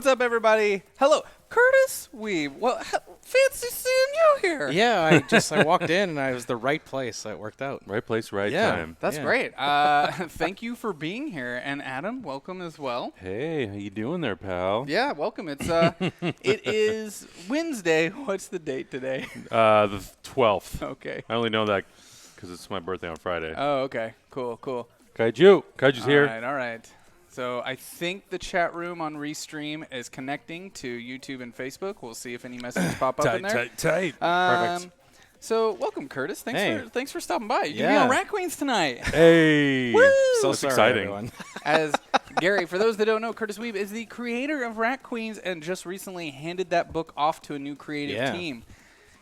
up, everybody? Hello, Kurtis, Wiebe. Well, fancy seeing you here. Yeah, I walked in and I was the right place, so it worked out. Right place, right time. That's great. Thank you for being here, and Adam, welcome as well. Hey, how you doing there, pal? Yeah, welcome. It's it is Wednesday. What's the date today? The 12th. Okay. I only know that because it's my birthday on Friday. Oh, okay. Cool. Kaiju's here. All right. So I think the chat room on Restream is connecting to YouTube and Facebook. We'll see if any messages pop up in there. Tight. Perfect. So welcome, Kurtis. Thanks for stopping by. You're on Rat Queens tonight. Hey. Woo! So That's sorry, exciting. everyone. As Gary, for those that don't know, Kurtis Wiebe is the creator of Rat Queens and just recently handed that book off to a new creative team.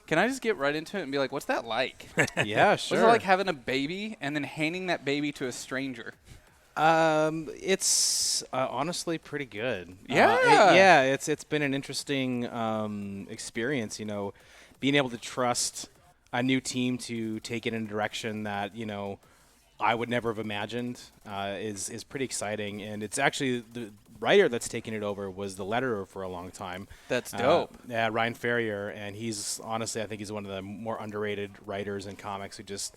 Can I just get right into it and be like, what's that like? Yeah, sure. What's it like having a baby and then handing that baby to a stranger? It's honestly pretty good. Yeah. It's been an interesting experience, being able to trust a new team to take it in a direction that, I would never have imagined is pretty exciting. And it's actually the writer that's taken it over was the letterer for a long time. That's dope. Yeah, Ryan Ferrier, and he's honestly, I think he's one of the more underrated writers in comics who just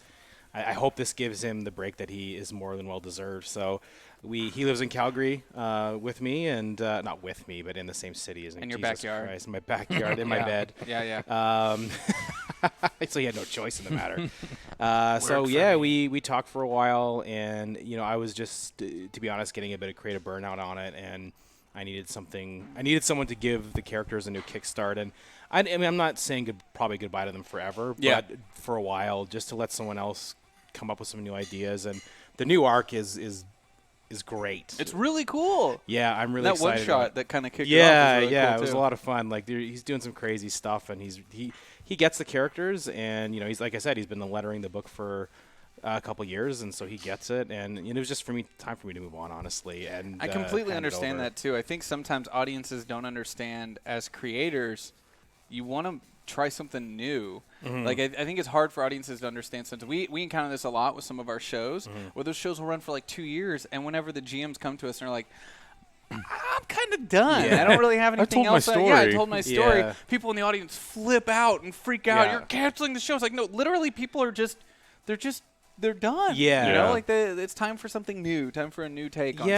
I hope this gives him the break that he is more than well deserved. So he lives in Calgary with me, and not with me, but in the same city as me. In your Jesus backyard. Christ, in my backyard, in my bed. Yeah. So he had no choice in the matter. We talked for a while, and I was just, to be honest, getting a bit of creative burnout on it, and I needed someone to give the characters a new kickstart. And I mean, I'm not saying probably goodbye to them forever, but for a while, just to let someone else come up with some new ideas. And the new arc is great. It's really cool. Yeah, I'm really excited. That one shot that kind of kicked it off was really cool it was too. a lot of fun. Like he's doing some crazy stuff, and he gets the characters, and he's, like I said, he's been lettering the book for a couple years, and so he gets it, and it was just time for me to move on, honestly. And I completely understand that too. I think sometimes audiences don't understand as creators, you want to try something new. Mm-hmm. Like I think it's hard for audiences to understand something. We encounter this a lot with some of our shows, where those shows will run for like 2 years, and whenever the GMs come to us and they're like, I'm kind of done. Yeah. I don't really have anything told my else. story. I told my story. Yeah. People in the audience flip out and freak out. Yeah. You're canceling the show. It's like, no, literally people are they're done. Yeah. Like it's time for something new, time for a new take on something.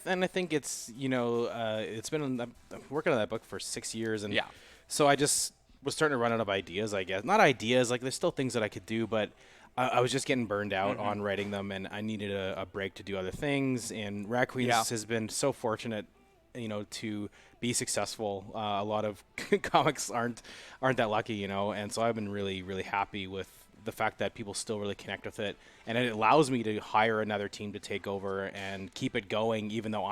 And I think it's it's been I'm working on that book for 6 years, and so I just was starting to run out of ideas. I guess not ideas, like there's still things that I could do, but I was just getting burned out on writing them, and I needed a break to do other things. And Rat Queens has been so fortunate, to be successful. A lot of comics aren't that lucky, and so I've been really, really happy with the fact that people still really connect with it, and it allows me to hire another team to take over and keep it going, even though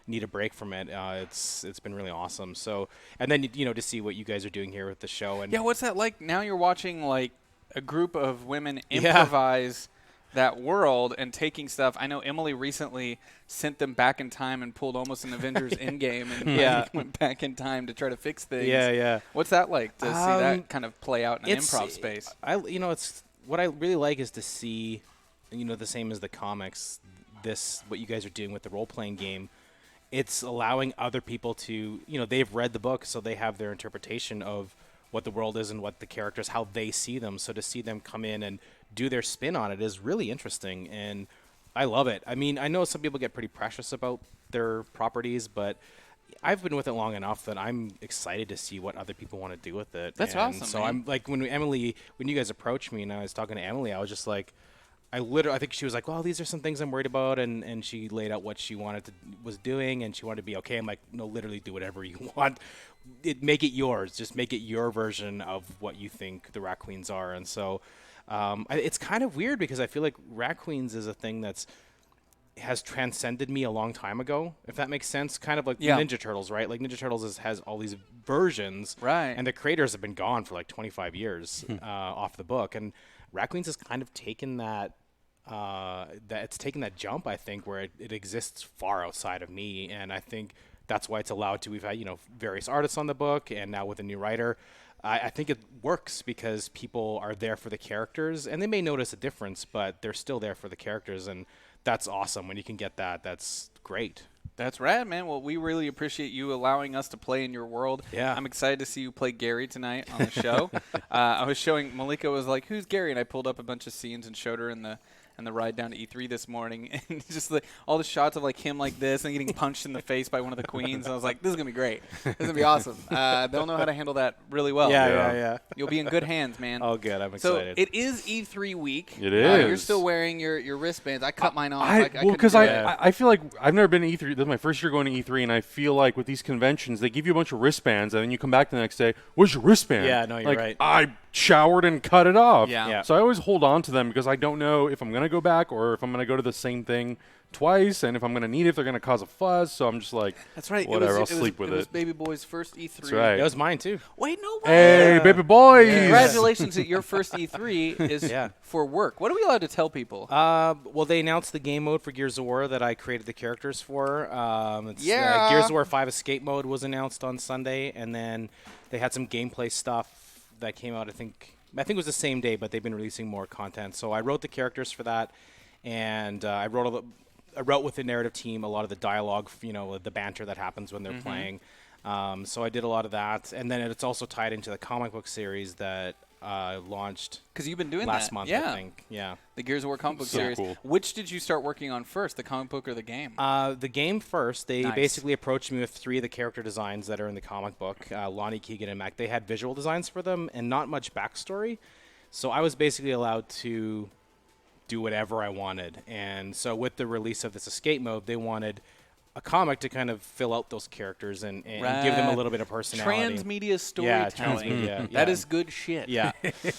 need a break from it. It's been really awesome. So, and then to see what you guys are doing here with the show, and what's that like? Now you're watching like a group of women improvise that world and taking stuff. I know Emily recently sent them back in time and pulled almost an Avengers Endgame and went back in time to try to fix things. Yeah. What's that like to see that kind of play out in an improv space? It's what I really like is to see, the same as the comics, what you guys are doing with the role-playing game. It's allowing other people to, they've read the book, so they have their interpretation of what the world is and what the characters, how they see them. So to see them come in and do their spin on it is really interesting, and I love it. I mean, I know some people get pretty precious about their properties, but I've been with it long enough that I'm excited to see what other people want to do with it. That's awesome. So man. I'm like, when you guys approached me and I was talking to Emily, I was just like, I think she was like, well, these are some things I'm worried about, and she laid out what she was doing, and she wanted to be okay. I'm like, no, literally do whatever you want. Make it yours. Just make it your version of what you think the Rat Queens are. And so it's kind of weird because I feel like Rat Queens is a thing has transcended me a long time ago, if that makes sense. Kind of like Ninja Turtles, right? Like Ninja Turtles has all these versions, right? And the creators have been gone for like 25 years off the book, and Rat Queens has kind of taken that jump, I think, where it exists far outside of me, and I think that's why it's allowed to. We've had various artists on the book, and now with a new writer, I think it works because people are there for the characters, and they may notice a difference, but they're still there for the characters, and that's awesome when you can get that. That's great. That's rad, man. Well, we really appreciate you allowing us to play in your world. Yeah. I'm excited to see you play Gary tonight on the show. I was showing, Malika was like, who's Gary? And I pulled up a bunch of scenes and showed her in the ride down to E3 this morning. And just all the shots of like him like this and getting punched in the face by one of the queens. I was like, this is going to be great. This is going to be awesome. They'll know how to handle that really well. Yeah. You'll be in good hands, man. Oh, good. I'm So excited. it is E3 week. It is. You're still wearing your wristbands. I cut mine off. Because I feel like I've never been to E3. This is my first year going to E3, and I feel like with these conventions, they give you a bunch of wristbands, and then you come back the next day, where's your wristband? Yeah, no, you're right. I showered and cut it off. Yeah. So I always hold on to them because I don't know if I'm going to go back or if I'm going to go to the same thing twice, and if I'm going to need it, if they're going to cause a fuss. So I'm just like, that's right. Whatever, I'll sleep with it. It was Baby Boy's first E3. That's right. It was mine, too. Wait, no way. Hey, baby boys. Congratulations that your first E3 is for work. What are we allowed to tell people? Well, they announced the game mode for Gears of War that I created the characters for. Gears of War 5 Escape Mode was announced on Sunday, and then they had some gameplay stuff that came out, I think it was the same day, but they've been releasing more content. So I wrote the characters for that, and I wrote with the narrative team a lot of the dialogue, the banter that happens when they're playing. So I did a lot of that, and then it's also tied into the comic book series that launched because you've been doing last that. month, yeah. I think. Yeah. The Gears of War comic book series. Cool. Which did you start working on first, the comic book or the game? The game first. They Nice. basically approached me with 3 of the character designs that are in the comic book, Lonnie, Keegan, and Mac. They had visual designs for them and not much backstory. So I was basically allowed to do whatever I wanted. And so with the release of this escape mode, they wanted a comic to kind of fill out those characters and give them a little bit of personality. Transmedia storytelling. Transmedia. That is good shit. Yeah.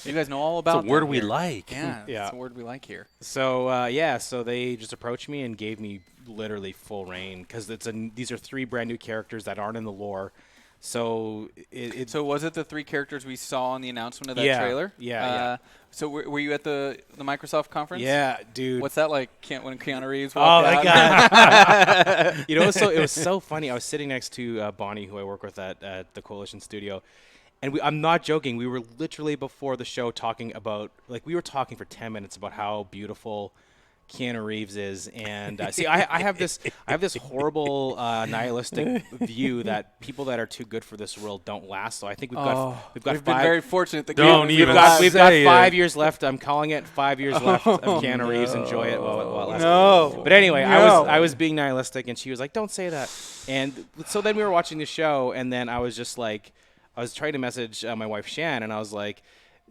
You guys know all about It's a word that we here. like. Yeah, Yeah. it's a word we like here. So, so they just approached me and gave me literally full reign because these are 3 brand new characters that aren't in the lore. So So was it the 3 characters we saw in the announcement of that trailer? Yeah. So were you at the Microsoft conference? Yeah, dude. What's that like? When Keanu Reeves Oh walked my out? god! It was so funny. I was sitting next to Bonnie, who I work with at the Coalition Studio, and I'm not joking. We were literally before the show talking about we were talking for 10 minutes about how beautiful Keanu Reeves is, and see, I have this horrible nihilistic view that people that are too good for this world don't last. So I think we've been very fortunate that we've got 5 years left. I'm calling it 5 years left of Keanu Reeves. Enjoy it while it lasts. No. But anyway, I was being nihilistic, and she was like, "Don't say that." And so then we were watching the show, and then I was just like, I was trying to message my wife Shan, and I was like,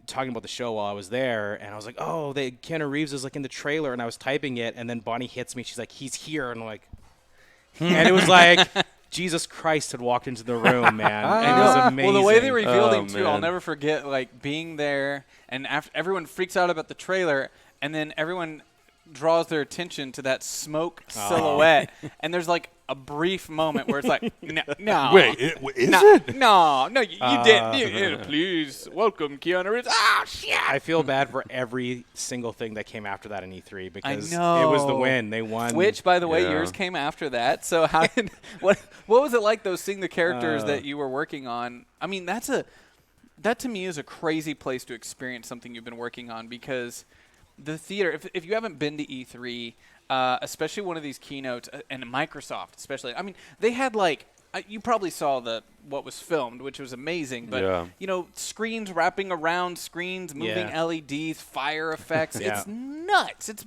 talking about the show while I was there, and I was like, "Oh, Keanu Reeves is in the trailer," and I was typing it, and then Bonnie hits me. She's like, "He's here," and I'm like, and it was like Jesus Christ had walked into the room, man. And it was amazing. Well, the way they revealed him too, I'll man. never forget being there, and after everyone freaks out about the trailer, and then everyone draws their attention to that smoke silhouette, and there's a brief moment where it's like, no. Wait, is it? No, you didn't. Please, welcome, Keanu Reeves. Ah, shit. I feel bad for every single thing that came after that in E3 because know. it was the win. They won. Which, by the way, Yeah. yours came after that. So what was it like, though, seeing the characters that you were working on? I mean, that to me is a crazy place to experience something you've been working on, because the theater, if you haven't been to E3, especially one of these keynotes, and Microsoft especially, I mean, they had you probably saw what was filmed, which was amazing, but screens wrapping around screens, moving LEDs, fire effects. It's nuts. It's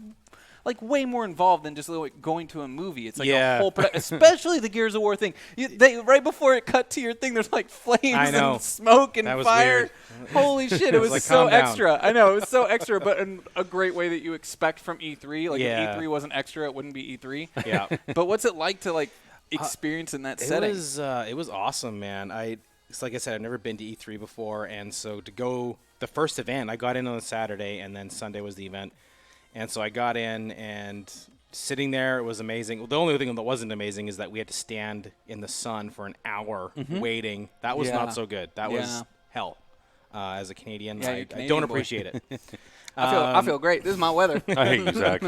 way more involved than just going to a movie. It's a whole especially the Gears of War thing. They right before it cut to your thing, there's flames and smoke and fire. Weird. Holy shit, it was so calm down. extra. I know, it was so extra, but in a great way that you expect from E3. If E3 wasn't extra, it wouldn't be E3. Yeah. But what's it like to experience in that setting? It was awesome, man. Like I said, I've never been to E3 before, and so to go the first event, I got in on a Saturday, and then Sunday was the event. And so I got in, and sitting there, it was amazing. Well, the only thing that wasn't amazing is that we had to stand in the sun for an hour waiting. That was not so good. That was hell. As a Canadian, Yeah, I Canadian don't boy. appreciate it. I feel great. This is my weather. I hate you, Zach.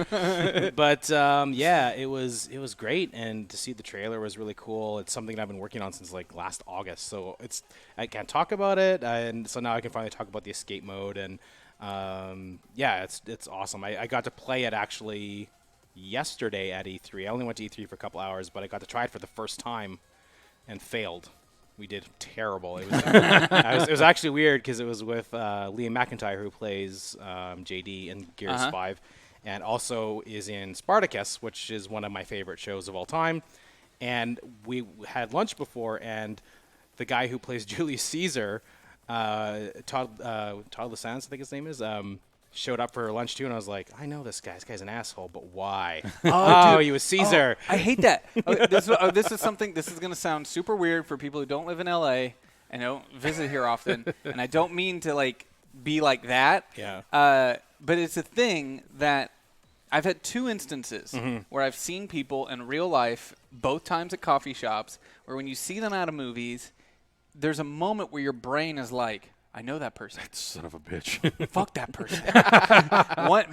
But it was great, and to see the trailer was really cool. It's something I've been working on since last August, so I can't talk about it, and so now I can finally talk about the escape mode, and it's awesome. I got to play it actually yesterday at E3. I only went to E3 for a couple hours, but I got to try it for the first time and failed. We did terrible. It was, it was actually weird because it was with Liam McIntyre, who plays JD in Gears 5, and also is in Spartacus, which is one of my favorite shows of all time. And we had lunch before, and the guy who plays Julius Caesar, Todd LaSanz, I think his name is, showed up for lunch too, and I was like, I know this guy. This guy's an asshole, but why? Oh, he was Caesar. Oh, I hate that. This is something. This is going to sound super weird for people who don't live in LA and don't visit here often. And I don't mean to like be like that. Yeah. But it's a thing that I've had 2 instances where I've seen people in real life, both times at coffee shops, where when you see them out of movies, there's a moment where your brain is like, I know that person. That son of a bitch. Fuck that person.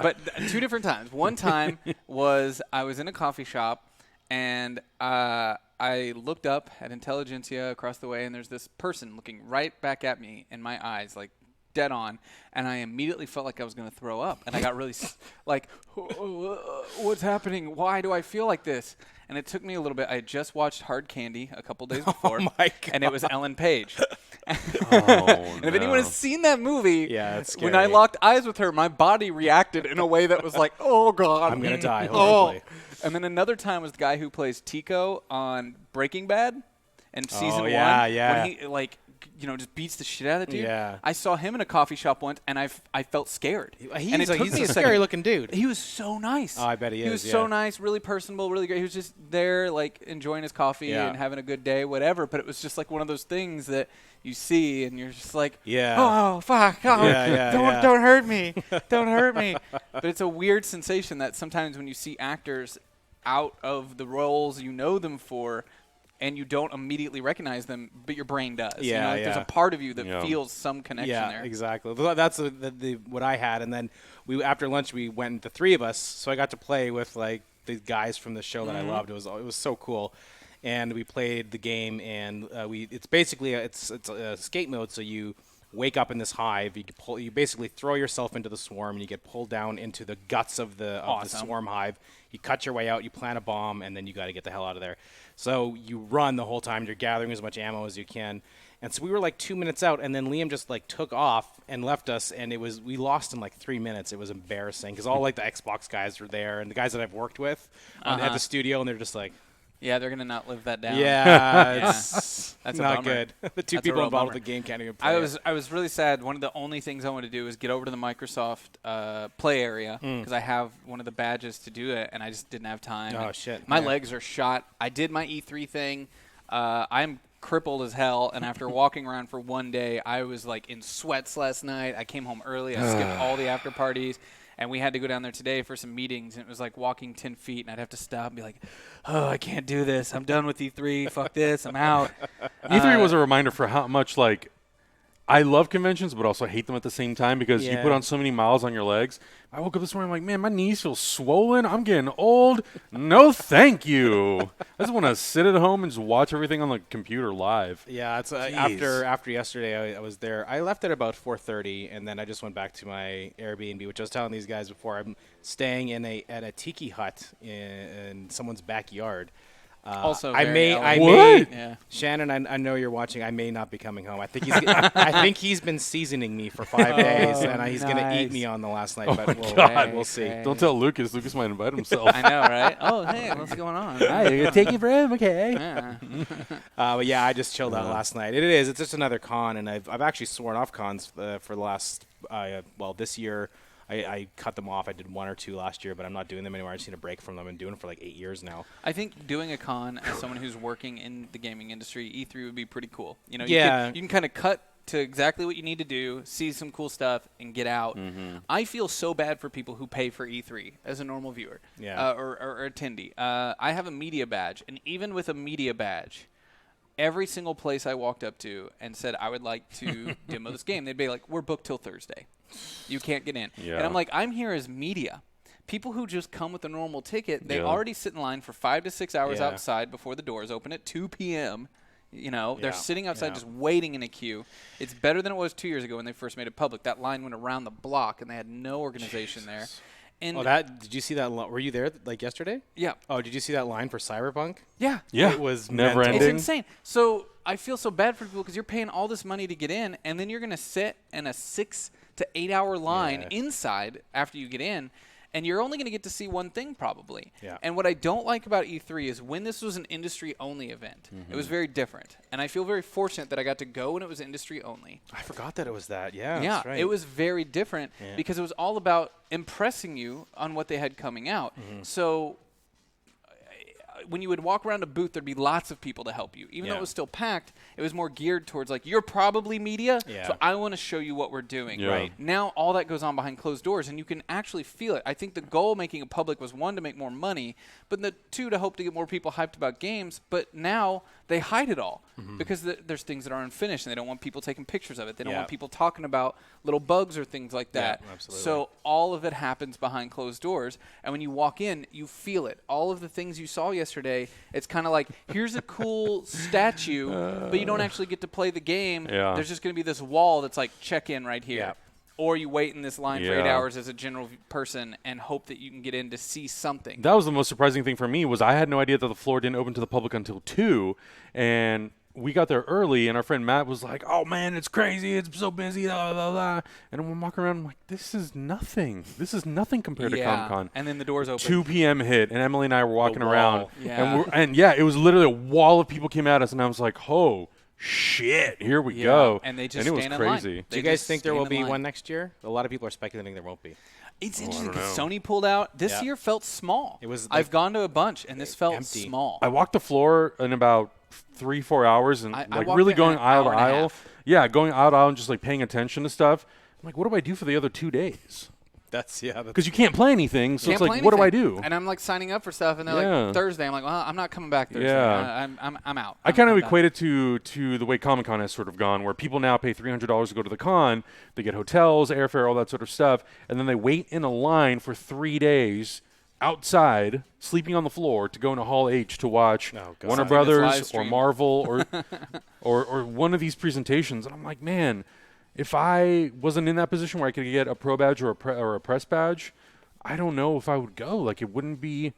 But 2 different times. One time was I was in a coffee shop, and I looked up at Intelligentsia across the way, and there's this person looking right back at me in my eyes, like dead on, and I immediately felt like I was going to throw up, and I got really like, what's happening? Why do I feel like this? And it took me a little bit. I had just watched Hard Candy a couple days before, and it was Ellen Page. And if anyone has seen that movie, when I locked eyes with her, my body reacted in a way that was like, oh, God. I'm going to die. Horribly. And then another time was the guy who plays Tico on Breaking Bad in season 1. Yeah. When he, like, just beats the shit out of the dude. Yeah. I saw him in a coffee shop once, and I felt scared. He's a scary-looking dude. He was so nice. Oh, I bet he is. He was so nice, really personable, really great. He was just there, like, enjoying his coffee and having a good day, whatever. But it was just, like, one of those things that you see, and you're just like, oh, fuck. Oh, don't hurt me. Don't hurt me. But it's a weird sensation that sometimes when you see actors out of the roles you know them for, and you don't immediately recognize them, but your brain does. There's a part of you that feels some connection there. Yeah, exactly. That's what I had. And then after lunch, we went, the 3 of us, so I got to play with like the guys from the show that I loved. It was so cool. And we played the game, and it's basically it's a skate mode, so you wake up in this hive. You basically throw yourself into the swarm, and you get pulled down into the guts of the swarm hive. You cut your way out, you plant a bomb, and then you got to get the hell out of there. So you run the whole time. You're gathering as much ammo as you can. And so we were like 2 minutes out, and then Liam just like took off and left us, and we lost in like 3 minutes. It was embarrassing because all like the Xbox guys were there, and the guys that I've worked with at the studio, and they're just like, yeah, they're gonna not live that down. Yeah, it's that's not good. The 2 people involved with the game can't even play. I was really sad. One of the only things I wanted to do was get over to the Microsoft Play area because I have one of the badges to do it, and I just didn't have time. Oh shit! My legs are shot. I did my E3 thing. I'm crippled as hell, and after walking around for one day, I was like in sweats last night. I came home early. I skipped all the after parties. And we had to go down there today for some meetings, and it was like walking 10 feet, and I'd have to stop and be like, oh, I can't do this. I'm done with E3. Fuck this. I'm out. E3 was a reminder for how much, like, I love conventions, but also hate them at the same time because you put on so many miles on your legs. I woke up this morning, I'm like, man, my knees feel swollen. I'm getting old. No, thank you. I just want to sit at home and just watch everything on the computer live. Yeah, it's after yesterday, I was there. I left at about 4:30, and then I just went back to my Airbnb, which I was telling these guys before. I'm staying at a tiki hut in someone's backyard. Also, I may, yeah. Shannon, I know you're watching. I may not be coming home. I think he's been seasoning me for 5 days, and he's gonna eat me on the last night. But we'll see. Don't tell Lucas. Lucas might invite himself. I know, right? Oh, hey, what's going on? Hi, you're gonna take it for him, okay? Yeah. But yeah, I just chilled out last night. It's just another con, and I've actually sworn off cons for the last this year. I cut them off. I did 1 or 2 last year, but I'm not doing them anymore. I just need a break from them. and doing it for like 8 years now. I think doing a con as someone who's working in the gaming industry, E3 would be pretty cool. You can kind of cut to exactly what you need to do, see some cool stuff, and get out. Mm-hmm. I feel so bad for people who pay for E3 as a normal viewer or attendee. I have a media badge, and even with a media badge, every single place I walked up to and said I would like to demo this game, they'd be like, we're booked till Thursday. You can't get in. Yeah. And I'm like, I'm here as media. People who just come with a normal ticket, they already sit in line for 5 to 6 hours outside before the doors open at 2 p.m. They're sitting outside just waiting in a queue. It's better than it was 2 years ago when they first made it public. That line went around the block, and they had no organization there. And did you see that? Were you there like yesterday? Yeah. Oh, did you see that line for Cyberpunk? Yeah. Yeah. It was never mental. ending. It's insane. So I feel so bad for people because you're paying all this money to get in, and then you're going to sit in a 6 to 8 hour line inside after you get in, and you're only going to get to see one thing probably. Yeah. And what I don't like about E3 is when this was an industry-only event, it was very different. And I feel very fortunate that I got to go when it was industry-only. I forgot that it was that. Yeah, Yeah, that's right. it was very different because it was all about impressing you on what they had coming out. So when you would walk around a booth, there'd be lots of people to help you. Even though it was still packed, it was more geared towards like, you're probably media, so I want to show you what we're doing. Yeah. Right now, all that goes on behind closed doors, and you can actually feel it. I think the goal making it public was 1, to make more money, but 2, to hope to get more people hyped about games. But now they hide it all because there's things that are unfinished, and they don't want people taking pictures of it. They don't want people talking about little bugs or things like that. Yeah, absolutely. So all of it happens behind closed doors, and when you walk in, you feel it. All of the things you saw yesterday, it's kind of like, here's a cool statue, but you don't actually get to play the game. Yeah. There's just going to be this wall that's like, check in right here. Yeah. Or you wait in this line for 8 Yeah. hours as a general person and hope that you can get in to see something. That was the most surprising thing for me was I had no idea that the floor didn't open to the public until 2, and we got there early, and our friend Matt was like, "Oh man, it's crazy! It's so busy!" Blah, blah, blah. And I'm walking around, I'm like, "This is nothing. This is nothing compared to Comic-Con." And then the doors open. 2 p.m. hit, and Emily and I were walking around, Yeah. and it was literally a wall of people came at us, and I was like, "Oh shit, here we go!" And they just it was stand in line. crazy. Do you guys think there will be one next year? A lot of people are speculating there won't be. It's interesting don't because know. Sony pulled out. This year felt small. It was I've like gone to a bunch, and this felt empty. small. I walked the floor in about 3-4 hours, and I like walked really it going an aisle to hour and a aisle. half. Yeah, going aisle to aisle and just like paying attention to stuff. I'm like, what do I do for the other 2 days? Because you can't play anything, so Can't it's like, play what do I anything. do? And I'm like signing up for stuff, and they're Yeah. like Thursday. I'm like, well, I'm not coming back Thursday. Yeah. I'm out. I kind of I'm done. equate it to the way Comic-Con has sort of gone, where people now pay $300 to go to the con, they get hotels, airfare, all that sort of stuff, and then they wait in a line for 3 days outside, sleeping on the floor, to go into Hall H to watch Warner Something that's live Brothers or streamed. Marvel or one of these presentations. And I'm like, man, if I wasn't in that position where I could get a pro badge or a press badge, I don't know if I would go. Like, it wouldn't be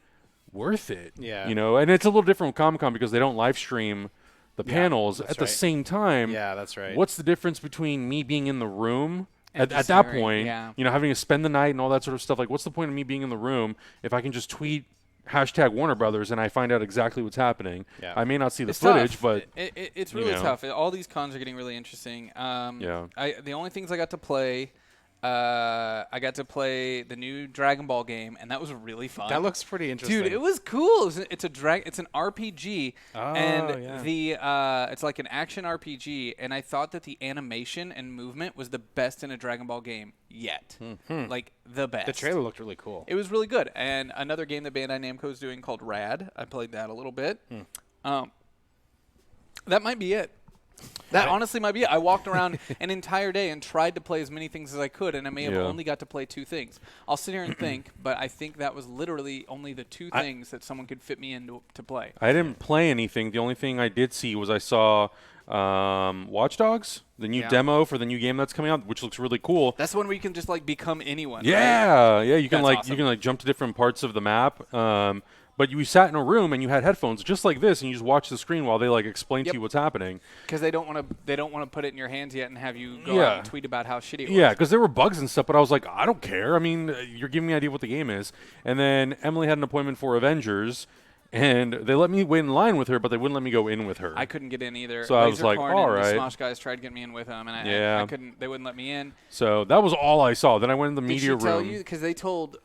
worth it. Yeah. You know, and it's a little different with Comic-Con because they don't live stream the panels at the right. same time. Yeah, that's right. What's the difference between me being in the room at just that hearing, point, yeah. you know, having to spend the night and all that sort of stuff? Like, what's the point of me being in the room if I can just tweet hashtag Warner Brothers and I find out exactly what's happening? Yeah. I may not see the It's footage, tough. but it's you really know. tough. All these cons are getting really interesting. Yeah. The only things I got to play, I got to play the new Dragon Ball game, and that was really fun. That looks pretty interesting. Dude, it was cool. It's an RPG, and yeah. it's like an action RPG. And I thought that the animation and movement was the best in a Dragon Ball game yet, like the best. The trailer looked really cool. It was really good. And another game that Bandai Namco is doing called Rad. I played that a little bit. That might be it. That honestly might be it. I walked around an entire day and tried to play as many things as I could, and I may have only got to play 2 things. I'll sit here and think, but I think that was literally only the 2 things that someone could fit me in to play. I didn't play anything. The only thing I did see was I saw Watch Dogs, the new demo for the new game that's coming out, which looks really cool. That's the one where you can just like become anyone. Yeah, right? yeah. You can That's like awesome. you can like jump to different parts of the map. But you sat in a room and you had headphones just like this, and you just watch the screen while they like explain to you what's happening. Because they don't want to put it in your hands yet and have you go out and tweet about how shitty it was. Yeah, because there were bugs and stuff, but I was like, I don't care. I mean, you're giving me an idea what the game is. And then Emily had an appointment for Avengers, and they let me wait in line with her, but they wouldn't let me go in with her. I couldn't get in either. So I was like, Lasercorn all and right. the Smosh guys tried to get me in with them, and I couldn't. They wouldn't let me in. So that was all I saw. Then I went in the Did media she tell room. you? Because they told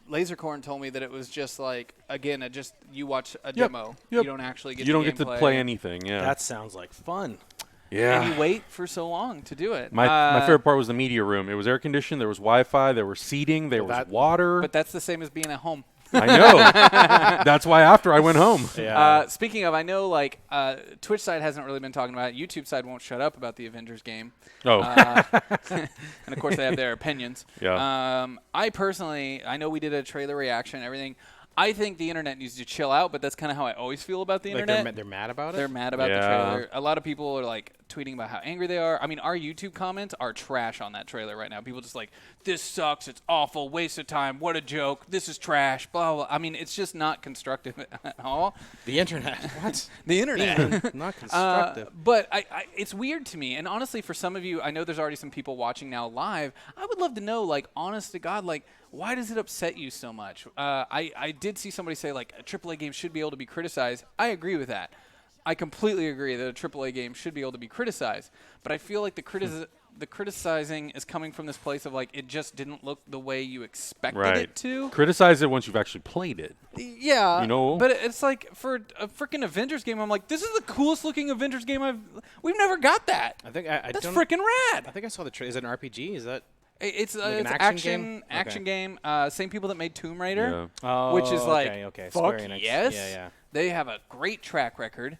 Lasercorn told me that it was just like, again, just you watch a demo. Yep. You don't actually get. You don't the get to gameplay. play anything. Yeah. That sounds like fun. yeah. And you wait for so long to do it. My favorite part was the media room. It was air conditioned. There was Wi-Fi. There was seating. There was water. But that's the same as being at home. I know. That's why after I went home. Yeah. Speaking of, I know like Twitch side hasn't really been talking about it. YouTube side won't shut up about the Avengers game. Oh. And of course they have their opinions. Yeah. I personally, I know we did a trailer reaction and everything. I think the internet needs to chill out, but that's kind of how I always feel about the like internet. they're mad about it? They're mad about the Yeah. trailer. A lot of people are like tweeting about how angry they are. I mean, our YouTube comments are trash on that trailer right now. People just like, this sucks, it's awful, waste of time, what a joke, this is trash, blah, blah. I mean, it's just not constructive at all. The internet. What? The internet. Not constructive. But it's weird to me. And honestly, for some of you, I know there's already some people watching now live. I would love to know, like, honest to God, like, why does it upset you so much? I did see somebody say, like, a AAA game should be able to be criticized. I agree with that. I completely agree that a AAA game should be able to be criticized. But I feel like the criticizing is coming from this place of, like, it just didn't look the way you expected it to. Criticize it once you've actually played it. Yeah. You know? But it's like, for a freaking Avengers game, I'm like, this is the coolest looking Avengers game we've never got that. I think that's freaking rad. I think I saw the trailer. Is it an RPG? Is that... It's an action game. Same people that made Tomb Raider, which is like, fuck Square Enix. Yes. Yeah. They have a great track record,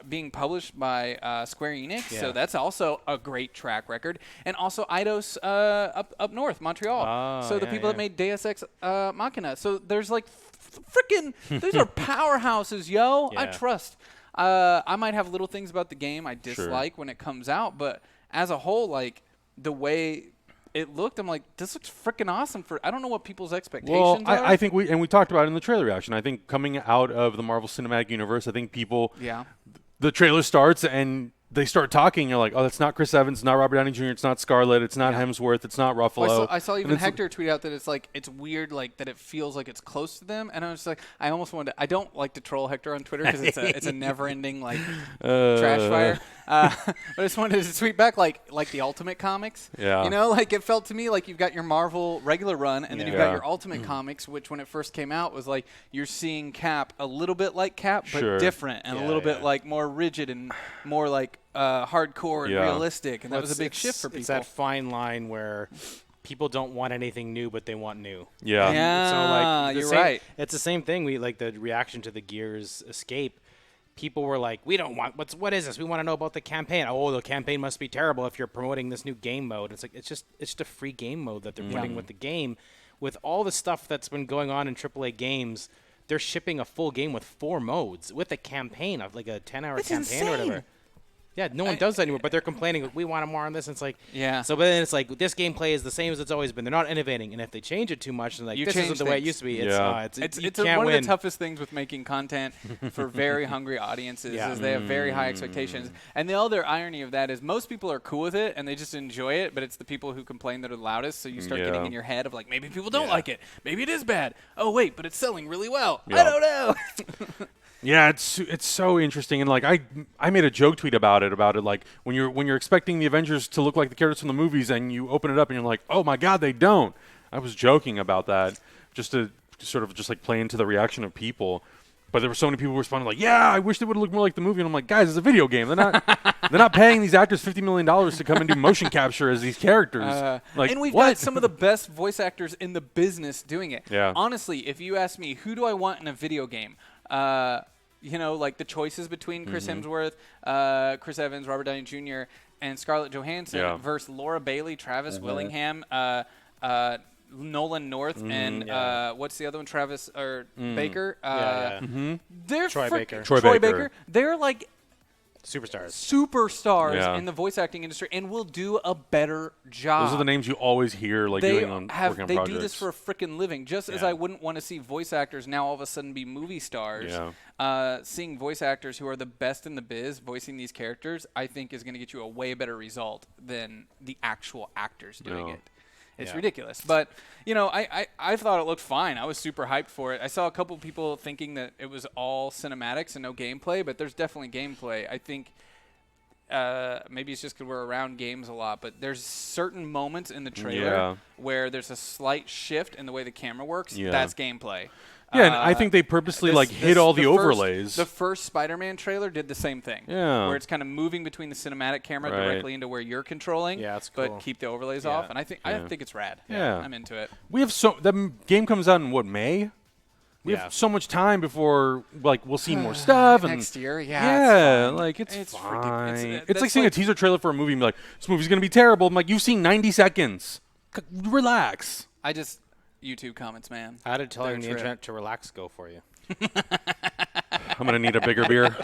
being published by Square Enix, so that's also a great track record. And also Eidos up north, Montreal. So the people that made Deus Ex Machina. So there's like freaking, these are powerhouses, yo. Yeah. I trust. I might have little things about the game I dislike when it comes out, but as a whole, like, the way it looked, I'm like, this looks freaking awesome. I don't know what people's expectations are. I think we talked about it in the trailer reaction. I think coming out of the Marvel Cinematic Universe, I think people, the trailer starts and they start talking. You're like, oh, that's not Chris Evans, not Robert Downey Jr., it's not Scarlett, it's not Hemsworth, it's not Ruffalo. Well, I saw even Hector tweet out that it's like, it's weird, like, that it feels like it's close to them. And I was just like, I almost wanted to, I don't like to troll Hector on Twitter because it's a never-ending, like, trash fire. But I just wanted to tweet back, like the Ultimate Comics. Yeah. You know, like, it felt to me like you've got your Marvel regular run, and then you've got your Ultimate Comics, which when it first came out was like, you're seeing Cap a little bit like Cap, but different, and a little bit, like, more rigid and more, like, hardcore and realistic, and that was a big shift for people. It's that fine line where people don't want anything new, but they want new. Yeah. So, like, you're right. It's the same thing. We like the reaction to the Gears Escape. People were like, "We don't want what is this? We want to know about the campaign. Oh, the campaign must be terrible if you're promoting this new game mode." It's like it's just a free game mode that they're putting with the game. With all the stuff that's been going on in AAA games, they're shipping a full game with 4 modes with a campaign of like a 10-hour campaign or whatever. Yeah, no one does that anymore, but they're complaining, like, we want more on this. And it's like, So, but then it's like, this gameplay is the same as it's always been. They're not innovating, and if they change it too much, then like, this isn't the way it used to be. It's one of the toughest things with making content for very hungry audiences is they have very high expectations. And the other irony of that is most people are cool with it, and they just enjoy it, but it's the people who complain that are the loudest, so you start getting in your head of like, maybe people don't like it. Maybe it is bad. Oh, wait, but it's selling really well. I don't know. Yeah, it's so interesting, and like I made a joke tweet about it like when you're expecting the Avengers to look like the characters from the movies, and you open it up and you're like, oh my God, they don't. I was joking about that just to sort of just like play into the reaction of people, but there were so many people responding like, yeah, I wish they would have looked more like the movie, and I'm like, guys, it's a video game. They're not paying these actors $50 million to come and do motion capture as these characters. And we've got some of the best voice actors in the business doing it. Yeah. Honestly, if you ask me, who do I want in a video game? You know, like the choices between Chris Hemsworth, Chris Evans, Robert Downey Jr., and Scarlett Johansson versus Laura Bailey, Travis Willingham, Nolan North, and what's the other one? Travis or Baker. They're Troy Baker. Troy Baker. They're like superstars in the voice acting industry, and will do a better job. Those are the names you always hear, like working on projects. They do this for a freaking living. Just as I wouldn't want to see voice actors now all of a sudden be movie stars. Seeing voice actors who are the best in the biz voicing these characters, I think is going to get you a way better result than the actual actors doing it. It's ridiculous. But, you know, I thought it looked fine. I was super hyped for it. I saw a couple people thinking that it was all cinematics and no gameplay, but there's definitely gameplay. I think maybe it's just because we're around games a lot, but there's certain moments in the trailer where there's a slight shift in the way the camera works. That's gameplay. Yeah, and I think they purposely hid all the overlays. The first Spider-Man trailer did the same thing. Yeah. Where it's kind of moving between the cinematic camera directly into where you're controlling. Yeah, that's cool. But keep the overlays off. And I think it's rad. Yeah. I'm into it. We have the game comes out in May? We have so much time before we'll see more stuff next year. It's fine. It's like seeing a teaser trailer for a movie and be like, this movie's gonna be terrible. I'm like, you've seen 90 seconds. Relax. YouTube comments, man. How did telling the internet to relax go for you? I'm going to need a bigger beer.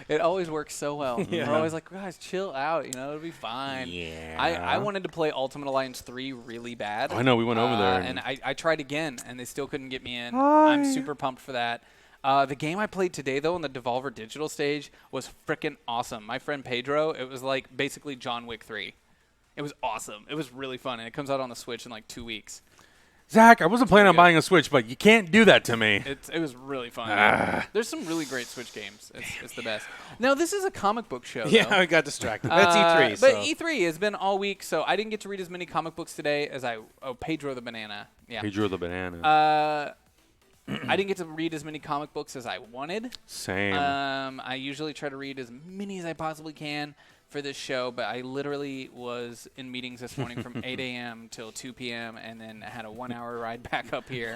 It always works so well. We're always like, guys, chill out. It'll be fine. Yeah. I wanted to play Ultimate Alliance 3 really bad. I know, we went over there. And I tried again, and they still couldn't get me in. I'm super pumped for that. The game I played today, though, on the Devolver Digital stage was freaking awesome. My friend Pedro, it was like basically John Wick 3. It was awesome. It was really fun, and it comes out on the Switch in like 2 weeks. Zach, I wasn't planning on buying a Switch, but you can't do that to me. It was really fun. There's some really great Switch games. It's the best. Now, this is a comic book show, Yeah, though. I got distracted. That's E3. But E3 has been all week, so I didn't get to read as many comic books today as Pedro the Banana. Yeah. Pedro the Banana. I didn't get to read as many comic books as I wanted. Same. I usually try to read as many as I possibly can for this show, but I literally was in meetings this morning from 8 a.m. till 2 p.m. and then I had a 1 hour ride back up here.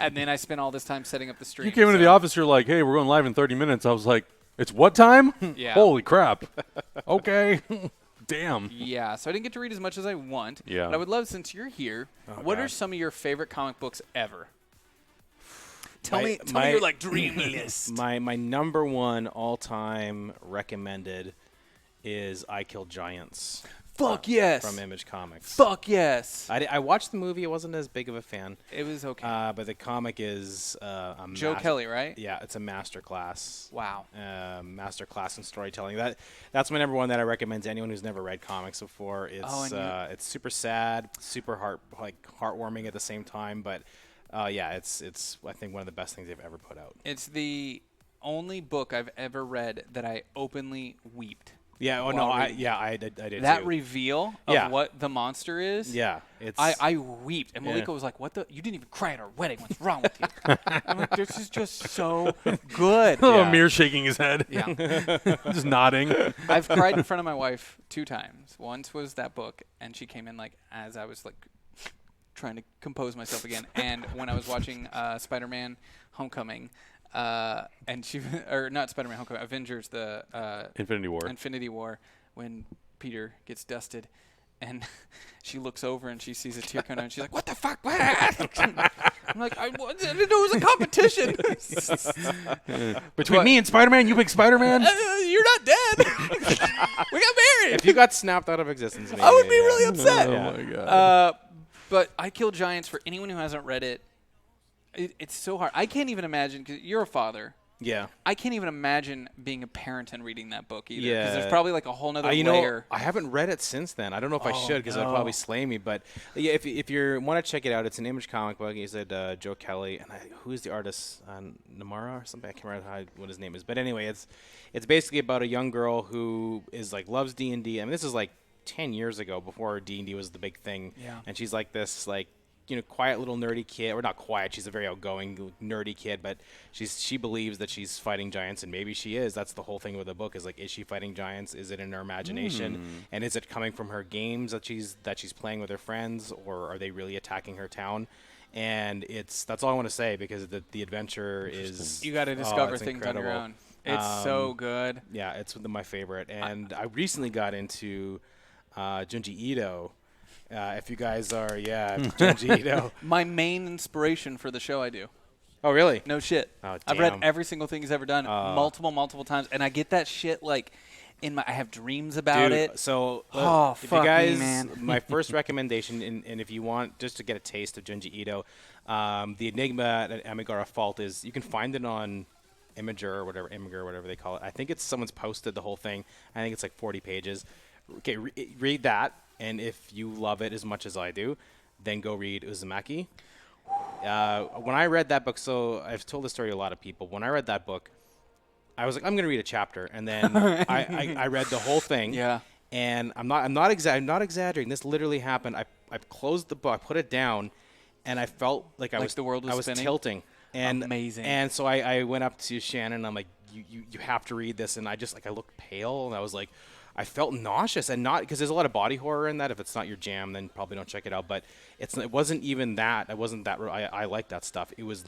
And then I spent all this time setting up the stream. You came into the office, you're like, hey, we're going live in 30 minutes. I was like, it's what time? Yeah. Holy crap. Okay. Damn. Yeah, so I didn't get to read as much as I want. Yeah. But I would love, since you're here, what are some of your favorite comic books ever? Tell me your like dream list. My number one all-time recommended is I Kill Giants. Fuck yes. From Image Comics. Fuck yes. I watched the movie. I wasn't as big of a fan. It was okay. But the comic is Joe Kelly, right? Yeah, it's a masterclass. Wow. Masterclass in storytelling. That's my number one that I recommend to anyone who's never read comics before. It's super sad, super heartwarming at the same time, but it's I think one of the best things they've ever put out. It's the only book I've ever read that I openly weeped. Yeah. Oh no. I did that too. reveal of what the monster is. Yeah. It's. I weeped, and Malika was like, "What the? You didn't even cry at our wedding. What's wrong with you?" I'm like, "This is just so good." Amir shaking his head. Yeah. Just nodding. I've cried in front of my wife 2 times. Once was that book, and she came in like as I was like trying to compose myself again, and when I was watching Spider-Man: Homecoming. And she, or not Spider-Man: Homecoming, Avengers, the Infinity War, when Peter gets dusted, and she looks over and she sees a tear come down, and she's like, "What the fuck?" I'm like, I didn't know it was a competition. Between me and Spider-Man, you pick Spider-Man. You're not dead. We got married. If you got snapped out of existence, maybe, I would be really upset. Oh my god. But I Kill Giants, for anyone who hasn't read it. It's so hard. I can't even imagine, because you're a father. Yeah. I can't even imagine being a parent and reading that book either. Yeah. Because there's probably like a whole nother layer. I haven't read it since then. I don't know if I should, because it'd probably slay me. But yeah, if you want to check it out, it's an Image comic book. He said Joe Kelly, and who's the artist? Namara or something? I can't remember what his name is. But anyway, it's basically about a young girl who is like loves D&D. I mean, this is like 10 years ago, before D&D was the big thing. Yeah. And she's like this quiet little nerdy kid, or not quiet. She's a very outgoing nerdy kid, but she believes that she's fighting giants, and maybe she is. That's the whole thing with the book, is like, is she fighting giants? Is it in her imagination? And is it coming from her games that she's playing with her friends, or are they really attacking her town? And that's all I want to say, because the adventure is, you got to discover things incredible. on your own. It's so good. Yeah, it's my favorite. And I recently got into Junji Ito. If you guys are, Junji Ito. My main inspiration for the show, I do. Oh, really? No shit. Oh, I've read every single thing he's ever done multiple times, and I get that shit like I have dreams about it. So, if you guys, man. My first recommendation, and if you want just to get a taste of Junji Ito, the Enigma at Amigara Fault is, you can find it on Imager or whatever they call it. I think someone's posted the whole thing. I think it's like 40 pages. Okay, read that. And if you love it as much as I do, then go read Uzumaki. When I read that book, so I've told this story to a lot of people. When I read that book, I was like, I'm going to read a chapter, and then I read the whole thing. Yeah. And I'm not exaggerating. This literally happened. I closed the book, put it down, and I felt like the world was spinning? tilting. And amazing. And so I went up to Shannon, and I'm like, you have to read this. And I looked pale, and I was like, I felt nauseous, and not because there's a lot of body horror in that. If it's not your jam, then probably don't check it out. But it wasn't even that. It wasn't that. I like that stuff. It was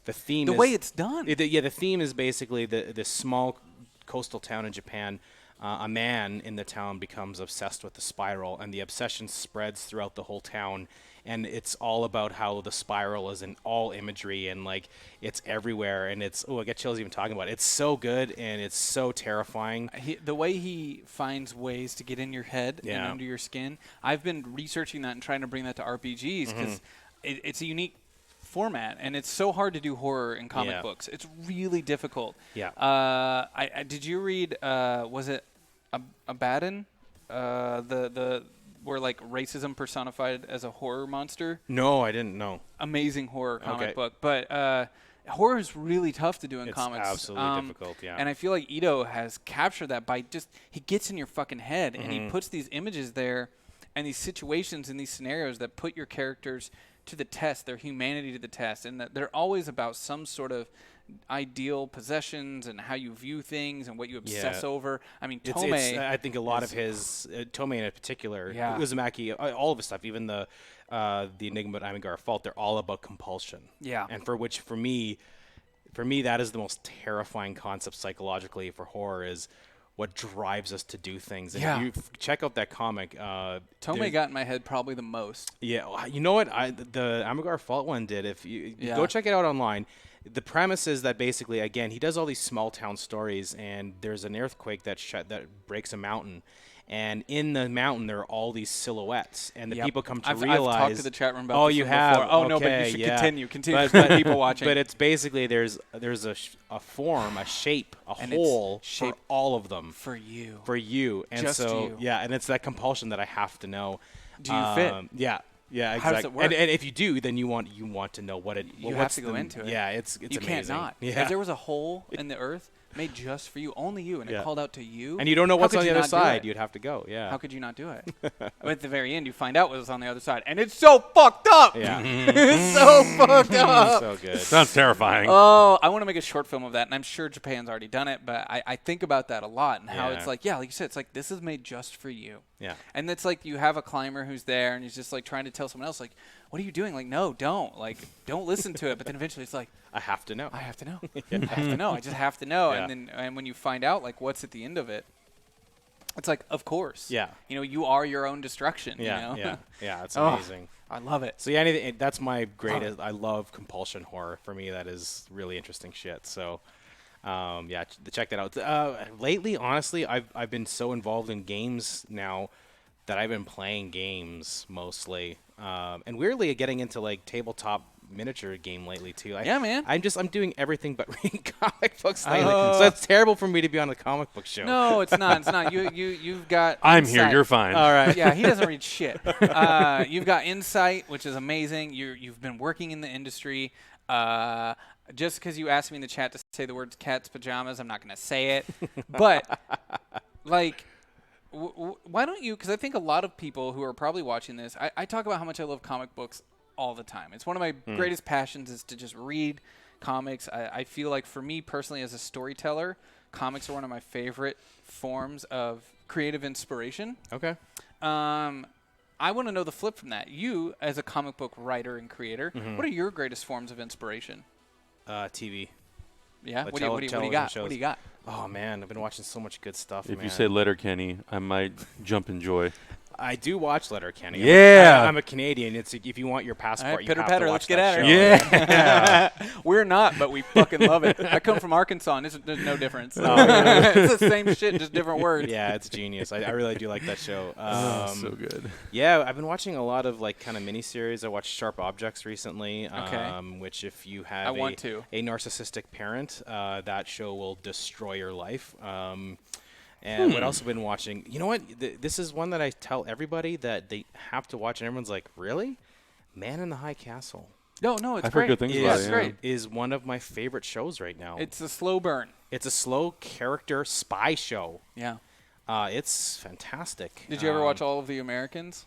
the theme. The way it's done. The theme is basically this small coastal town in Japan. a man in the town becomes obsessed with the spiral, and the obsession spreads throughout the whole town. And it's all about how the spiral is in all imagery, and like it's everywhere. And it's I get chills even talking about it. It's so good, and it's so terrifying. The way he finds ways to get in your head and under your skin. I've been researching that and trying to bring that to RPGs because it's a unique format, and it's so hard to do horror in comic books. It's really difficult. Yeah. I did you read? Was it Abaddon? The where like racism personified as a horror monster. No, I didn't know. Amazing horror comic book, but horror is really tough to do in it's comics. Absolutely difficult, yeah. And I feel like Ito has captured that by just he gets in your fucking head and he puts these images there and these situations and these scenarios that put your characters to the test, their humanity to the test, and that they're always about some sort of ideal possessions and how you view things and what you obsess over. I mean, Tomei. I think a lot of his Tomei in particular, Uzumaki, all of his stuff, even the Enigma and Amigar Fault, they're all about compulsion. Yeah, and for me, that is the most terrifying concept psychologically for horror is what drives us to do things. And if you check out that comic, Tomei got in my head probably the most. Yeah, you know what? The Amigar Fault one did. If you go check it out online. The premise is that basically, again, he does all these small town stories, and there's an earthquake that breaks a mountain, and in the mountain there are all these silhouettes, and the people come to realize. I've talked to the chat room about this you have. before. Oh okay, no, but you should continue. But people watching. But it's basically there's a form, a shape, and hole for all of them for you, and just so you. And it's that compulsion that I have to know. Do you fit? Yeah. Yeah, exactly. How does it work? And if you do, then you want to know what it. You have to go into it. Yeah, it's you amazing. Can't not. Yeah. If there was a hole in the earth made just for you, only you, and it called out to you, and you don't know what's on the other side, you'd have to go. Yeah. How could you not do it? But at the very end, you find out what's on the other side, and it's so fucked up. Yeah. It's so fucked up. So good. Sounds terrifying. Oh, I want to make a short film of that, and I'm sure Japan's already done it, but I think about that a lot and how it's like, like you said, it's like this is made just for you. Yeah. And it's like you have a climber who's there, and he's just like trying to tell someone else, like, what are you doing? Like, no, don't. Like, don't listen to it. But then eventually it's like, I have to know. I have to know. I have to know. I just have to know. Yeah. And when you find out, like, what's at the end of it, it's like, of course. Yeah. You know, you are your own destruction. Yeah. You know? Yeah. It's amazing. I love it. So that's my greatest. I love compulsion horror. For me, that is really interesting shit. So, check that out. Lately, honestly, I've been so involved in games now that I've been playing games mostly. And weirdly getting into like tabletop miniature game lately too. Man. I'm doing everything but reading comic books lately. So it's terrible for me to be on a comic book show. No, it's not. It's not. You've got. I'm insight. here. You're fine. All right. Yeah, he doesn't read shit. You've got insight, which is amazing. You've been working in the industry. Just because you asked me in the chat to say the words cat's pajamas, I'm not going to say it. But like. Why don't you, because I think a lot of people who are probably watching this, I talk about how much I love comic books all the time. It's one of my greatest passions is to just read comics. I feel like for me personally as a storyteller, comics are one of my favorite forms of creative inspiration. Okay. I want to know the flip from that. You, as a comic book writer and creator, what are your greatest forms of inspiration? TV. Yeah? What do you got? Shows. What do you got? Oh, man, I've been watching so much good stuff, If you say Letterkenny, I might jump in joy. I do watch Letterkenny. Yeah. I'm a Canadian. It's if you want your passport, you pitter have patter, to watch let's get that at show. it. Yeah. We're not, but we fucking love it. I come from Arkansas, and there's no difference. It's the same shit, just different words. Yeah, it's genius. I really do like that show. So good. Yeah, I've been watching a lot of like kind of miniseries. I watched Sharp Objects recently, which if you have a narcissistic parent, that show will destroy your life. And what else have I been watching? You know what? This is one that I tell everybody that they have to watch, and everyone's like, really? Man in the High Castle. No, it's I've great. heard good things about it. It's great. Is one of my favorite shows right now. It's a slow burn. It's a slow character spy show. Yeah. It's fantastic. Did you ever watch all of The Americans?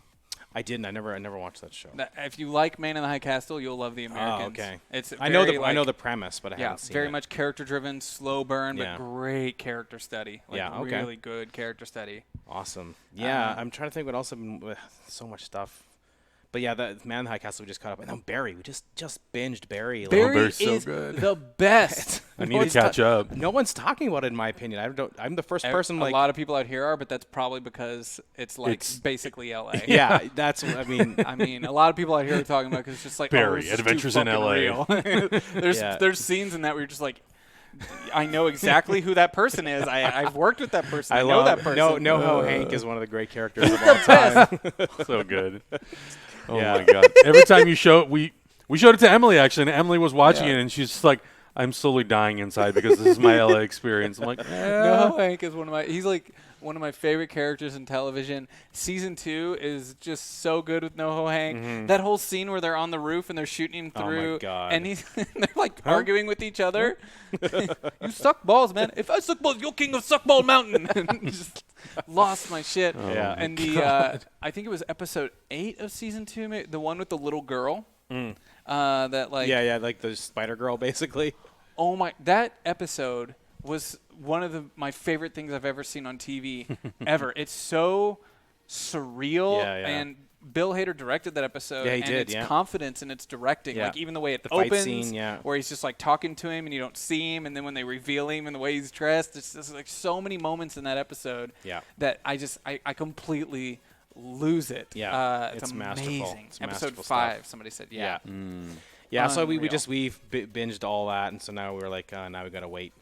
I didn't. I never watched that show. If you like Man in the High Castle, you'll love The Americans. Oh, okay. It's I know the premise, but I haven't seen it. Very much character-driven, slow burn, but great character study. Really good character study. Awesome. Yeah, I'm trying to think what else I've been. So much stuff. But yeah, that Man in the High Castle we just caught up. And then Barry, we just binged Barry. Barry Barry's so is good. The best. I need to catch up. No one's talking about it, in my opinion. I'm the first person. A lot of people out here are, but that's probably because it's basically LA. Yeah, that's what I mean. I mean, a lot of people out here are talking about because it's just like Barry, Adventures in LA. Real. There's scenes in that where you're just like, I know exactly who that person is. I've worked with that person. I know that person. No, Hank is one of the great characters of all time. So good. Oh my God! Every time you show it, we showed it to Emily actually, and Emily was watching it, and she's just like, I'm slowly dying inside because this is my LA experience. I'm like, No, Hank is he's like one of my favorite characters in television. Season 2 is just so good with NoHo Hank. Mm-hmm. That whole scene where they're on the roof and they're shooting him through. Oh my God. And they're like arguing with each other. You suck balls, man. If I suck balls, you're king of Suckball Mountain. Just lost my shit. Oh yeah. And I think it was episode 8 of season 2, the one with the little girl. That like like the Spider Girl basically. Oh my! That episode was one of my favorite things I've ever seen on TV ever. It's so surreal, and Bill Hader directed that episode. Yeah, he and did. Its confidence in its directing, like even the way it opens, fight scene, where he's just like talking to him and you don't see him, and then when they reveal him and the way he's dressed, it's just like so many moments in that episode. That I completely lose it. Yeah, it's amazing. masterful. It's episode masterful 5, stuff. somebody said, Yeah, so we've binged all that, and so now we were like, now we gotta wait.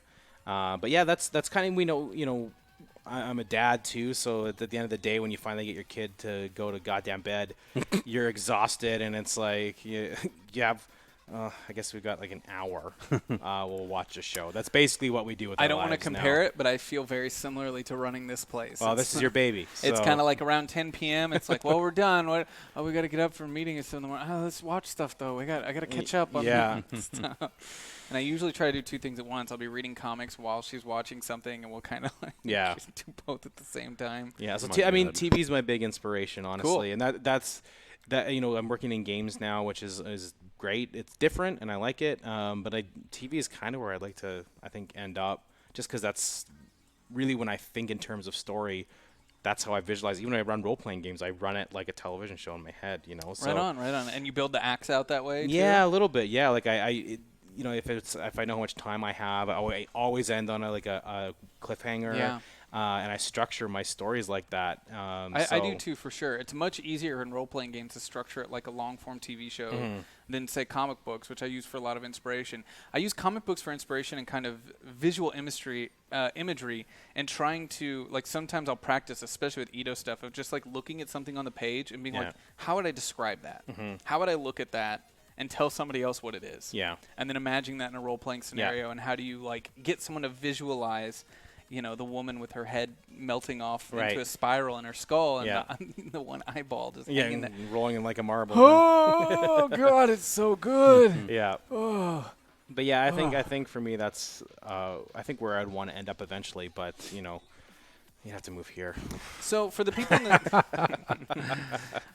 But yeah, that's kind of I'm a dad too, so at the end of the day, when you finally get your kid to go to goddamn bed, you're exhausted, and it's like I guess we've got like an hour. We'll watch a show. That's basically what we do with our lives. I don't want to compare it, but I feel very similarly to running this place. Well, this is your baby. So. It's kind of like around 10 p.m. It's like, well, we're done. We got to get up for a meeting at 7 in the morning. Oh, let's watch stuff though. I got to catch up on stuff. And I usually try to do 2 things at once. I'll be reading comics while she's watching something, and we'll kind of do both at the same time. Yeah. So TV is my big inspiration, honestly, cool. and that's I'm working in games now, which is great. It's different, and I like it. But TV is kind of where I'd like to, I think, end up, just because that's really when I think in terms of story. That's how I visualize. Even when I run role-playing games, I run it like a television show in my head. So right on. And you build the acts out that way. Yeah, too? a little bit. Yeah, like if I know how much time I have, I always end on a cliffhanger. Yeah. And I structure my stories like that. I do too, for sure. It's much easier in role-playing games to structure it like a long-form TV show than, say, comic books, which I use for a lot of inspiration. I use comic books for inspiration and kind of visual imagery and trying to, like, sometimes I'll practice, especially with Edo stuff, of just, like, looking at something on the page and being like, how would I describe that? How would I look at that and tell somebody else what it is? Yeah. And then imagining that in a role-playing scenario, and how do you, like, get someone to visualize the woman with her head melting off into a spiral in her skull, and the one eyeball just hanging there. Rolling in like a marble. Oh God, it's so good. Yeah. Oh. But yeah, I think for me that's I think where I'd want to end up eventually, but you have to move here. So for the people in the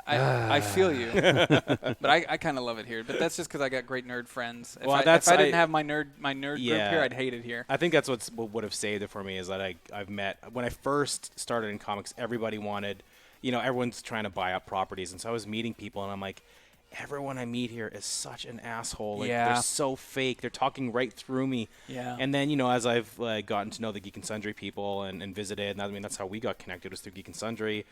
I feel you, but I kind of love it here. But that's just because I got great nerd friends. If I didn't have my nerd group here, I'd hate it here. I think that's what would have saved it for me is that I've met when I first started in comics. Everybody wanted, everyone's trying to buy up properties, and so I was meeting people, and I'm like, everyone I meet here is such an asshole. Like, they're so fake. They're talking right through me. Yeah. And then, as I've gotten to know the Geek and Sundry people and visited, and that's how we got connected, was through Geek and Sundry.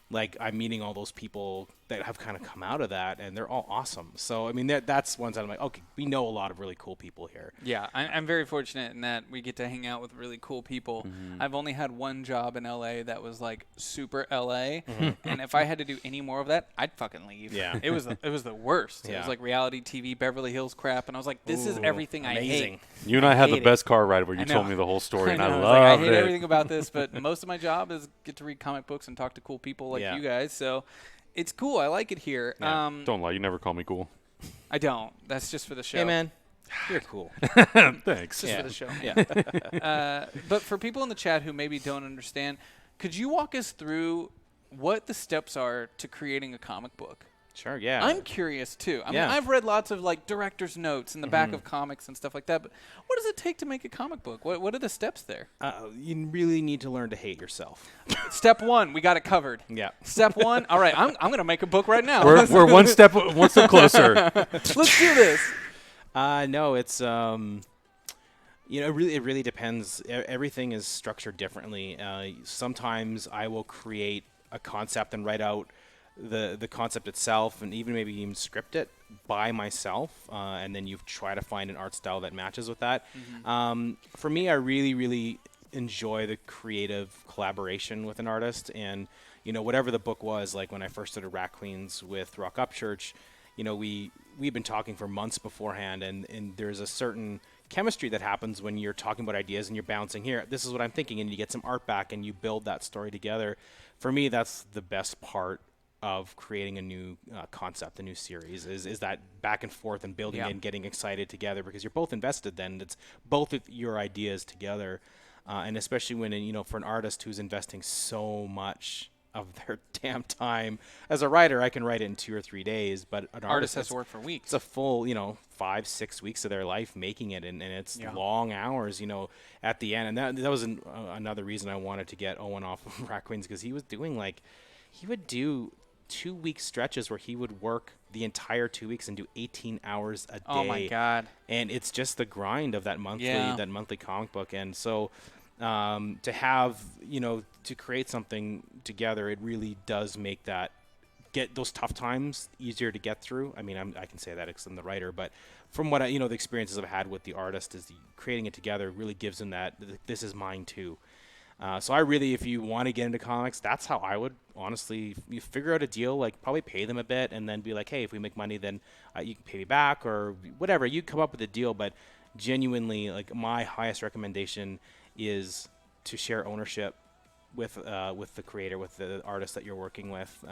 Like, I'm meeting all those people that have kind of come out of that, and they're all awesome. So, that's one side I'm like, okay, we know a lot of really cool people here. Yeah, I'm very fortunate in that we get to hang out with really cool people. I've only had one job in LA that was, like, super LA, and if I had to do any more of that, I'd fucking leave. Yeah. It was the worst. It was like reality TV, Beverly Hills crap, and I was like, this is everything amazing. I hate. You and I had the best car ride where you told me the whole story, and I loved it. I hate everything about this, but most of my job is get to read comic books and talk to cool people like you guys, so it's cool. I like it here. Yeah. Don't lie. You never call me cool. I don't. That's just for the show. Hey, man. You're cool. Thanks. Just for the show. Yeah. But for people in the chat who maybe don't understand, could you walk us through what the steps are to creating a comic book? Sure, yeah. I'm curious, too. I mean, I've read lots of, like, director's notes in the back of comics and stuff like that, but what does it take to make a comic book? What are the steps there? You really need to learn to hate yourself. Step 1, we got it covered. Yeah. Step 1, all right, I'm going to make a book right now. We're one step closer. Let's do this. No, it's it really depends. Everything is structured differently. Sometimes I will create a concept and write out the concept itself, and maybe even script it by myself, and then you try to find an art style that matches with that. For me, I really enjoy the creative collaboration with an artist, and whatever the book was, like when I first started Rat Queens with Rock Up Church, we've been talking for months beforehand, and there's a certain chemistry that happens when you're talking about ideas and you're bouncing here. This is what I'm thinking, and you get some art back and you build that story together. For me, that's the best part of creating a new concept, a new series, is that back and forth and building and getting excited together, because you're both invested then. It's both of your ideas together. And especially when, for an artist who's investing so much of their damn time. As a writer, I can write it in 2 or 3 days, but an artist has to work for weeks. It's a full, 5-6 weeks of their life making it, and it's long hours, at the end. And that was another reason I wanted to get Owen off of Rat Queens, because he was doing he would do 2-week stretches where he would work the entire 2 weeks and do 18 hours a day. Oh my God. And it's just the grind of that monthly comic book. And so to have, to create something together, it really does make get those tough times easier to get through. I mean, I can say that because I'm the writer, but from what the experiences I've had with the artist is creating it together really gives them that this is mine too. So if you want to get into comics, that's how I would honestly, you figure out a deal, probably pay them a bit and then be like, hey, if we make money, then you can pay me back or whatever. You come up with a deal, but genuinely, my highest recommendation is to share ownership with the creator, with the artist that you're working with,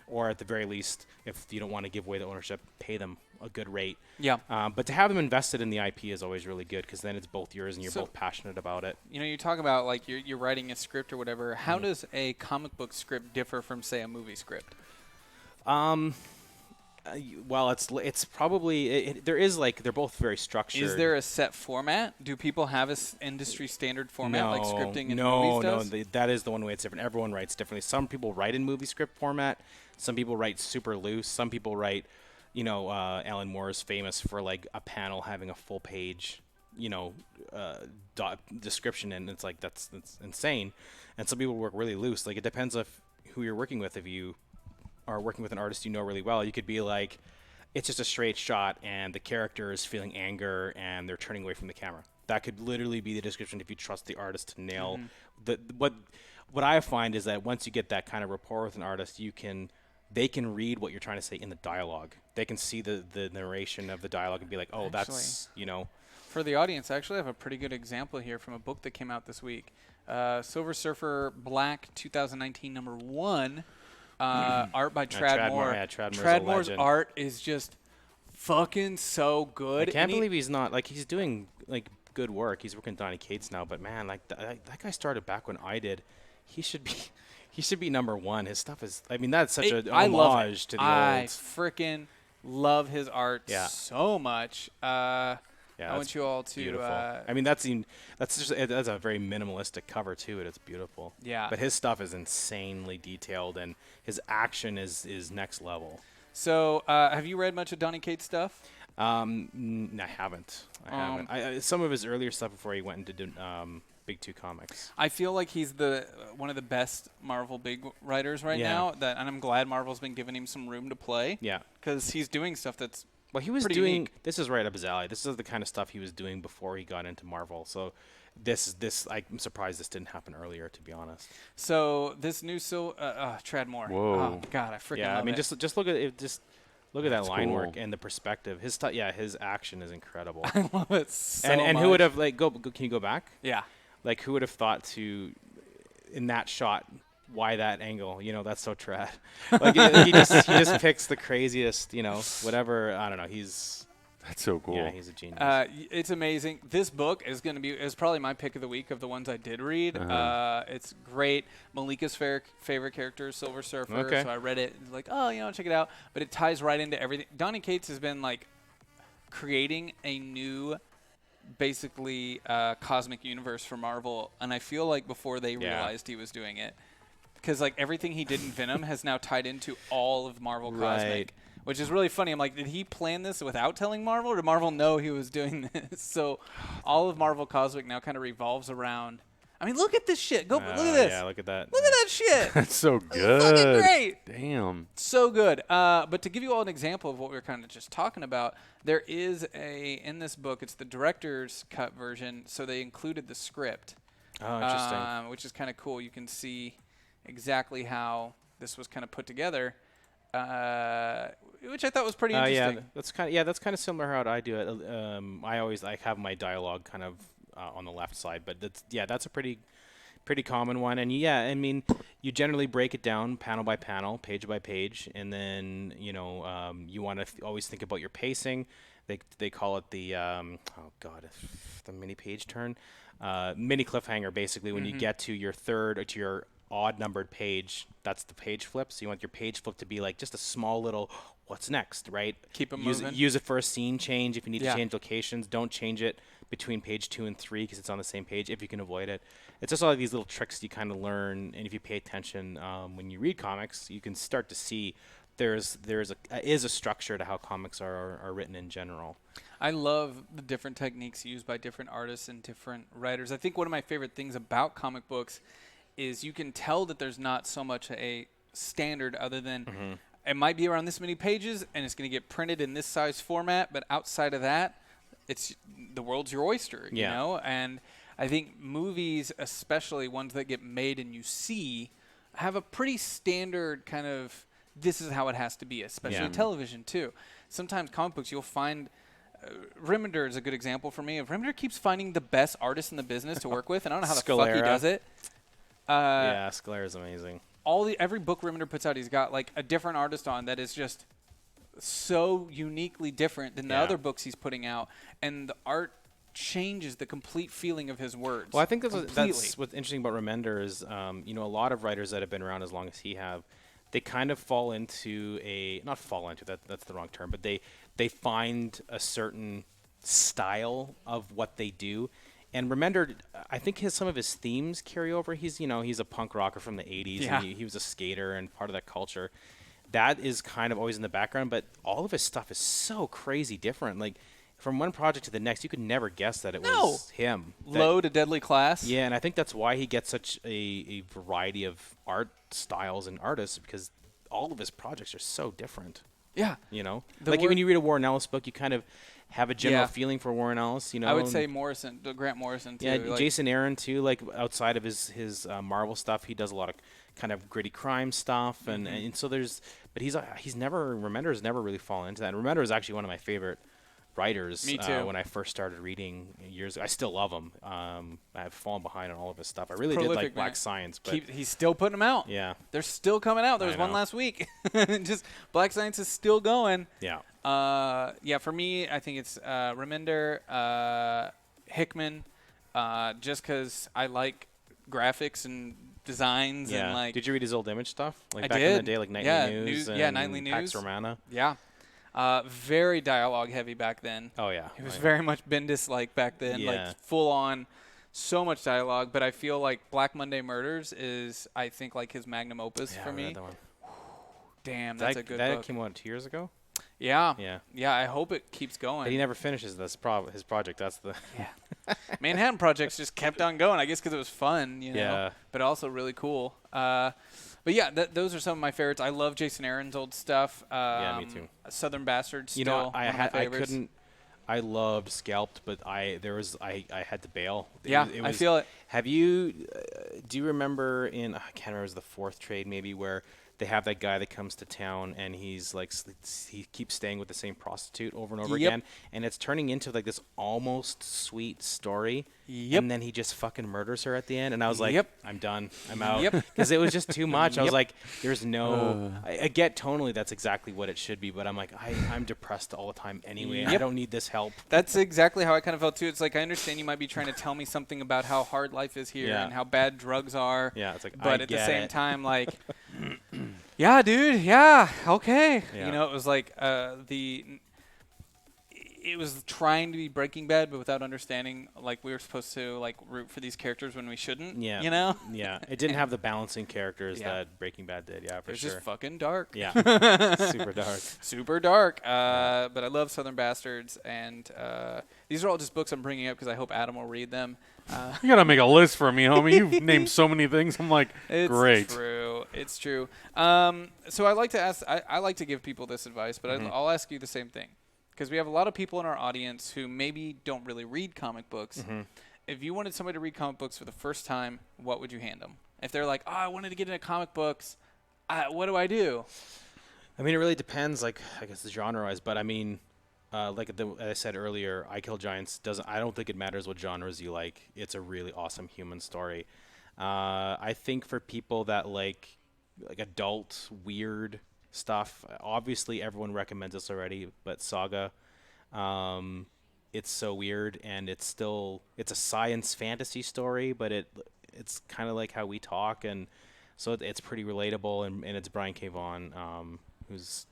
or at the very least, if you don't want to give away the ownership, pay them a good rate. Yeah. But to have them invested in the IP is always really good, because then it's both yours and you're both passionate about it. You talk about you're writing a script or whatever. How does a comic book script differ from, say, a movie script? Well, it's probably there is they're both very structured. Is there a set format? Do people have a industry standard format like scripting in movies does? No, that is the one way it's different. Everyone writes differently. Some people write in movie script format. Some people write super loose. Some people write, Alan Moore is famous for a panel having a full page, description, and it's that's insane. And some people work really loose. It depends on who you're working with. If you are working with an artist really well, you could be it's just a straight shot and the character is feeling anger and they're turning away from the camera. That could literally be the description if you trust the artist to nail what I find is that once you get that kind of rapport with an artist, they can read what you're trying to say in the dialogue. They can see the narration of the dialogue and be like, oh, that's. For the audience, I actually have a pretty good example here from a book that came out this week. Silver Surfer Black 2019 #1. Art by Tradd Moore. Yeah, Tradd Moore's art is just fucking so good. I can't believe he's not he's doing good work. He's working with Donny Cates now, but man, that guy started back when I did. He should be #1. His stuff is. I mean, that's such an homage to the old. I freaking love his art so much. I want you all to. Beautiful. I mean, that's a very minimalistic cover too, and it's beautiful. Yeah. But his stuff is insanely detailed, and his action is next level. So, have you read much of Donny Cates' stuff? I haven't. Some of his earlier stuff before he went into Big Two Comics. I feel like he's one of the best Marvel big writers right now. And I'm glad Marvel's been giving him some room to play. Yeah. Because he's doing stuff that's. Well, he was pretty doing. unique. This is right up his alley. This is the kind of stuff he was doing before he got into Marvel. So, I'm surprised this didn't happen earlier, to be honest. So this new Tradd Moore. Whoa. Oh God, I freaking love it. Just look at it. Just look at that line cool. work and the perspective. His action is incredible. I love it so and much. Who would have can you go back? Yeah. Who would have thought to, in that shot, why that angle? That's so Tradd. He just picks the craziest, whatever. I don't know. That's so cool. Yeah, he's a genius. It's amazing. This book is probably my pick of the week of the ones I did read. It's great. Malika's favorite character is Silver Surfer. Okay. So I read it. Check it out. But it ties right into everything. Donny Cates has been creating a new, basically, cosmic universe for Marvel. And I feel like before they realized he was doing it. Because everything he did in Venom has now tied into all of Marvel Cosmic. which is really funny. I'm like, did he plan this without telling Marvel, or did Marvel know he was doing this? So all of Marvel Cosmic now kind of revolves around. I mean, look at this shit. Look at this. Yeah, look at that. Look at that shit. That's so good. It's fucking great. Damn. So good. But to give you all an example of what we were kind of just talking about, there is in this book, it's the director's cut version, so they included the script. Oh, interesting. Which is kind of cool. You can see exactly how this was kind of put together, which I thought was pretty interesting. That's kind of similar how I do it. I have my dialogue kind of on the left side, but that's a pretty common one. And I mean, you generally break it down panel by panel, page by page, and then you want to always think about your pacing. They call it the the mini page turn, mini cliffhanger. Basically, when you get to your third or to your odd numbered page, that's the page flip. So you want your page flip to be like just a small little what's next, right? Keep it moving. Use it for a scene change. If you need to change locations, don't change it between page 2 and 3 because it's on the same page if you can avoid it. It's just all of these little tricks you kind of learn, and if you pay attention when you read comics, you can start to see there is a structure to how comics are written in general. I love the different techniques used by different artists and different writers. I think one of my favorite things about comic books is you can tell that there's not so much a standard other than it might be around this many pages and it's going to get printed in this size format, but outside of that, it's the world's your oyster, you know? And I think movies, especially ones that get made and you see, have a pretty standard kind of this is how it has to be, especially television too. Sometimes comic books you'll find Remender is a good example for me. Remender keeps finding the best artists in the business to work with, and I don't know how the fuck he does it. Scalera's amazing. Every book Remender puts out, he's got like a different artist on that is just so uniquely different than the other books he's putting out, and the art changes the complete feeling of his words. Well, I think that's what's interesting about Remender is, a lot of writers that have been around as long as he have, they kind of fall into that's the wrong term, but they find a certain style of what they do. And Remender, I think some of his themes carry over. He's a punk rocker from the 80s, and he was a skater and part of that culture. That is kind of always in the background, but all of his stuff is so crazy different. Like, from one project to the next, you could never guess that it was him. Low to Deadly Class. Yeah, and I think that's why he gets such a variety of art styles and artists, because all of his projects are so different. Yeah. Like when you read a Warren Ellis book, you kind of have a general feeling for Warren Ellis, I would say Grant Morrison, too. Yeah, Jason Aaron, too. Like, outside of his Marvel stuff, he does a lot of kind of gritty crime stuff. And so Remender's never really fallen into that. And Remender is actually one of my favorite writers. Me too. When I first started reading years ago. I still love him. I've fallen behind on all of his stuff. I really did like Black Science. But he's still putting them out. Yeah. They're still coming out. There was one last week. Just Black Science is still going. Yeah. For me, I think it's Remender, Hickman, just because I like graphics and designs. Yeah. And like. Did you read his old Image stuff? Like I back did. in the day, like Nightly News. Nightly News. Pax Romana. Yeah. Very dialogue heavy back then. Oh, yeah. It was very much Bendis-like back then, like full on, so much dialogue. But I feel like Black Monday Murders is, I think, like his magnum opus for me. That one. Damn, that's a good book. book. That came out 2 years ago? Yeah. I hope it keeps going. But he never finishes his project. That's the Manhattan Projects just kept on going. I guess because it was fun, but also really cool. But yeah, those are some of my favorites. I love Jason Aaron's old stuff. Me too. Southern Bastards. Still I loved Scalped, but I had to bail. I feel it. Have you? Do you remember I can't remember, it was the fourth trade maybe, where they have that guy that comes to town and he's like, he keeps staying with the same prostitute over and over again, and it's turning into like this almost sweet story. And then he just fucking murders her at the end, and I was like, I'm done, I'm out, because it was just too much. I was like, there's no. I get tonally that's exactly what it should be, but I'm like, I'm depressed all the time anyway. I don't need this help. That's exactly how I kind of felt too. It's like, I understand you might be trying to tell me something about how hard life is here and how bad drugs are. Yeah, it's like, but at the same time, like. Yeah, dude. Yeah. Okay. Yeah. It was like it was trying to be Breaking Bad, but without understanding, like, we were supposed to, like, root for these characters when we shouldn't, Yeah. you know? Yeah. It didn't have the balancing characters that Breaking Bad did, for it was sure. just fucking dark. Yeah. Super dark. Super dark. But I love Southern Bastards, and these are all just books I'm bringing up because I hope Adam will read them. You got to make a list for me, homie. You've named so many things. I'm like, great. It's true. So I like to ask, I like to give people this advice, but I'll ask you the same thing. Because we have a lot of people in our audience who maybe don't really read comic books. If you wanted somebody to read comic books for the first time, what would you hand them? If they're like, I wanted to get into comic books, what do I do? I mean, it really depends, like, I guess the genre-wise, but I mean, like as I said earlier, I Kill Giants I don't think it matters what genres you like. It's a really awesome human story. I think for people that like adult, weird stuff, obviously everyone recommends this already, but Saga, it's so weird, and it's a science fantasy story, but it's kind of like how we talk, and so it's pretty relatable, and it's Brian K. Vaughan, who's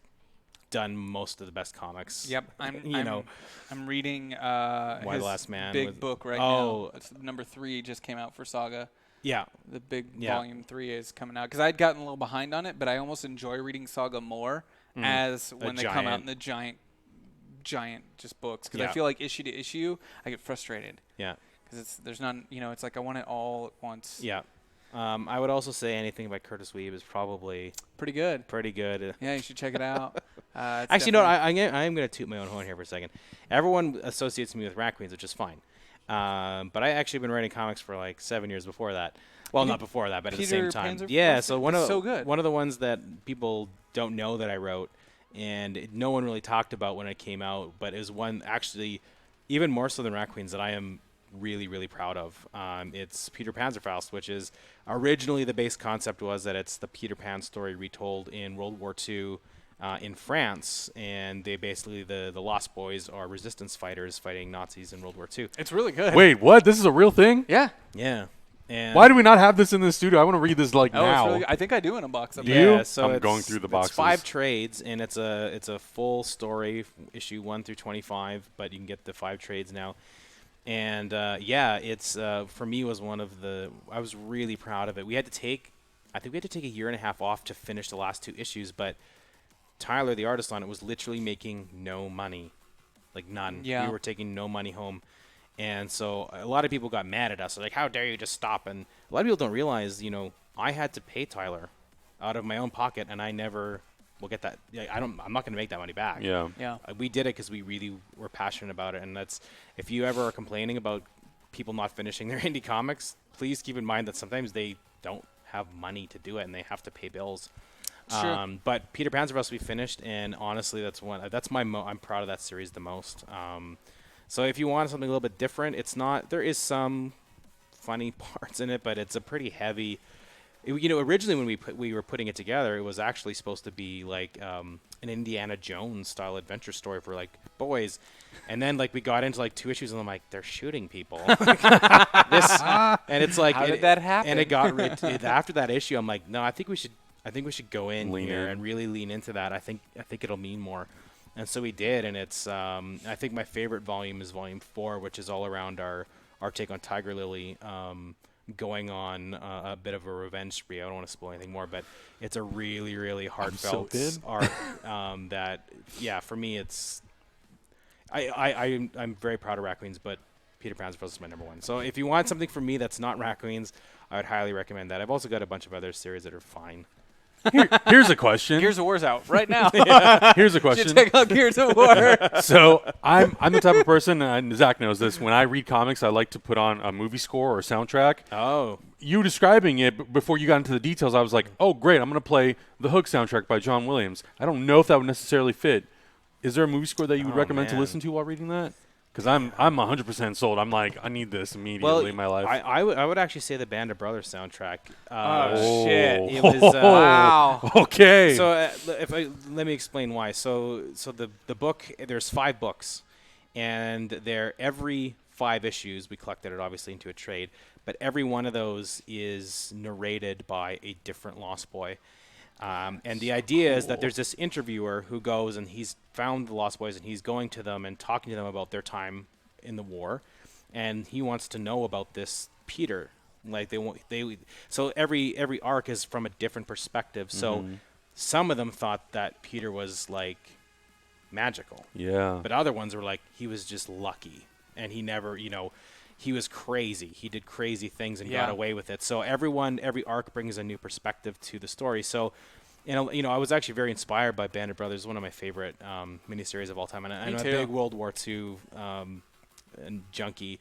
done most of the best comics. Yep, I'm reading Why his the Last Man big book right now. It's number 3 just came out for Saga. Yeah. The big volume 3 is coming out because I'd gotten a little behind on it, but I almost enjoy reading Saga more as when they come out in the giant just books, because I feel like issue to issue I get frustrated. Yeah. Because there's none, it's like I want it all at once. Yeah. I would also say anything by Kurtis Wiebe is probably pretty good. Yeah, you should check it out. Actually, no, I am going to toot my own horn here for a second. Everyone associates me with Rat Queens, which is fine. But I actually been writing comics for like 7 years before that. Well, not before that, but at the same time. Yeah, so one of the ones that people don't know that I wrote, and no one really talked about when it came out, but is one actually even more so than Rat Queens that I am really, really proud of. It's Peter Panzerfaust, which is originally the base concept was that it's the Peter Pan story retold in World War II in France, and they basically, the Lost Boys are resistance fighters fighting Nazis in World War II. It's really good. Wait, what? This is a real thing? Yeah. Yeah. And why do we not have this in the studio? I want to read this now. It's really, I think I do in a box. Do you? Yeah, so I'm going through the boxes. It's 5 trades, and it's a full story, issue 1 through 25, but you can get the 5 trades now. And it's for me was one of I was really proud of it. I think we had to take a year and a half off to finish the last 2 issues, but Tyler, the artist on it, was literally making no money, like none. Yeah. We were taking no money home. And so a lot of people got mad at us. Like, how dare you just stop? And a lot of people don't realize, I had to pay Tyler out of my own pocket, and I never will get that. I'm not going to make that money back. Yeah. We did it because we really were passionate about it. And that's, if you ever are complaining about people not finishing their indie comics, please keep in mind that sometimes they don't have money to do it, and they have to pay bills. Sure. But Peter Panzerfaust we finished, and honestly, I'm proud of that series the most. So if you want something a little bit different, there is some funny parts in it, but it's a pretty heavy. Originally when we were putting it together, it was actually supposed to be like an Indiana Jones style adventure story for like boys, and then like we got into like 2 issues, and I'm like, they're shooting people. And it's like, how did that happen? And it got after that issue, I'm like, no, I think we should go in here and really lean into that. I think it'll mean more. And so we did, and it's I think my favorite volume is volume 4, which is all around our take on Tiger Lily, going on a bit of a revenge spree. I don't want to spoil anything more, but it's a really, really heartfelt arc that, for me, it's I'm very proud of Rat Queens, but Peter Panzerfaust is my number 1. So if you want something from me that's not Rat Queens, I would highly recommend that. I've also got a bunch of other series that are fine. Here's a question. Gears of War's out right now. Here's a question. Check out Gears of War. So I'm the type of person, and Zach knows this, when I read comics, I like to put on a movie score or a soundtrack. Oh. You describing it, before you got into the details, I was like, oh, great, I'm going to play the Hook soundtrack by John Williams. I don't know if that would necessarily fit. Is there a movie score that you would recommend to listen to while reading that? Because I'm 100% sold. I'm like, I need this immediately in my life. I would actually say the Band of Brothers soundtrack. Shit! It was wow. Okay. So let me explain why. So the book, there's 5 books, and every 5 issues we collected it obviously into a trade, but every one of those is narrated by a different Lost Boy. And the idea is that there's this interviewer who goes and he's found the Lost Boys and he's going to them and talking to them about their time in the war, and he wants to know about this Peter. Like so every arc is from a different perspective. So some of them thought that Peter was like magical. Yeah. But other ones were like he was just lucky and he never, he was crazy. He did crazy things and got away with it. So every arc brings a new perspective to the story. So, I was actually very inspired by Band of Brothers, one of my favorite miniseries of all time. And I'm a big World War II and junkie.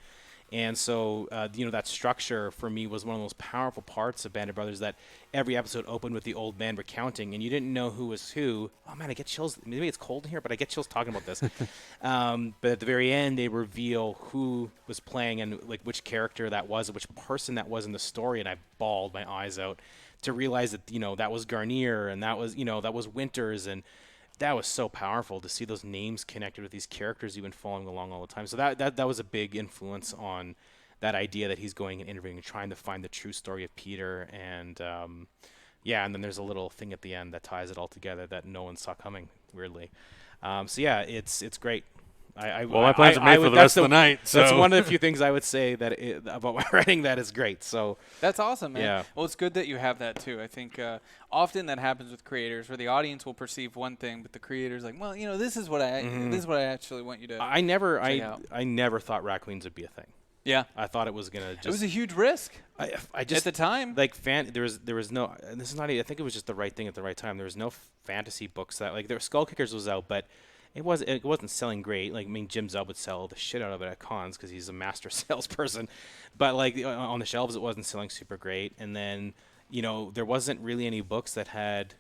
And so, that structure for me was one of the most powerful parts of Band of Brothers, that every episode opened with the old man recounting, and you didn't know who was who. Oh, man, I get chills. Maybe it's cold in here, but I get chills talking about this. But at the very end, they reveal who was playing and, like, which character that was, which person that was in the story, and I bawled my eyes out to realize that, that was Garnier, and that was, that was Winters, and that was so powerful to see those names connected with these characters you've been following along all the time. So that was a big influence on that idea that he's going and interviewing and trying to find the true story of Peter. And and then there's a little thing at the end that ties it all together that no one saw coming, weirdly. It's great. My plans are made for the rest of the night. So. That's one of the few things I would say about my writing that is great. So that's awesome, man. Yeah. Well, it's good that you have that too. I think often that happens with creators, where the audience will perceive one thing, but the creator's like, well, this is what I actually want you to. I never thought Rat Queens would be a thing. Yeah, I thought it was gonna. It was a huge risk. I just at the time, like there was no. And this is not. I think it was just the right thing at the right time. There was no fantasy books that like Skull Kickers was out, but. It wasn't selling great. Like, I mean, Jim Zub would sell the shit out of it at cons because he's a master salesperson. But, like, on the shelves, it wasn't selling super great. And then, there wasn't really any books that had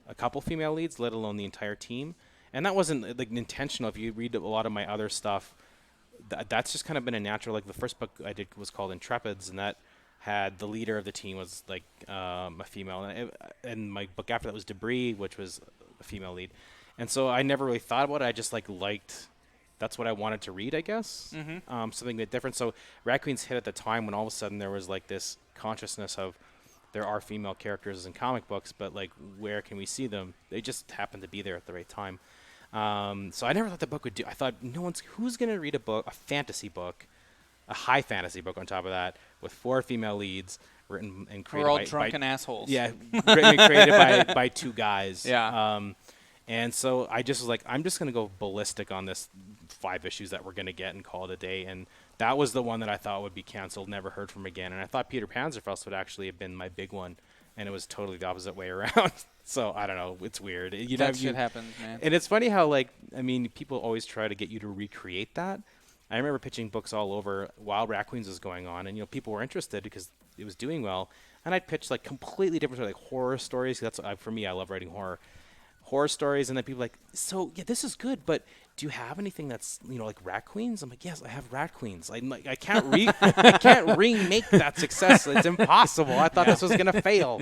a couple female leads, let alone the entire team. And that wasn't, like, intentional. If you read a lot of my other stuff, that's just kind of been a natural. Like, the first book I did was called Intrepids, and that had the leader of the team was, like, a female. And my book after that was Debris, which was a female lead. And so I never really thought about it. I just liked. That's what I wanted to read, I guess. Mm-hmm. Something a bit different. So Rat Queens hit at the time when all of a sudden there was like this consciousness of there are female characters in comic books, but like where can we see them? They just happened to be there at the right time. So I never thought the book would do. I thought who's going to read a fantasy book, a high fantasy book on top of that with 4 female leads written and created We're all by drunken assholes. Yeah, written and created by 2 guys. Yeah. And so I just was like, I'm just going to go ballistic on this 5 issues that we're going to get and call it a day. And that was the one that I thought would be canceled, never heard from again. And I thought Peter Panzerfaust would actually have been my big one. And it was totally the opposite way around. So I don't know. It's weird. That shit happens, man. And it's funny how, people always try to get you to recreate that. I remember pitching books all over while Rat Queens was going on. And, people were interested because it was doing well. And I'd pitch, completely different, horror stories. That's for me, I love writing horror stories, and then people are like, so yeah, this is good, but do you have anything that's like Rat Queens? I'm like, yes, I have Rat Queens. I can't remake that success. It's impossible. I thought this was gonna fail.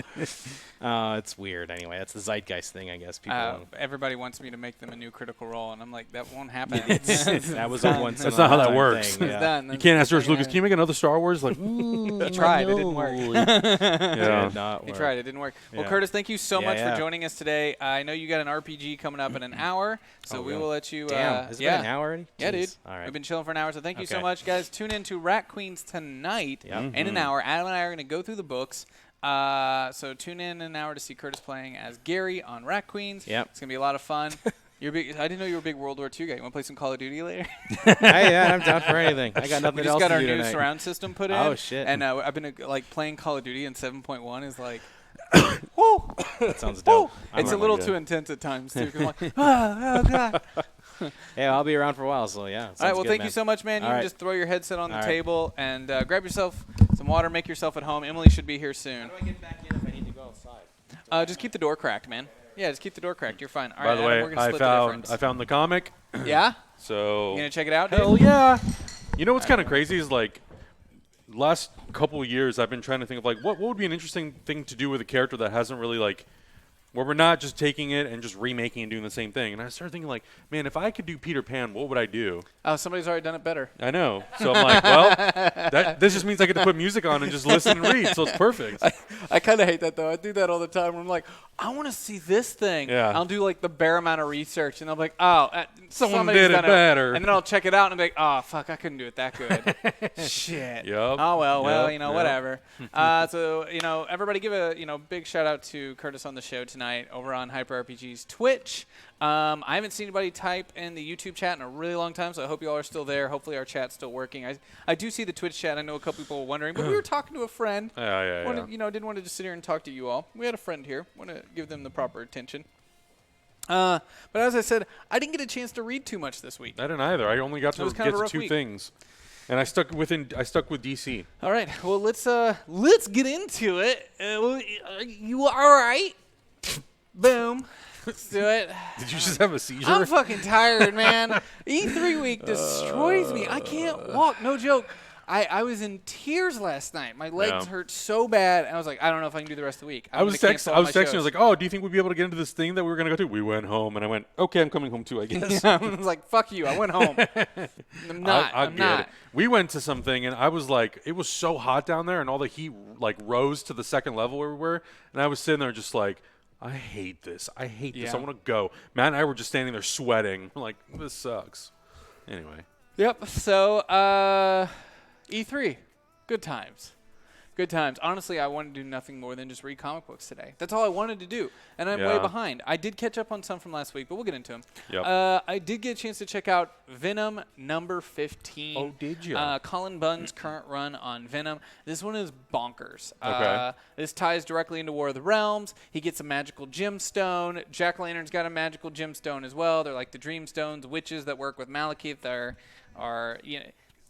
It's weird. Anyway, that's the zeitgeist thing, I guess. People everybody wants me to make them a new Critical Role, and I'm like, that won't happen. That was a once. That's not how that works. Thing, yeah. It's done. You can't ask George Lucas, can you make another Star Wars? Like, he tried. It didn't work. Yeah. He tried. It didn't work. Well, Yeah. Kurtis, thank you so much for joining us today. I know you got an RPG coming up in an hour, so we will let you. Damn, has it been an hour already? Yeah, Jeez. dude. All right. We've been chilling for an hour, so thank you so much, guys. Tune in to Rat Queens tonight in an hour. Adam and I are going to go through the books. So tune in an hour to see Kurtis playing as Gary on Rat Queens. Yep. It's going to be a lot of fun. I didn't know you were a big World War II guy. You want to play some Call of Duty later? Yeah, I'm down for anything. I got nothing we else just got to our do new tonight. surround system put in. Oh, shit. And I've been playing Call of Duty, and 7.1 is like, woo! That sounds dope. It's a little too intense at times, too. 'Cause I'm like, oh, God. Yeah, I'll be around for a while, so yeah. All right, well, good, thank man. you so much, man. You can right. just throw your headset on the All right. table and grab yourself some water, make yourself at home. Emily should be here soon. How do I get back in if I need to go outside? Just keep the door cracked, man. Yeah, just keep the door cracked. You're fine. All By right, the Adam, way, we're gonna split I the difference. found the comic. Yeah? So You going to check it out, dude? hell yeah. You know what's kind of crazy is last couple of years I've been trying to think of what would be an interesting thing to do with a character that hasn't really where we're not just taking it and just remaking and doing the same thing. And I started thinking, like, man, if I could do Peter Pan, what would I do? Oh, somebody's already done it better. I know. So I'm like, well, this just means I get to put music on and just listen and read, so it's perfect. I kind of hate that, though. I do that all the time. Where I'm like, I want to see this thing. Yeah. I'll do, like, the bare amount of research, and I'm like, oh, Someone did it better. And then I'll check it out, and I'm like, oh, fuck, I couldn't do it that good. Shit. Yep. Oh, well, Yep. whatever. So, everybody give a, big shout-out to Kurtis on the show tonight over on Hyper RPG's Twitch. I haven't seen anybody type in the YouTube chat in a really long time, so I hope you all are still there. Hopefully our chat's still working. I do see the Twitch chat. I know a couple people were wondering, but we were talking to a friend. Yeah. Didn't want to just sit here and talk to you all. We had a friend here. Want to give them the proper attention. But as I said, I didn't get a chance to read too much this week. I didn't either. I only got to get to 2 week. things. And I stuck with DC. All right. Well, let's get into it. You all right? Boom. Let's do it. Did you just have a seizure? I'm fucking tired, man. E3 week destroys me. I can't walk. No joke. I was in tears last night. My legs hurt so bad. I was like, I don't know if I can do the rest of the week. I was texting. I was like, oh, do you think we'd be able to get into this thing that we were going to go to? We went home, and I went, okay, I'm coming home too, I guess. I was like, fuck you. I went home. I'm not. I'm not. We went to something, and I was like, it was so hot down there, and all the heat like rose to the second level where we were, and I was sitting there just like, I hate this. I hate this. I want to go. Matt and I were just standing there sweating. We're like, this sucks. Anyway. Yep. So, E3. Good times. Good times. Honestly, I wanted to do nothing more than just read comic books today. That's all I wanted to do. And I'm way behind. I did catch up on some from last week, but we'll get into them. Yep. I did get a chance to check out Venom number 15. Oh, did you? Colin Bunn's current run on Venom. This one is bonkers. Okay. This ties directly into War of the Realms. He gets a magical gemstone. Jack-o'-lantern's got a magical gemstone as well. They're like the dream stones. Witches that work with Malekith are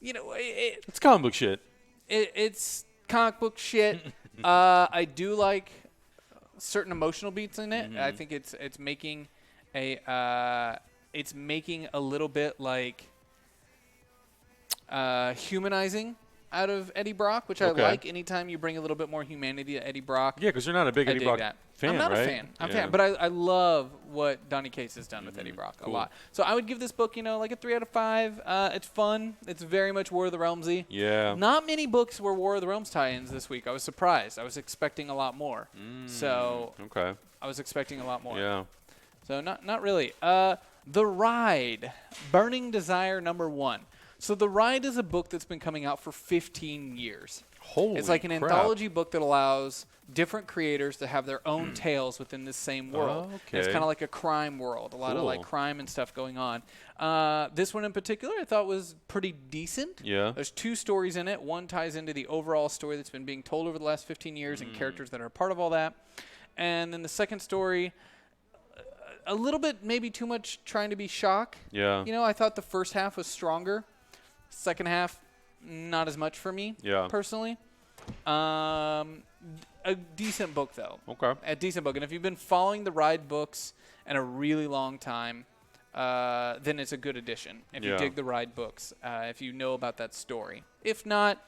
it's comic book shit. It's comic book shit. I do like certain emotional beats in it. I think it's making a little bit like humanizing out of Eddie Brock, which I like. Anytime you bring a little bit more humanity to Eddie Brock. Yeah, because you're not a big Eddie Brock fan, I'm not right? a fan. I'm a fan, but I love what Donny Cates has done with Eddie Brock a lot. So I would give this book, like a 3 out of 5. It's fun. It's very much War of the Realmsy. Yeah. Not many books were War of the Realms tie-ins this week. I was surprised. I was expecting a lot more. Okay. I was expecting a lot more. Yeah. So not really. The Ride, Burning Desire #1. So The Ride is a book that's been coming out for 15 years. Holy It's like an crap. anthology book that allows different creators to have their own tales within this same world. Oh, And it's okay. kind of like a crime world, a lot of like crime and stuff going on. This one in particular I thought was pretty decent. Yeah. There's 2 stories in it. One ties into the overall story that's been being told over the last 15 years and characters that are a part of all that. And then the second story, a little bit maybe too much trying to be shock. Yeah. I thought the first half was stronger. Second half, not as much for me, personally. A decent book, though. Okay. A decent book. And if you've been following the Ride books in a really long time, then it's a good addition. If you dig the Ride books, if you know about that story. If not,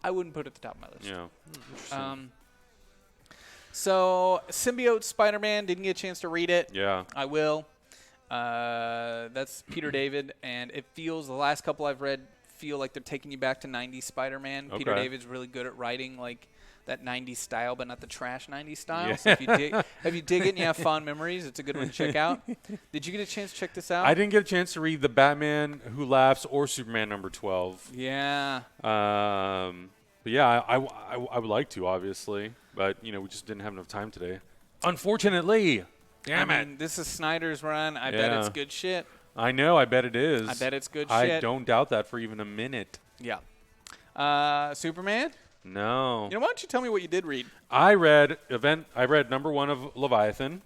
I wouldn't put it at the top of my list. Yeah. Interesting. So, Symbiote Spider-Man, didn't get a chance to read it. Yeah. I will. That's Peter David, and it feels, the last couple I've read feel like they're taking you back to 90s Spider-Man. Okay. Peter David's really good at writing like that 90s style, but not the trash 90s style. So if you dig it and you have fond memories, it's a good one to check out. Did you get a chance to check this out? I didn't get a chance to read The Batman Who Laughs or Superman #12. Yeah. But yeah, I would like to, obviously. But, we just didn't have enough time today. Unfortunately. Damn it. I mean, this is Snyder's run. I bet it's good shit. I know. I bet it is. I bet it's good I shit. don't doubt that for even a minute. Yeah. Superman? No. Why don't you tell me what you did read? I read #1 of Leviathan,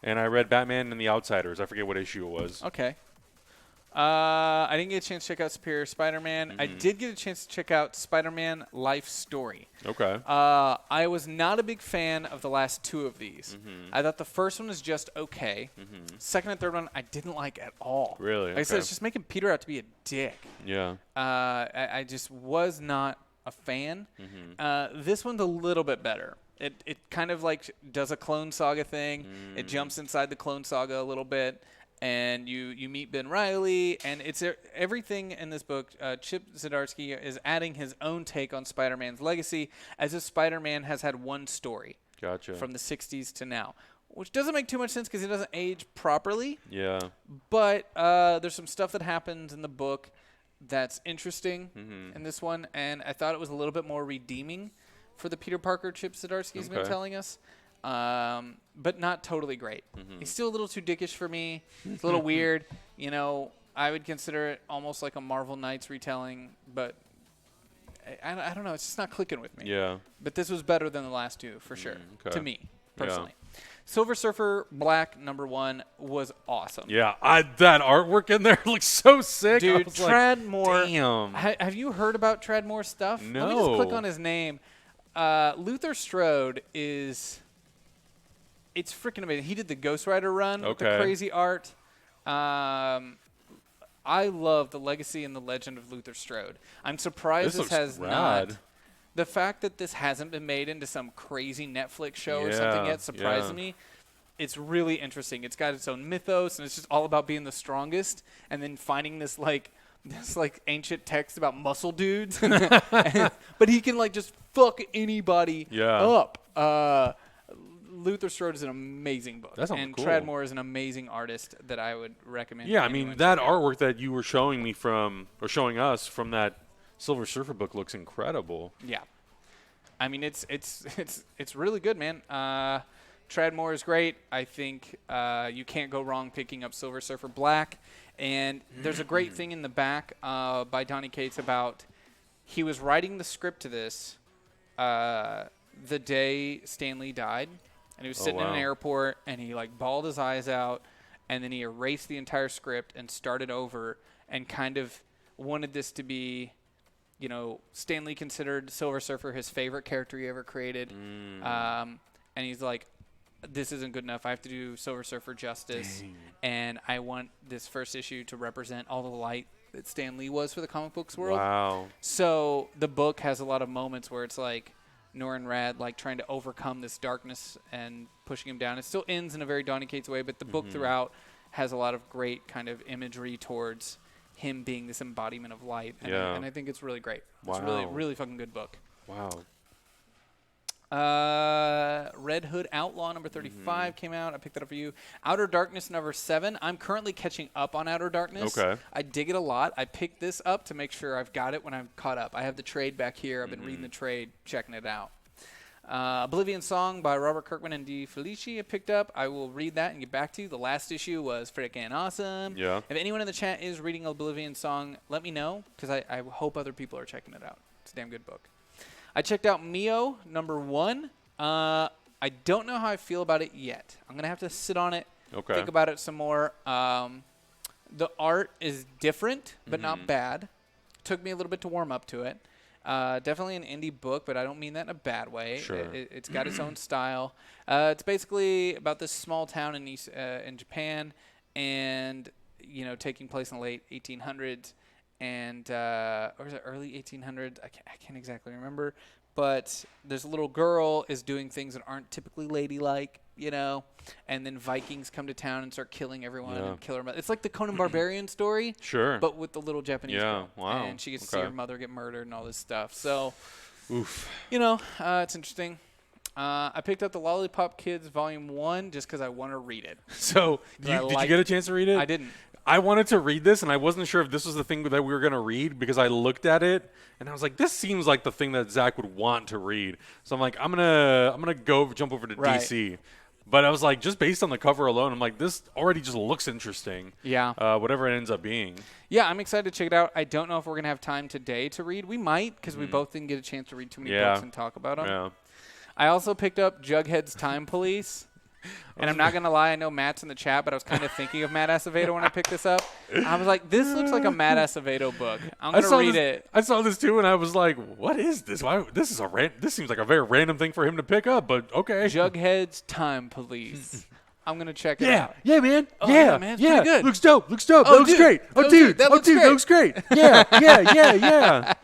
and I read Batman and the Outsiders. I forget what issue it was. Okay. I didn't get a chance to check out Superior Spider-Man. I did get a chance to check out Spider-Man Life Story. Okay. I was not a big fan of the last 2 of these. I thought the first one was just okay. Second and third one, I didn't like at all. Really? Like I said, it's just making Peter out to be a dick. Yeah. I just was not a fan. This one's a little bit better. It kind of like does a Clone Saga thing. It jumps inside the Clone Saga a little bit, and you meet Ben Reilly, and it's everything in this book. Chip Zdarsky is adding his own take on Spider-Man's legacy, as if Spider-Man has had one story. Gotcha. From the 60s to now, which doesn't make too much sense because he doesn't age properly. Yeah. But there's some stuff that happens in the book that's interesting in this one, and I thought it was a little bit more redeeming for the Peter Parker Chip Zdarsky's been telling us, but not totally great. He's still a little too dickish for me. It's a little weird. You know, I would consider it almost like a Marvel Knights retelling, but I don't know. It's just not clicking with me. Yeah. But this was better than the last two, for sure, to me, personally. Yeah. Silver Surfer Black #1 was awesome. Yeah, that artwork in there looks so sick. Dude, Tradd Moore. Damn. Have you heard about Tradd Moore's stuff? No. Let me just click on his name. Luther Strode is... It's freaking amazing. He did the Ghost Rider run with the crazy art. I love the legacy and the legend of Luther Strode. I'm surprised this has not... The fact that this hasn't been made into some crazy Netflix show or something yet surprised me. It's really interesting. It's got its own mythos, and it's just all about being the strongest, and then finding this ancient text about muscle dudes. But he can just fuck anybody up. Luther Strode is an amazing book. And cool. Tradd Moore is an amazing artist that I would recommend. Yeah, I mean, that artwork that you were showing me showing us from that Silver Surfer book looks incredible. Yeah. I mean, it's really good, man. Tradd Moore is great. I think you can't go wrong picking up Silver Surfer Black. And there's a great thing in the back by Donny Cates about he was writing the script to this the day Stan Lee died. And he was sitting in an airport, and he bawled his eyes out, and then he erased the entire script and started over and kind of wanted this to be, Stan Lee considered Silver Surfer his favorite character he ever created. And he's like, this isn't good enough. I have to do Silver Surfer justice. Dang. And I want this first issue to represent all the light that Stan Lee was for the comic books world. Wow. So the book has a lot of moments where it's Norrin Radd trying to overcome this darkness and pushing him down. It still ends in a very Donny Cates way, but the book throughout has a lot of great kind of imagery towards him being this embodiment of light. And, and I think it's really great. Wow. It's a really, really fucking good book. Wow. Red Hood Outlaw #35 came out. I picked that up for you. Outer Darkness #7. I'm currently catching up on Outer Darkness. Okay. I dig it a lot. I picked this up to make sure I've got it when I'm caught up. I have the trade back here. I've been reading the trade, checking it out. Oblivion Song by Robert Kirkman and D. Felici I picked up. I will read that and get back to you. The last issue was freaking awesome. Yeah. If anyone in the chat is reading Oblivion Song, let me know, because I hope other people are checking it out. It's a damn good book. I checked out Mio #1. I don't know how I feel about it yet. I'm going to have to sit on it, think about it some more. The art is different, but not bad. Took me a little bit to warm up to it. Definitely an indie book, but I don't mean that in a bad way. Sure. It's got its own style. It's basically about this small town in Japan, and taking place in the late 1800s, and or is it early 1800s? I can't exactly remember. But there's a little girl is doing things that aren't typically ladylike, and then Vikings come to town and start killing everyone and kill her mother. It's like the Conan Barbarian story, but with the little Japanese girl. Wow. And she gets to see her mother get murdered and all this stuff. So, oof. It's interesting. I picked up the Lollipop Kids Volume 1 just because I want to read it. So, did you get a chance to read it? I didn't. I wanted to read this, and I wasn't sure if this was the thing that we were going to read because I looked at it, and I was like, this seems like the thing that Zach would want to read. So I'm like, I'm gonna jump over to DC. But I was like, just based on the cover alone, I'm like, this already just looks interesting. Yeah. Whatever it ends up being. Yeah, I'm excited to check it out. I don't know if we're going to have time today to read. We might, because we both didn't get a chance to read too many books and talk about them. Yeah. I also picked up Jughead's Time Police. And I'm not going to lie, I know Matt's in the chat, but I was kind of thinking of Matt Acevedo when I picked this up. I was like, this looks like a Matt Acevedo book. I'm going to read it. I saw this too, and I was like, what is this? Why? This seems like a very random thing for him to pick up, but okay. Jughead's Time Police. I'm going to check it out. Yeah, man. Oh, yeah, man. It's pretty good. Looks dope. Oh, that looks great. Oh, dude. That looks great. That looks great. Yeah.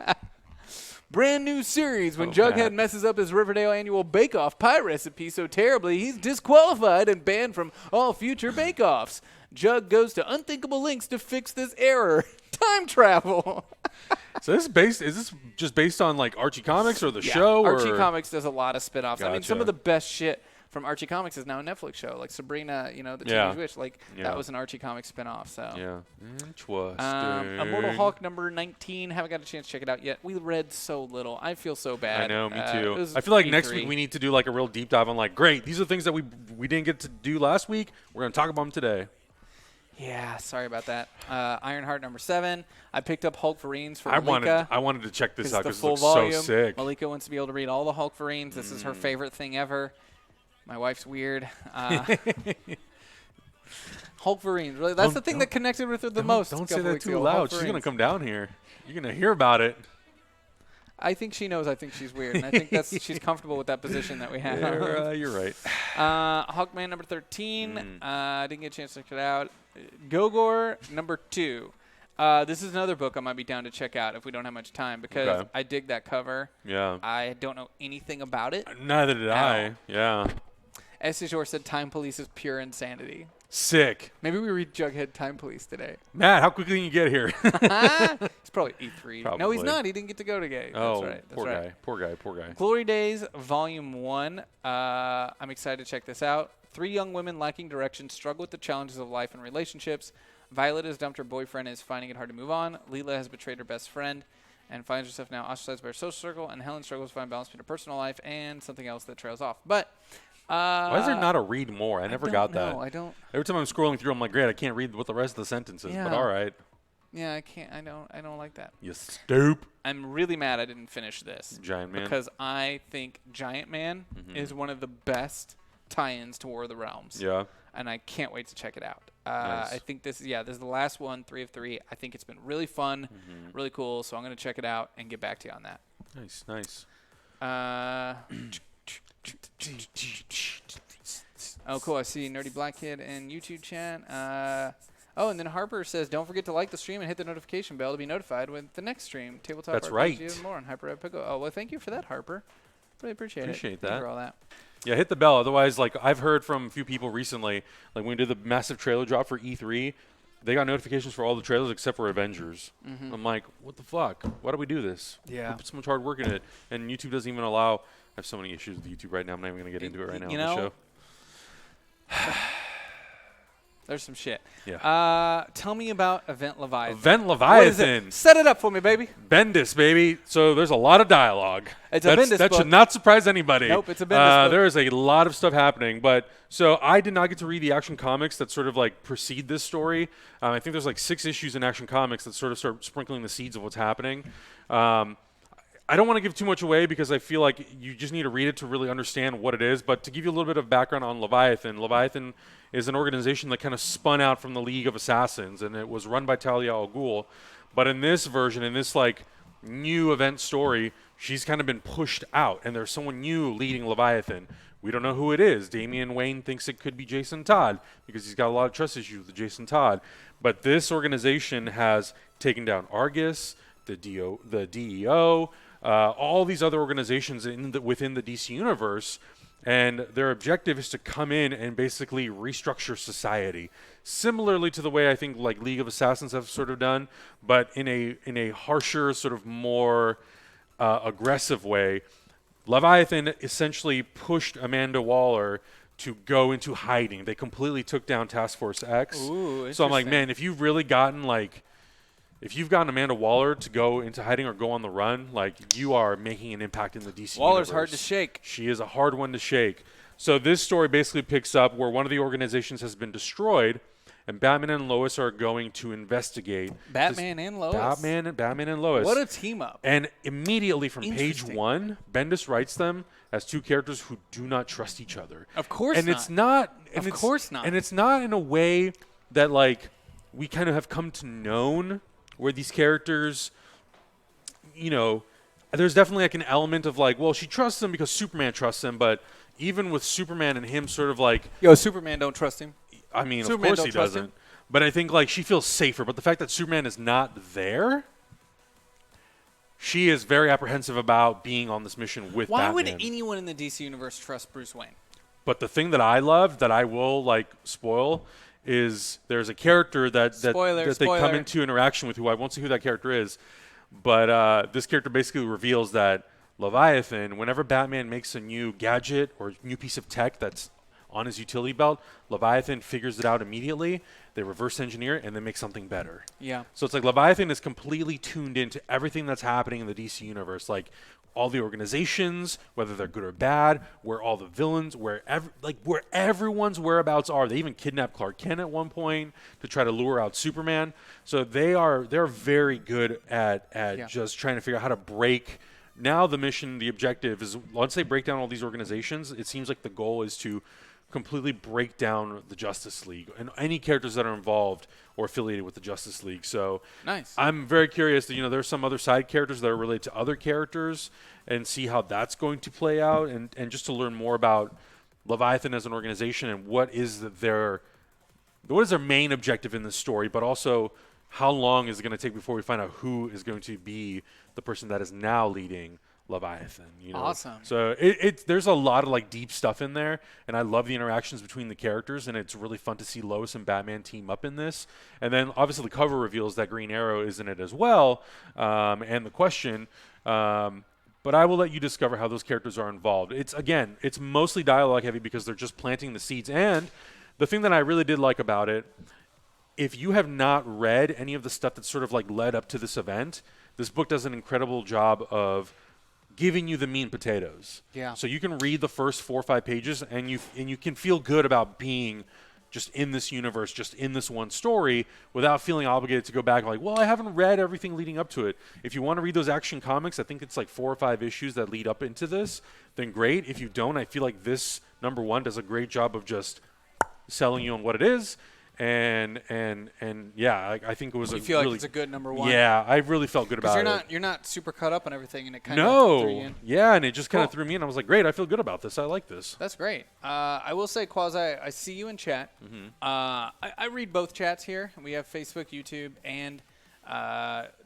Brand new series when Jughead messes up his Riverdale annual bake-off pie recipe so terribly he's disqualified and banned from all future bake-offs. Jug goes to unthinkable lengths to fix this error. Time travel. So is this just based on like Archie Comics or the show? Archie or? Comics does a lot of spin-offs. Gotcha. I mean, some of the best shit from Archie Comics is now a Netflix show, like Sabrina, the Teenage Witch. Like that was an Archie Comics spin-off. So interesting. Immortal Hulk number 19. Haven't got a chance to check it out yet. We read so little. I feel so bad. I know, me too. I feel like next week we need to do like a real deep dive on like, great, these are things that we didn't get to do last week. We're gonna talk about them today. Yeah, sorry about that. Ironheart number 7. I picked up Hulk Varines for Malika. I wanted to check this out because it looks volume. so sick. Malika wants to be able to read all the Hulk Varines. This is her favorite thing ever. My wife's weird. Hulk Varines. Really, that's the thing that connected with her the most. Don't say that too loud. She's going to come down here. You're going to hear about it. I think she knows I think she's weird, and I think she's comfortable with that position that we have. You're right. Hawkman number 13. I didn't get a chance to check it out. Gogor number 2. This is another book I might be down to check out if we don't have much time because I dig that cover. Yeah. I don't know anything about it. Neither did I. Yeah. Estajor said Time Police is pure insanity. Sick. Maybe we read Jughead Time Police today. Matt, how quickly can you get here? He's probably E3. Probably. No, he's not. He didn't get to go today. Oh, that's right. Poor guy. Glory Days, Volume 1. I'm excited to check this out. 3 young women lacking direction struggle with the challenges of life and relationships. Violet has dumped her boyfriend and is finding it hard to move on. Leela has betrayed her best friend and finds herself now ostracized by her social circle. And Helen struggles to find balance between her personal life and something else that trails off. But why is there not a read more? I never got that. I don't. Every time I'm scrolling through, I'm like, great, I can't read what the rest of the sentence is. But all right. Yeah, I can't. I don't like that. You stoop. I'm really mad I didn't finish this. Giant Man. Because I think Giant Man is one of the best tie-ins to War of the Realms. Yeah. And I can't wait to check it out. Nice. I think this is the last one, 3 of 3. I think it's been really fun, really cool. So I'm going to check it out and get back to you on that. Nice. Oh, cool. I see Nerdy Black Kid in YouTube chat. And then Harper says, don't forget to like the stream and hit the notification bell to be notified with the next stream. Tabletop That's RPG right. Even more on Hyper Pickle. Oh, well, thank you for that, Harper. Really appreciate it. Appreciate Thank you that. for all that. Yeah, hit the bell. Otherwise, like I've heard from a few people recently, like when we did the massive trailer drop for E3, they got notifications for all the trailers except for Avengers. I'm like, what the fuck? Why do we do this? Yeah. We put so much hard work in it, and YouTube doesn't even allow. I have so many issues with YouTube right now. I'm not even going to get into it right now on the show. There's some shit. Yeah. Tell me about Event Leviathan. Event What is Leviathan. it? Set it up for me, baby. Bendis, baby. So there's a lot of dialogue. It's a Bendis That book. should not surprise anybody. Nope, it's a Bendis book. There is a lot of stuff happening. But so I did not get to read the Action Comics that sort of like precede this story. I think there's like 6 issues in Action Comics that sort of start sprinkling the seeds of what's happening. I don't want to give too much away because I feel like you just need to read it to really understand what it is. But to give you a little bit of background on Leviathan, Leviathan is an organization that kind of spun out from the League of Assassins, and it was run by Talia al Ghul. But in this version, in this like new event story, she's kind of been pushed out, and there's someone new leading Leviathan. We don't know who it is. Damian Wayne thinks it could be Jason Todd because he's got a lot of trust issues with Jason Todd. But this organization has taken down Argus, the DEO, all these other organizations within the DC universe, and their objective is to come in and basically restructure society, similarly to the way I think like League of Assassins have sort of done, but in a harsher, sort of more aggressive way. Leviathan essentially pushed Amanda Waller to go into hiding. They completely took down Task Force X. Ooh, so I'm like, man, if you've gotten Amanda Waller to go into hiding or go on the run, like you are making an impact in the DC Waller's universe. hard to shake. She is a hard one to shake. So this story basically picks up where one of the organizations has been destroyed, and Batman and Lois are going to investigate. Batman and Lois. Batman and Lois. What a team up. And immediately from page 1, Bendis writes them as 2 characters who do not trust each other. Of course and not. It's not. Of course not. And it's not in a way that like we kind of have come to known, where these characters, you know, there's definitely like an element of like, well, she trusts him because Superman trusts him, but even with Superman and him sort of like, Superman don't trust him. I mean, Superman of course he doesn't. But I think like she feels safer. But the fact that Superman is not there, she is very apprehensive about being on this mission with Why Batman. would anyone in the DC universe trust Bruce Wayne? But the thing that I love that I will like spoil is there's a character that they come into interaction with who I won't say who that character is, but this character basically reveals that Leviathan, whenever Batman makes a new gadget or new piece of tech that's on his utility belt, Leviathan figures it out immediately. They reverse engineer it and then make something better. Yeah. So it's like Leviathan is completely tuned into everything that's happening in the DC universe, like all the organizations, whether they're good or bad, where all the villains, where everyone's whereabouts are. They even kidnapped Clark Kent at one point to try to lure out Superman. So they're very good at just trying to figure out how to break. Now the mission, the objective is once they break down all these organizations, it seems like the goal is to completely break down the Justice League and any characters that are involved or affiliated with the Justice League. So nice. I'm very curious that, there's some other side characters that are related to other characters and see how that's going to play out and just to learn more about Leviathan as an organization and what is their main objective in this story, but also how long is it going to take before we find out who is going to be the person that is now leading Leviathan. Awesome. So there's a lot of like deep stuff in there, and I love the interactions between the characters, and it's really fun to see Lois and Batman team up in this. And then obviously the cover reveals that Green Arrow is in it as well, and the Question. But I will let you discover how those characters are involved. It's mostly dialogue heavy because they're just planting the seeds. And the thing that I really did like about it, if you have not read any of the stuff that sort of like led up to this event, this book does an incredible job of giving you the meat and potatoes. Yeah. So you can read the first 4 or 5 pages and you can feel good about being just in this universe, just in this one story without feeling obligated to go back like, well, I haven't read everything leading up to it. If you want to read those Action Comics, I think it's like 4 or 5 issues that lead up into this, then great. If you don't, I feel like this #1 does a great job of just selling you on what it is. And yeah, I think it was you feel like it's a good #1. Yeah, I really felt good about it. You're not super caught up on everything, and it kind of threw you in. Yeah, and it just kind of threw me in. I was like, great, I feel good about this. I like this. That's great. I will say, Quasi, I see you in chat. Mm-hmm. I read both chats here. We have Facebook, YouTube, and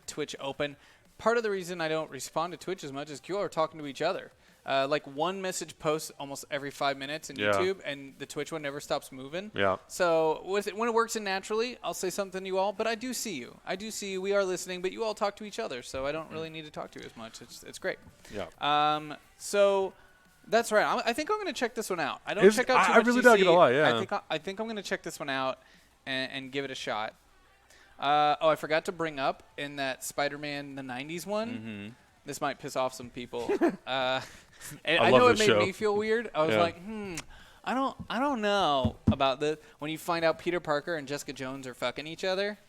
Twitch open. Part of the reason I don't respond to Twitch as much is you all are talking to each other. Like one message posts almost every 5 minutes in YouTube, and the Twitch one never stops moving. Yeah. So when it works in naturally, I'll say something to you all, but I do see you. We are listening, but you all talk to each other, so I don't really need to talk to you as much. It's great. Yeah. So that's right. I think I'm going to check this one out. I don't check out too much I really DC. dug it a lot, yeah. I think I'm going to check this one out and give it a shot. I forgot to bring up in that Spider-Man the 90s one. Mm-hmm. This might piss off some people. I know love it this made show. me feel weird. I was like, I don't know about this. When you find out Peter Parker and Jessica Jones are fucking each other,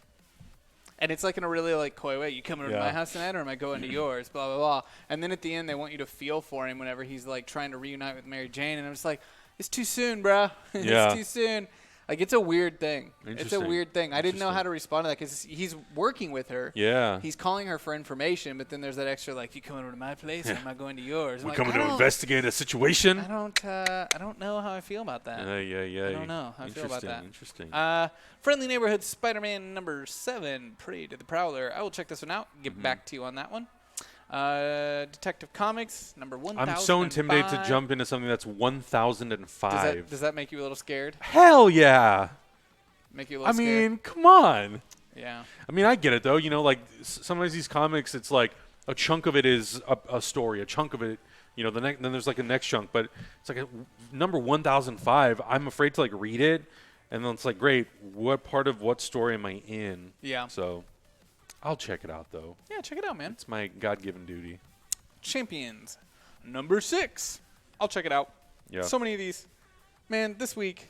and it's like in a really like coy way. You coming to my house tonight, or am I going to yours? Blah blah blah. And then at the end, they want you to feel for him whenever he's like trying to reunite with Mary Jane, and I'm just like, it's too soon, bro. It's too soon. Like, it's a weird thing. It's a weird thing. I didn't know how to respond to that because he's working with her. Yeah. He's calling her for information, but then there's that extra, like, you coming over to my place or am I going to yours? We're coming to investigate a situation. I don't know how I feel about that. Yeah. I don't know how I feel about that. Interesting. Friendly Neighborhood Spider-Man #7, Prey to the Prowler. I will check this one out. Get back to you on that one. Detective Comics #1005. I'm so intimidated to jump into something that's 1005. Does that make you a little scared? Hell yeah. Make you a little scared? I mean, come on. Yeah. I mean, I get it though. Like sometimes these comics, it's like a chunk of it is a story. A chunk of it, then there's like a next chunk. But it's like number 1005. I'm afraid to like read it, and then it's like, great. What part of what story am I in? Yeah. So. I'll check it out, though. Yeah, check it out, man. It's my God-given duty. Champions #6. I'll check it out. Yeah. So many of these. Man, this week.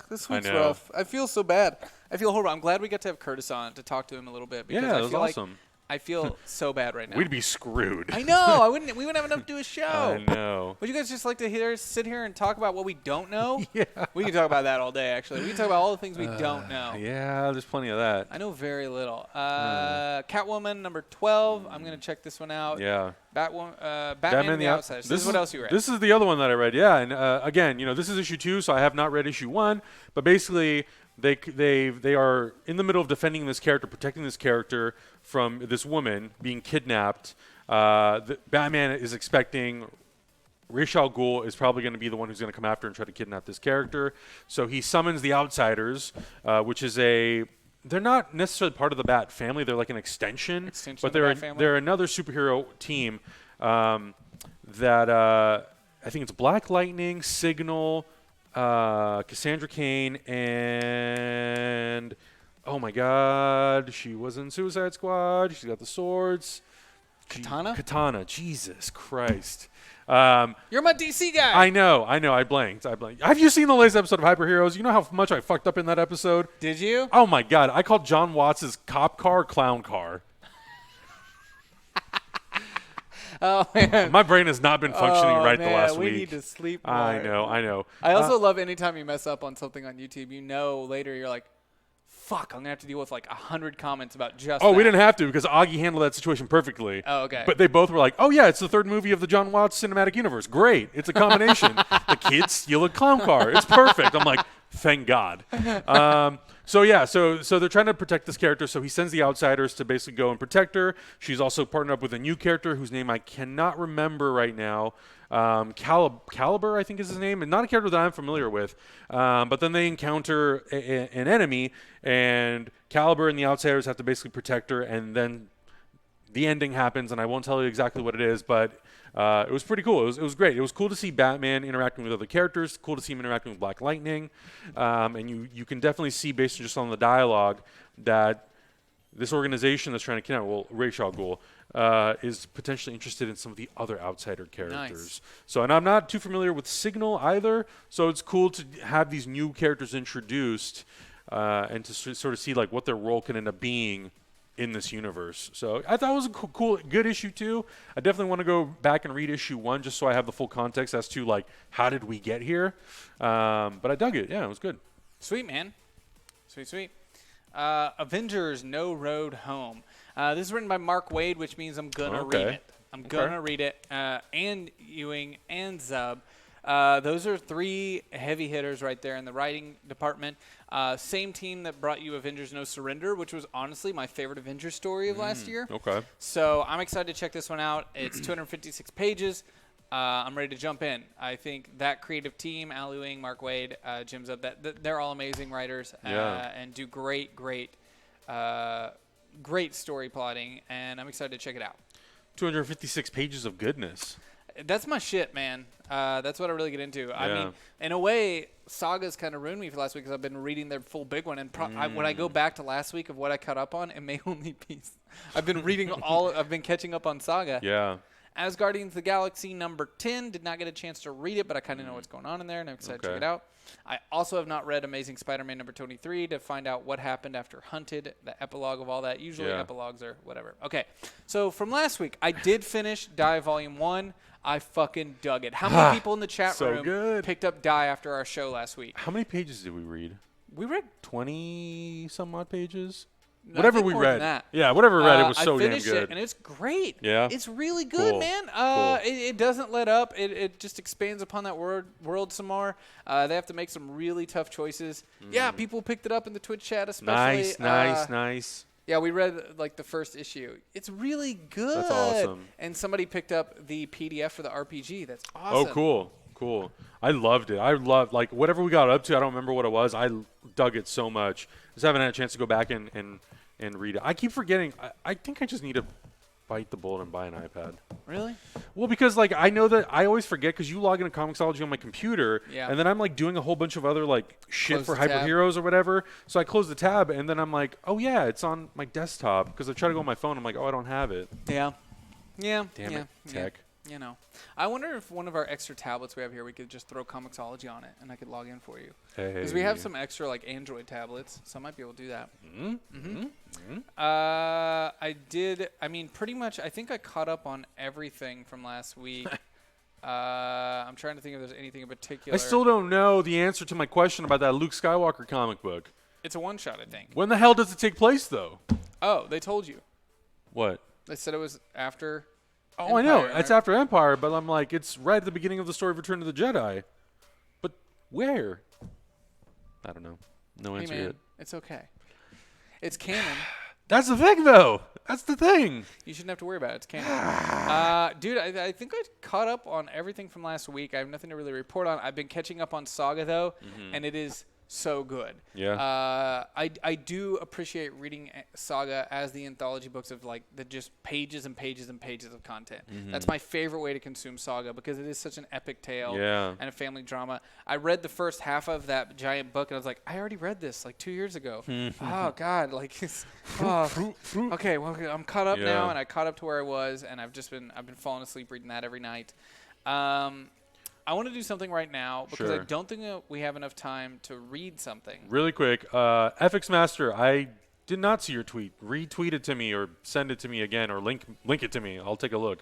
This week's rough. I feel so bad. I feel horrible. I'm glad we got to have Kurtis on to talk to him a little bit. Because that was awesome. I feel so bad right now. We'd be screwed. I know. We wouldn't have enough to do a show. I know. Would you guys just like to sit here and talk about what we don't know? Yeah. We can talk about that all day, actually. We can talk about all the things we don't know. Yeah, there's plenty of that. I know very little. Catwoman #12. I'm going to check this one out. Yeah. Batman the Outsiders. This is what else you read. This is the other one that I read, yeah. And again, this is issue 2, so I have not read issue 1. But basically, They are in the middle of defending this character, protecting this character from this woman being kidnapped. Batman is expecting Ra's al Ghul is probably going to be the one who's going to come after and try to kidnap this character. So he summons the Outsiders, which is they're not necessarily part of the Bat family. They're like an extension but they're another superhero team that I think it's Black Lightning, Signal, Cassandra Cain, and oh my God, she was in Suicide Squad. She's got the swords. Katana. Jesus Christ. You're my DC guy. I know. I blanked. Have you seen the latest episode of Hyper Heroes? You know how much I fucked up in that episode? Did you? Oh my God. I called John Watts' cop car clown car. Oh, man. My brain has not been functioning right man, the last we week. need to sleep more. I know. I also love anytime you mess up on something on YouTube, later you're like, fuck, I'm going to have to deal with like 100 comments about just that. We didn't have to because Augie handled that situation perfectly. Oh, okay. But they both were like, oh, yeah, it's the third movie of the John Watts cinematic universe. Great. It's a combination. The kids steal a clown car. It's perfect. I'm like, thank God. So they're trying to protect this character. So he sends the Outsiders to basically go and protect her. She's also partnered up with a new character whose name I cannot remember right now. Caliber, I think is his name, and not a character that I'm familiar with. But then they encounter an enemy, and Caliber and the Outsiders have to basically protect her, and then the ending happens, and I won't tell you exactly what it is, but it was pretty cool. It was great. It was cool to see Batman interacting with other characters, cool to see him interacting with Black Lightning, and you can definitely see, based just on the dialogue, that this organization that's trying to kidnap, Ra's al Ghul, is potentially interested in some of the other outsider characters. Nice. So, and I'm not too familiar with Signal either, so it's cool to have these new characters introduced and to sort of see like what their role can end up being in this universe. So I thought it was a cool, good issue too. I definitely want to go back and read issue 1 just so I have the full context as to like how did we get here. But I dug it. Yeah, it was good. Sweet, man. Sweet. Avengers No Road Home. This is written by Mark Waid, which means I'm going to read it. I'm going to read it. And Ewing and Zub. Those are 3 heavy hitters right there in the writing department. Same team that brought you Avengers No Surrender, which was honestly my favorite Avengers story of last year. Okay. So I'm excited to check this one out. It's 256 pages. I'm ready to jump in. I think that creative team, Al Ewing, Mark Waid, Jim Zub, they're all amazing writers and do great story plotting, and I'm excited to check it out. 256 pages of goodness. That's my shit, man. That's what I really get into. I mean, in a way, Saga's kind of ruined me for last week because I've been reading their full big one. And when I go back to last week of what I caught up on, it may only be. I've been reading I've been catching up on Saga. Yeah. As Guardians of the Galaxy number 10, did not get a chance to read it, but I kind of know what's going on in there, and I'm excited to check it out. I also have not read Amazing Spider-Man number 23 to find out what happened after Hunted, the epilogue of all that. Usually epilogues are whatever. Okay, so from last week, I did finish Die Volume 1. I fucking dug it. How many people in the chat room picked up Die after our show last week? How many pages did we read? We read 20-some-odd pages. No, whatever we read. Yeah, whatever we read, it was so damn good. I finished it, and it's great. Yeah. It's really good, man. It doesn't let up. It just expands upon that world some more. They have to make some really tough choices. Yeah, people picked it up in the Twitch chat especially. Nice. Yeah, we read like the first issue. It's really good. That's awesome. And somebody picked up the PDF for the RPG. That's awesome. Oh, cool. I loved it. I loved, like, whatever we got up to. I don't remember what it was. I dug it so much. Just haven't had a chance to go back and read it. I keep forgetting. I think I just need to bite the bullet and buy an iPad. Really? Well, because, like, I know that I always forget because you log into Comixology on my computer, and then I'm, like, doing a whole bunch of other, like, shit for Hyper Heroes or whatever. So I close the tab, and then I'm like, oh, yeah, it's on my desktop. Because I try to go on my phone. I'm like, oh, I don't have it. Yeah. Damn it, tech. You know. I wonder if one of our extra tablets we have here, we could just throw Comixology on it, and I could log in for you. Because we have some extra, like, Android tablets, so I might be able to do that. Pretty much, I think I caught up on everything from last week. I'm trying to think if there's anything in particular. I still don't know the answer to my question about that Luke Skywalker comic book. It's a one-shot, I think. When the hell does it take place, though? Oh, they told you. What? They said it was after... Oh, Empire, I know. Right? It's after Empire, but I'm like, it's right at the beginning of the story of Return of the Jedi. But where? I don't know. No answer man, yet. It's okay. It's canon. That's the thing, though. That's the thing. You shouldn't have to worry about it. It's canon. Dude, I think I caught up on everything from last week. I have nothing to really report on. I've been catching up on Saga, though, and it is so good. Yeah. I do appreciate reading Saga as the anthology books of like the just pages and pages and pages of content. That's my favorite way to consume Saga because it is such an epic tale and a family drama. I read the first half of that giant book and I was like, I already read this like 2 years ago. Oh God, like okay, well I'm caught up now, and I caught up to where I was, and I've been falling asleep reading that every night. I want to do something right now because I don't think that we have enough time to read something. Really quick, FX Master, I did not see your tweet. Retweet it to me or send it to me again or link it to me. I'll take a look.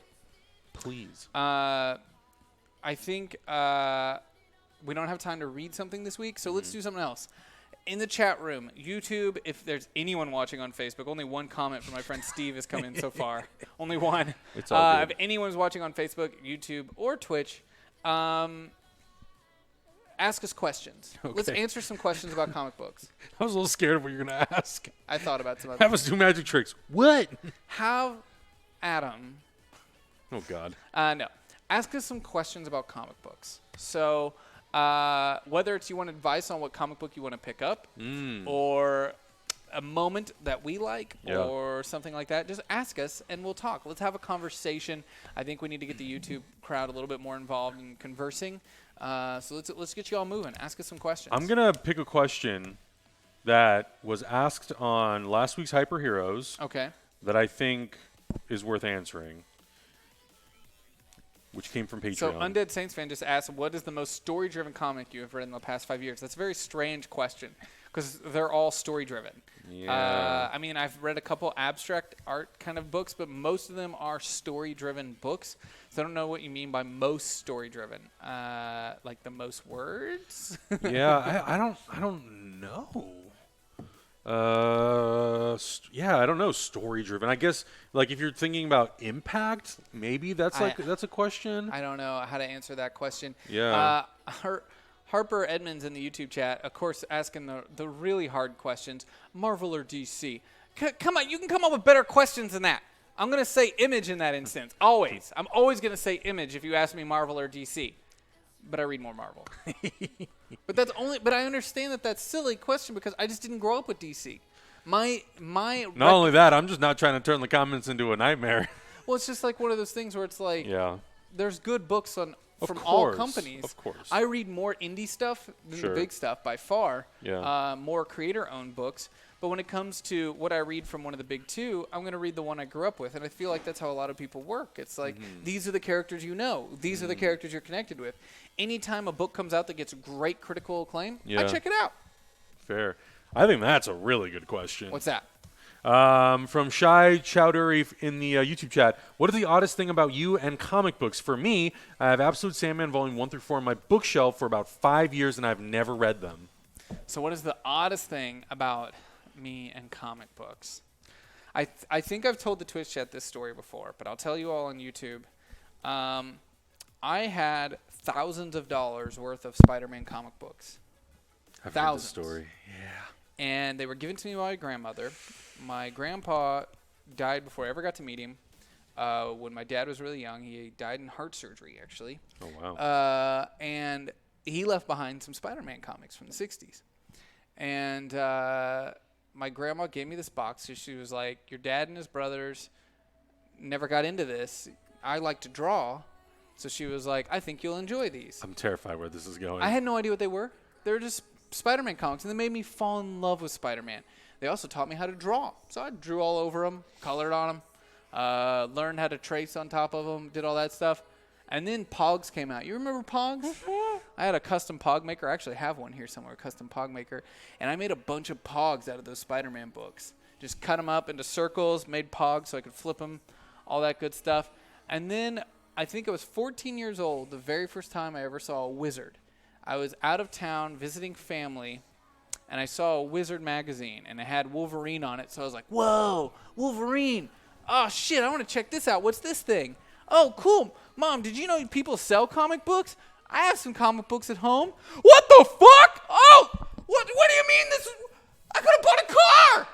Please. I think we don't have time to read something this week, so let's do something else. In the chat room, YouTube, if there's anyone watching on Facebook, only one comment from my friend Steve has come in so far. Only one. It's all good. If anyone's watching on Facebook, YouTube, or Twitch, ask us questions. Okay. Let's answer some questions about comic books. I was a little scared of what you're going to ask. I thought about some other Have us do magic tricks. What? Have Adam. Oh, God. No. Ask us some questions about comic books. So whether it's you want advice on what comic book you want to pick up or a moment that we like or something like that, just ask us and we'll talk. Let's have a conversation. I think we need to get the YouTube crowd a little bit more involved in conversing. So let's get you all moving. Ask us some questions. I'm going to pick a question that was asked on last week's Hyper Heroes that I think is worth answering, which came from Patreon. So Undead Saints fan just asked, what is the most story-driven comic you have read in the past 5 years? That's a very strange question because they're all story-driven. Yeah. I mean, I've read a couple abstract art kind of books, but most of them are story-driven books. So I don't know what you mean by most story-driven. Like the most words? Yeah, I don't know. I don't know. Story-driven. I guess, like, if you're thinking about impact, maybe that's a question. I don't know how to answer that question. Yeah. Harper Edmonds in the YouTube chat, of course, asking the really hard questions. Marvel or DC? Come on, you can come up with better questions than that. I'm going to say Image in that instance. Always. I'm always going to say Image if you ask me Marvel or DC. But I read more Marvel. But I understand that that's a silly question because I just didn't grow up with DC. Not only that, I'm just not trying to turn the comments into a nightmare. Well, it's just like one of those things where it's like there's good books from all companies. Of course. I read more indie stuff than the big stuff by far. Yeah. More creator-owned books. But when it comes to what I read from one of the big two, I'm going to read the one I grew up with. And I feel like that's how a lot of people work. It's like, these are the characters you know. These are the characters you're connected with. Anytime a book comes out that gets great critical acclaim, I check it out. Fair. I think that's a really good question. What's that? From Shai Chowdhury in the YouTube chat, what is the oddest thing about you and comic books? For me, I have Absolute Sandman Volume 1 through 4 on my bookshelf for about 5 years, and I've never read them. So what is the oddest thing about me and comic books? I think I've told the Twitch chat this story before, but I'll tell you all on YouTube. I had thousands of dollars worth of Spider-Man comic books. I've thousands. heard the story. Yeah. And they were given to me by my grandmother. My grandpa died before I ever got to meet him. When my dad was really young, he died in heart surgery, actually. Oh, wow. And he left behind some Spider-Man comics from the 60s. And my grandma gave me this box. She was like, your dad and his brothers never got into this. I like to draw. So she was like, I think you'll enjoy these. I'm terrified where this is going. I had no idea what they were. They were just Spider-Man comics, and they made me fall in love with Spider-Man. They also taught me how to draw. So I drew all over them, colored on them, learned how to trace on top of them, did all that stuff. And then Pogs came out. You remember Pogs? I had a custom Pog maker. I actually have one here somewhere, a custom Pog maker. And I made a bunch of Pogs out of those Spider-Man books. Just cut them up into circles, made Pogs so I could flip them, all that good stuff. And then I think I was 14 years old the very first time I ever saw a wizard. I was out of town visiting family, and I saw a Wizard magazine, and it had Wolverine on it. So I was like, whoa, Wolverine. Oh, shit, I want to check this out. What's this thing? Oh, cool. Mom, did you know people sell comic books? I have some comic books at home. What the fuck? Oh, What do you mean this? I could have bought a car.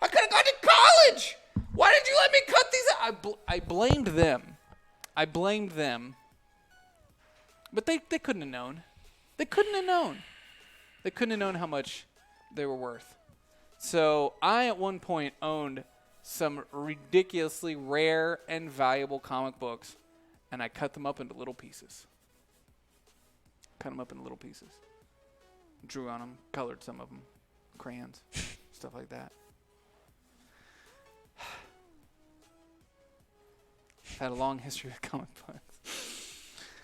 I could have gone to college. Why did you let me cut these out? I blamed them. But they couldn't have known. They couldn't have known. They couldn't have known how much they were worth. So I, at one point, owned some ridiculously rare and valuable comic books, and I cut them up into little pieces. Drew on them, colored some of them, crayons, stuff like that. I've had a long history with comic books.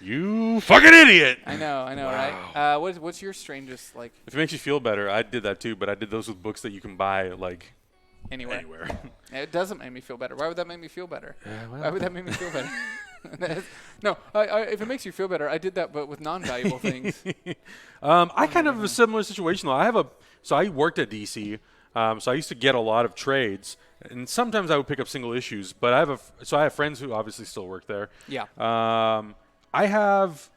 You fucking idiot! I know, Wow. right? What's your strangest, like... If it makes you feel better, I did that too, but I did those with books that you can buy, like, anywhere. It doesn't make me feel better. Why would that make me feel better? Well. Why would that make me feel better? No, if it makes you feel better, I did that, but with non-valuable things. I kind of have a similar situation, though. So I worked at DC, so I used to get a lot of trades, and sometimes I would pick up single issues, but I have friends who obviously still work there. Yeah. I have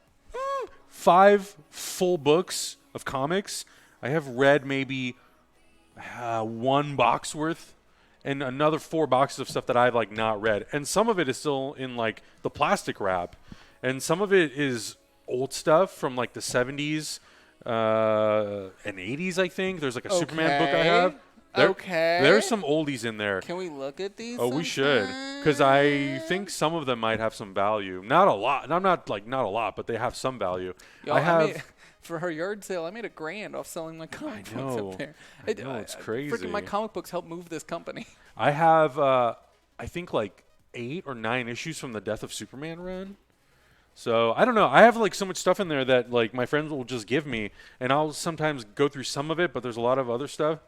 5 full books of comics. I have read maybe 1 box worth, and another 4 boxes of stuff that I've like not read. And some of it is still in like the plastic wrap, and some of it is old stuff from like the 70s and 80s. I think there's like a Superman book I have. There's some oldies in there. Can we look at these? Oh, we should, because I think some of them might have some value. Not a lot. And I'm not like not a lot, but they have some value. Yo, I have. For her yard sale, I made $1,000 off selling my comic books up there. I know, it's crazy. Freaking my comic books help move this company. I have, I think, like 8 or 9 issues from the Death of Superman run. So, I don't know. I have, like, so much stuff in there that, like, my friends will just give me. And I'll sometimes go through some of it, but there's a lot of other stuff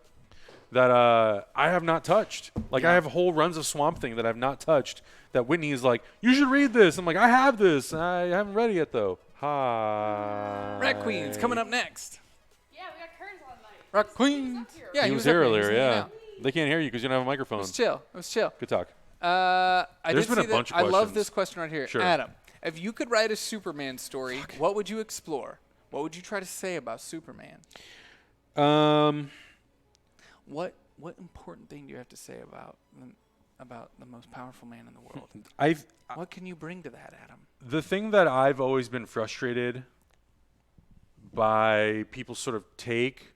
that I have not touched. Like, I have whole runs of Swamp Thing that I've not touched that Whitney is like, you should read this. I'm like, I have this. I haven't read it yet, though. Hi. Rat Queen's coming up next. Yeah, we got curtains all night. Rat Queen. Yeah, he was here earlier, hanging yeah. out. They can't hear you because you don't have a microphone. It was chill. Good talk. There's been a bunch of I love questions. this question right here. Sure. Adam, if you could write a Superman story, what would you explore? What would you try to say about Superman? What important thing do you have to say about the most powerful man in the world? What can you bring to that, Adam? The thing that I've always been frustrated by people sort of take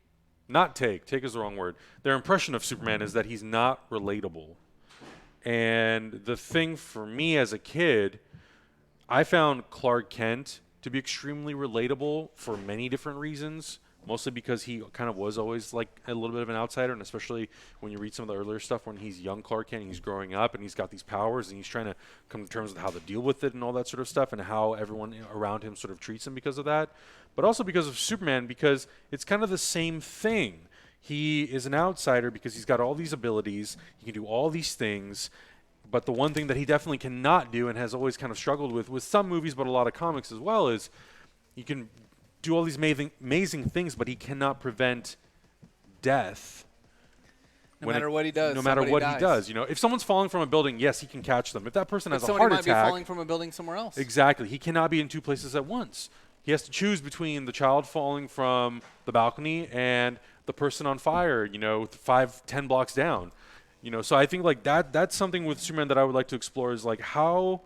is the wrong word. Their impression of Superman is that he's not relatable. And the thing for me as a kid, I found Clark Kent to be extremely relatable for many different reasons. Mostly because he kind of was always like a little bit of an outsider, and especially when you read some of the earlier stuff when he's young Clark Kent, he's growing up and he's got these powers and he's trying to come to terms with how to deal with it and all that sort of stuff, and how everyone around him sort of treats him because of that. But also because of Superman, because it's kind of the same thing. He is an outsider because he's got all these abilities, he can do all these things, but the one thing that he definitely cannot do and has always kind of struggled with some movies but a lot of comics as well, is you can do all these amazing things, but he cannot prevent death. No matter what he does. No matter what dies. he does. You know, if someone's falling from a building, yes, he can catch them. If that person has a heart somebody might attack, be falling from a building somewhere else. Exactly. He cannot be in 2 places at once. He has to choose between the child falling from the balcony and the person on fire, 5-10 blocks down. So I think like that's something with Superman that I would like to explore, is like how,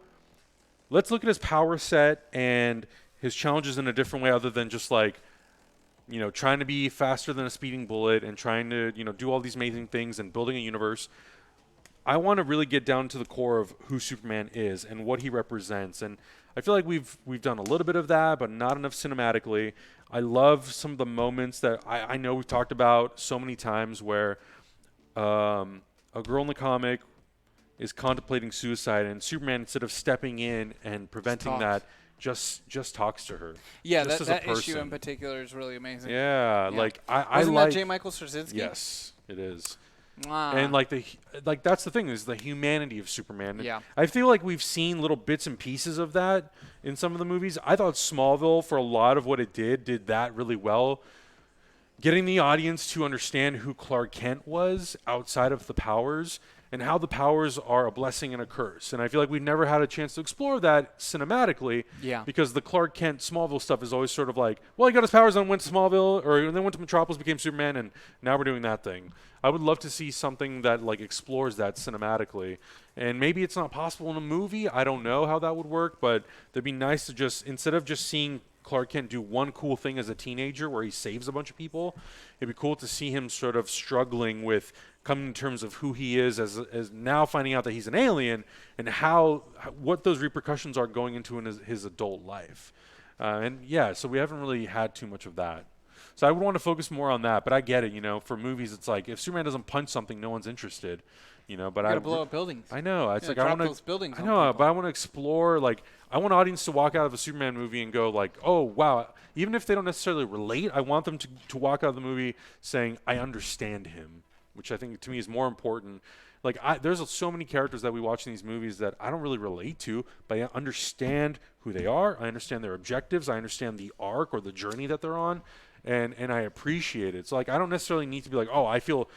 let's look at his power set and his challenges in a different way, other than just like, trying to be faster than a speeding bullet and trying to, do all these amazing things and building a universe. I want to really get down to the core of who Superman is and what he represents. And I feel like we've done a little bit of that, but not enough cinematically. I love some of the moments that I know we've talked about so many times where a girl in the comic is contemplating suicide, and Superman, instead of stepping in and preventing that, just talks to her. Yeah, that issue in particular is really amazing. Yeah. Like I Wasn't like that J. Michael Straczynski? Yes, it is. Mwah. And that's the thing, is the humanity of Superman. Yeah. I feel like we've seen little bits and pieces of that in some of the movies. I thought Smallville, for a lot of what it did that really well. Getting the audience to understand who Clark Kent was outside of the powers, and how the powers are a blessing and a curse. And I feel like we've never had a chance to explore that cinematically. Yeah. Because the Clark Kent Smallville stuff is always sort of like, well, he got his powers and went to Smallville, or then went to Metropolis, became Superman, and now we're doing that thing. I would love to see something that like explores that cinematically. And maybe it's not possible in a movie. I don't know how that would work, but it'd be nice to just, instead of just seeing Clark Kent do one cool thing as a teenager where he saves a bunch of people, it'd be cool to see him sort of struggling with coming to terms of who he is as now finding out that he's an alien, and what those repercussions are going into in his adult life. So we haven't really had too much of that. So I would want to focus more on that, but I get it, for movies it's like if Superman doesn't punch something, no one's interested. But I gotta blow up buildings. I know. It's like drop I want those buildings. I know, but I want to explore. Like, I want an audience to walk out of a Superman movie and go like, "Oh, wow!" Even if they don't necessarily relate, I want them to walk out of the movie saying, "I understand him," which I think to me is more important. Like, there's so many characters that we watch in these movies that I don't really relate to, but I understand who they are. I understand their objectives. I understand the arc or the journey that they're on, and I appreciate it. So like, I don't necessarily need to be like, "Oh, I feel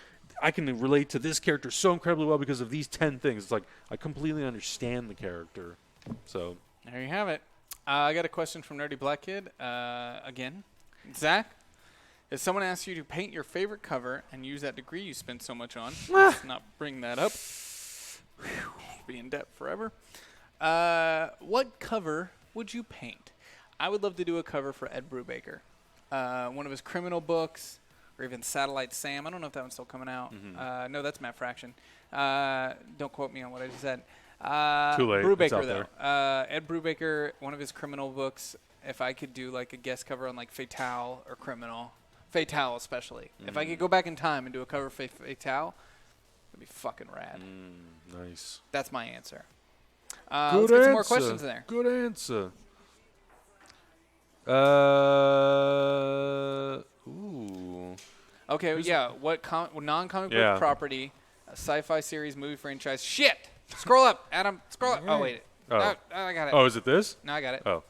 I can relate to this character so incredibly well because of these 10 things." It's like, I completely understand the character. So there you have it. I got a question from Nerdy Black Kid. Again, Zach, if someone asks you to paint your favorite cover and use that degree you spent so much on, let's not bring that up. Be in debt forever. What cover would you paint? I would love to do a cover for Ed Brubaker. One of his criminal books, or even Satellite Sam. I don't know if that one's still coming out. Mm-hmm. No, that's Matt Fraction. Don't quote me on what I just said. Too late. Brubaker, though. Ed Brubaker, one of his criminal books, if I could do like a guest cover on like Fatale or Criminal, Fatale especially. Mm. If I could go back in time and do a cover for Fatale, it'd be fucking rad. Nice. That's my answer. Good let's get answer. some more questions in there. Good answer. Ooh. Okay, yeah. What non-comic book property, a sci-fi series, movie franchise? Shit! Scroll up, Adam. Scroll up. Oh, wait. Oh. I got it. Oh, is it this? No, I got it. Oh.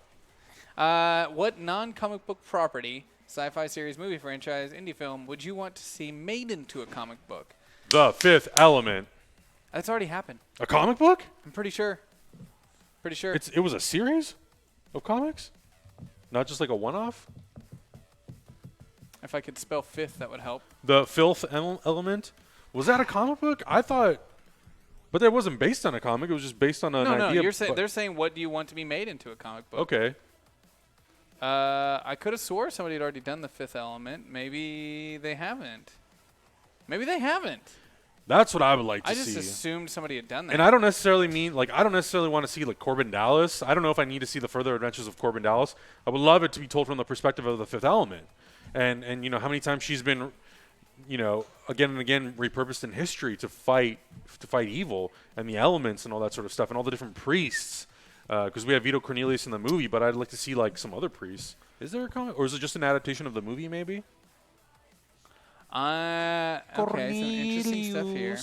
What non-comic book property, sci-fi series, movie franchise, indie film would you want to see made into a comic book? The Fifth Element. That's already happened. A comic book? I'm pretty sure. It was a series of comics? Not just like a one-off? If I could spell fifth, that would help. The Filth Element? Was that a comic book? I thought... But that wasn't based on a comic. It was just based on an idea. No, they're saying what do you want to be made into a comic book? Okay. I could have swore somebody had already done the Fifth Element. Maybe they haven't. That's what I would like to see. I just assumed somebody had done that. And I don't necessarily want to see like Corbin Dallas. I don't know if I need to see the further adventures of Corbin Dallas. I would love it to be told from the perspective of the Fifth Element. And how many times she's been again and again repurposed in history to fight evil and the elements and all that sort of stuff and all the different priests. Because we have Vito Cornelius in the movie, but I'd like to see like some other priests. Is there a comic, or is it just an adaptation of the movie? Maybe. Okay, some interesting stuff here.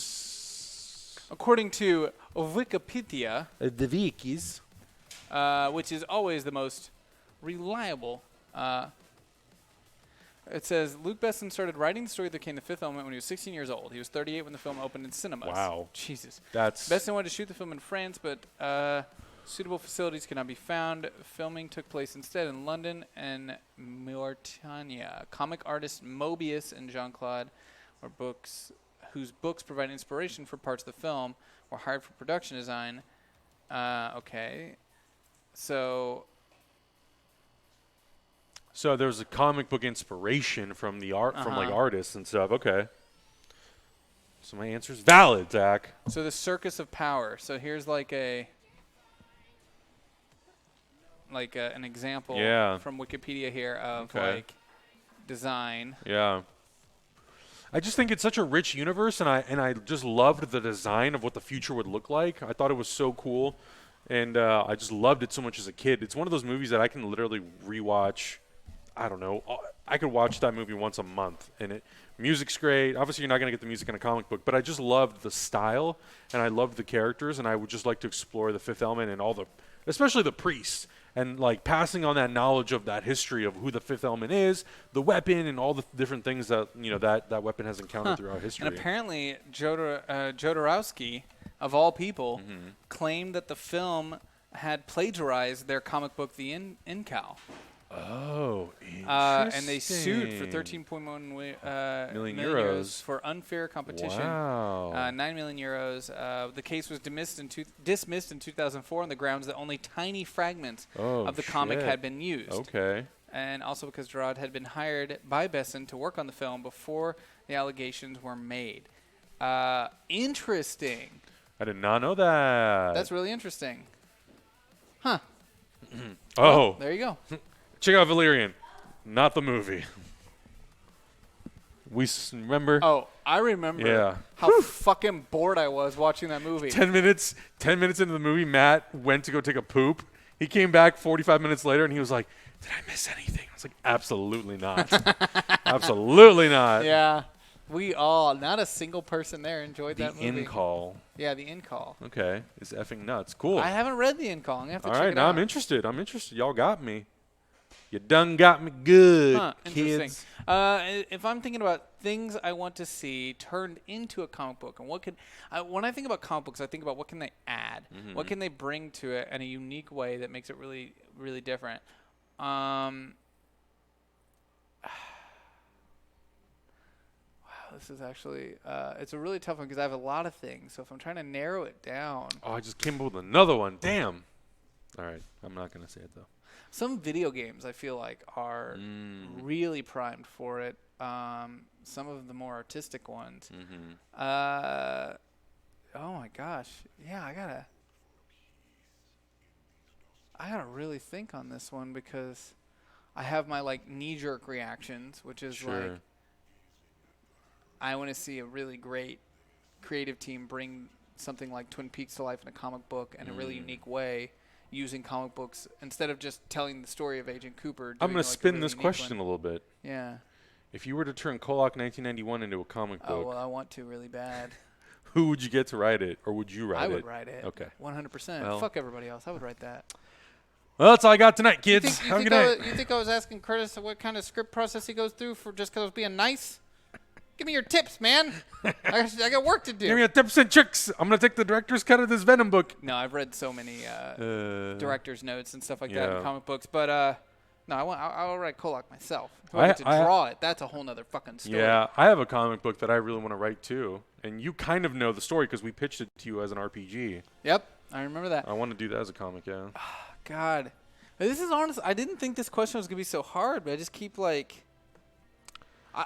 According to Wikipedia, the Wikis, which is always the most reliable. It says Luke Besson started writing the story that became the Fifth Element when he was 16 years old. He was 38 when the film opened in cinemas. Wow. Jesus. That's... Besson wanted to shoot the film in France, but suitable facilities could not be found. Filming took place instead in London and Mauritania. Comic artists Mobius and Jean-Claude, whose books provide inspiration for parts of the film, were hired for production design. Okay. So there's a comic book inspiration from the art from like artists and stuff. Okay. So my answer's valid, Zach. So the Circus of Power. So here's like an example from Wikipedia here of like design. Yeah. I just think it's such a rich universe, and I just loved the design of what the future would look like. I thought it was so cool, and I just loved it so much as a kid. It's one of those movies that I can literally rewatch. I don't know. I could watch that movie once a month, and music's great. Obviously, you're not going to get the music in a comic book, but I just loved the style, and I loved the characters, and I would just like to explore the Fifth Element and especially the priests, and like passing on that knowledge of that history of who the Fifth Element is, the weapon, and all the different things that that weapon has encountered throughout history. And apparently, Jodorowsky, of all people, claimed that the film had plagiarized their comic book, The Incal. Oh, interesting. And they sued for 13.1 million euros for unfair competition. Wow. 9 million euros. The case was dismissed in 2004 on the grounds that only tiny fragments of the comic had been used. Okay. And also because Gerard had been hired by Besson to work on the film before the allegations were made. Interesting. I did not know that. That's really interesting. Huh. Oh. There you go. Check out Valerian. Not the movie. We remember? Oh, I remember how fucking bored I was watching that movie. 10 minutes into the movie, Matt went to go take a poop. He came back 45 minutes later, and he was like, did I miss anything? I was like, absolutely not. Absolutely not. Yeah. We all, not a single person there enjoyed that movie. The In-Call. Yeah, The In-Call. Okay. It's effing nuts. Cool. I haven't read The In-Call. I'm going to have to check it out. All right, now I'm interested. Y'all got me. You done got me good, kids. If I'm thinking about things I want to see turned into a comic book, and what could when I think about comic books, I think about what can they add, what can they bring to it in a unique way that makes it really, really different. Wow, this is actually it's a really tough one because I have a lot of things. So if I'm trying to narrow it down, I just came up with another one. Damn. All right, I'm not gonna say it though. Some video games I feel like are really primed for it. Some of the more artistic ones. Oh my gosh, yeah, I gotta really think on this one because I have my like knee-jerk reactions, which is like I want to see a really great creative team bring something like Twin Peaks to life in a comic book in a really unique way. Using comic books instead of just telling the story of Agent Cooper. I'm going to spin this question a little bit. Yeah. If you were to turn Kolak 1991 into a comic book. Oh, well, I want to really bad. Who would you get to write it, or would you write it? I would write it. Okay. 100%. Well, fuck everybody else. I would write that. Well, that's all I got tonight, kids. Have a good night. You think I was asking Kurtis what kind of script process he goes through for just because I was being nice? Give me your tips, man. I got work to do. Give me your tips and tricks. I'm going to take the director's cut of this Venom book. No, I've read so many director's notes and stuff like that in comic books. But, no, I'll write Kolak myself. If I get to draw it, that's a whole nother fucking story. Yeah, I have a comic book that I really want to write, too. And you kind of know the story because we pitched it to you as an RPG. Yep, I remember that. I want to do that as a comic, yeah. God. This is honest. I didn't think this question was going to be so hard, but I just keep, like...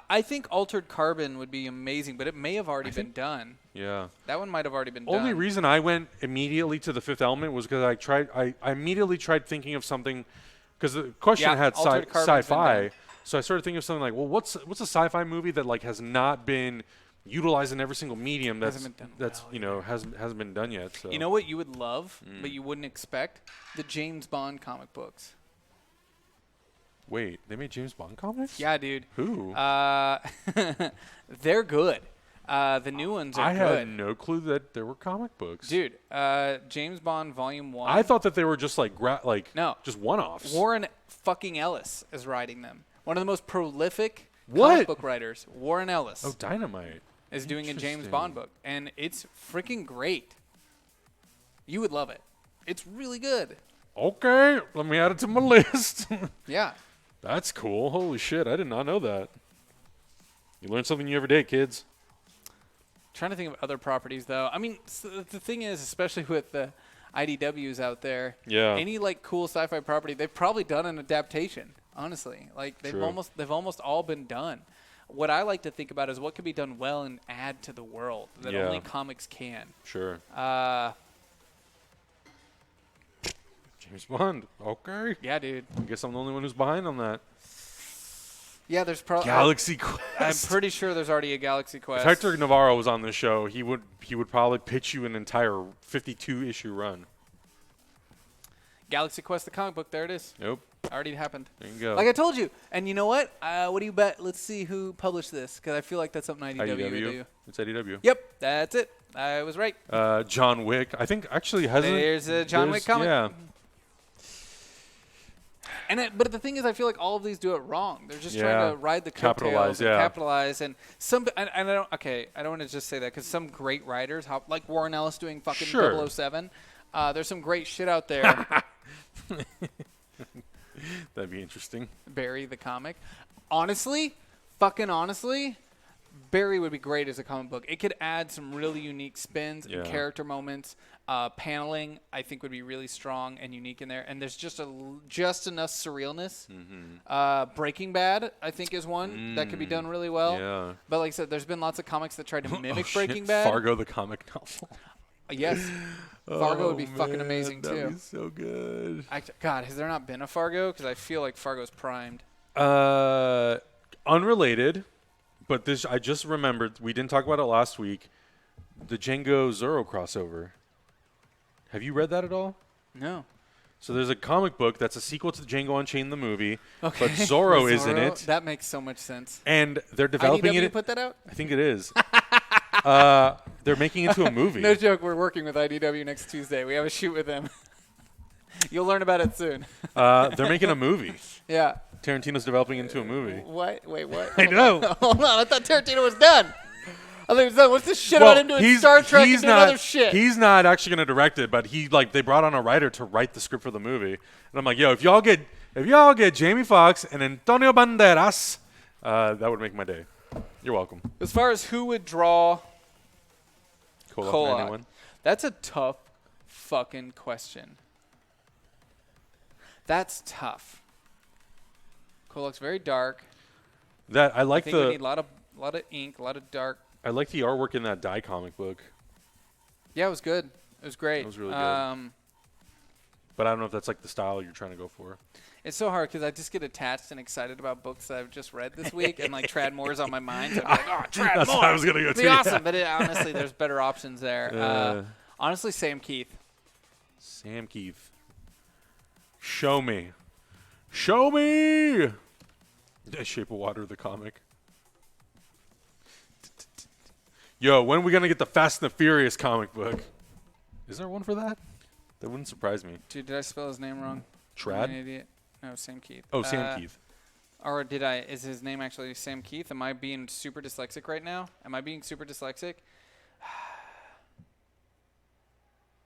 I think Altered Carbon would be amazing, but it may have already been done. Yeah. That one might have already been done. Only reason I went immediately to the Fifth Element was because I immediately tried thinking of something, because the question had sci-fi. So I started thinking of something like, well, what's a sci-fi movie that like has not been utilized in every single medium hasn't been done yet. So. You know what you would love, but you wouldn't expect? The James Bond comic books. Wait, they made James Bond comics? Yeah, dude. Who? They're good. The new ones are good. I had no clue that there were comic books. Dude, James Bond Volume 1. I thought that they were just like no, just one-offs. Warren fucking Ellis is writing them. One of the most prolific comic book writers, Warren Ellis. Oh, Dynamite. Is doing a James Bond book. And it's freaking great. You would love it. It's really good. Okay, let me add it to my list. Yeah. That's cool. Holy shit, I did not know that. You learn something new every day, kids. Trying to think of other properties, though. I mean, the thing is, especially with the IDWs out there, any like cool sci-fi property, they've probably done an adaptation. Honestly, like they've almost all been done. What I like to think about is what could be done well and add to the world that only comics can. Sure. James Bond. Okay. Yeah, dude. I guess I'm the only one who's behind on that. Yeah, there's probably Galaxy Quest. I'm pretty sure there's already a Galaxy Quest. If Hector Navarro was on the show, he would probably pitch you an entire 52-issue run. Galaxy Quest, the comic book. There it is. Nope. Already happened. There you go. Like I told you. And you know what? What do you bet? Let's see who published this, because I feel like that's something IDW would do. It's IDW. Yep, that's it. I was right. John Wick. I think actually hasn't. There's a John Wick comic. Yeah. But the thing is, I feel like all of these do it wrong. They're just trying to ride the coattails and capitalize. And I don't want to just say that because some great writers, like Warren Ellis doing fucking 007, there's some great shit out there. That'd be interesting. Barry the comic. Honestly, Barry would be great as a comic book. It could add some really unique spins and character moments. Paneling, I think, would be really strong and unique in there. And there's just enough surrealness. Mm-hmm. Breaking Bad, I think, is one that could be done really well. Yeah. But like I said, there's been lots of comics that tried to mimic Breaking Bad. Fargo, the comic novel. Yes. Fargo would be fucking amazing, too. That'd be so good. God, has there not been a Fargo? Because I feel like Fargo's primed. Unrelated, but this I just remembered. We didn't talk about it last week. The Django Zorro crossover. Have you read that at all? No. So there's a comic book that's a sequel to Django Unchained the movie, but Zorro is in it. That makes so much sense. And they're developing IDW it. Put that out? I think it is. They're making it into a movie. No joke. We're working with IDW next Tuesday. We have a shoot with them. You'll learn about it soon. They're making a movie. Yeah. Tarantino's developing into a movie. What? Wait, what? I know. Hold on. I thought Tarantino was done. I think it was done. What's this shit about him doing Star Trek and doing other shit? He's not actually going to direct it, but they brought on a writer to write the script for the movie. And I'm like, yo, if y'all get Jamie Foxx and Antonio Banderas, that would make my day. You're welcome. As far as who would draw Koloch, that's a tough fucking question. That's tough. Koloch's very dark. I think we need a lot of ink, a lot of dark. I like the artwork in that Die comic book. Yeah, it was good. It was great. It was really good. But I don't know if that's like the style you're trying to go for. It's so hard because I just get attached and excited about books that I've just read this week, and like Trad Moore's on my mind. So I'm like, oh, Trad Moore. That's what I was gonna go to. It'd be awesome, but honestly, there's better options there. Honestly, Sam Keith. Sam Keith. Show me. Show me. Shape of Water, the comic. Yo, when are we going to get the Fast and the Furious comic book? Is there one for that? That wouldn't surprise me. Dude, did I spell his name wrong? Trad? I'm an idiot. No, Sam Keith. Oh, Sam Keith. Or is his name actually Sam Keith? Am I being super dyslexic right now? Am I being super dyslexic?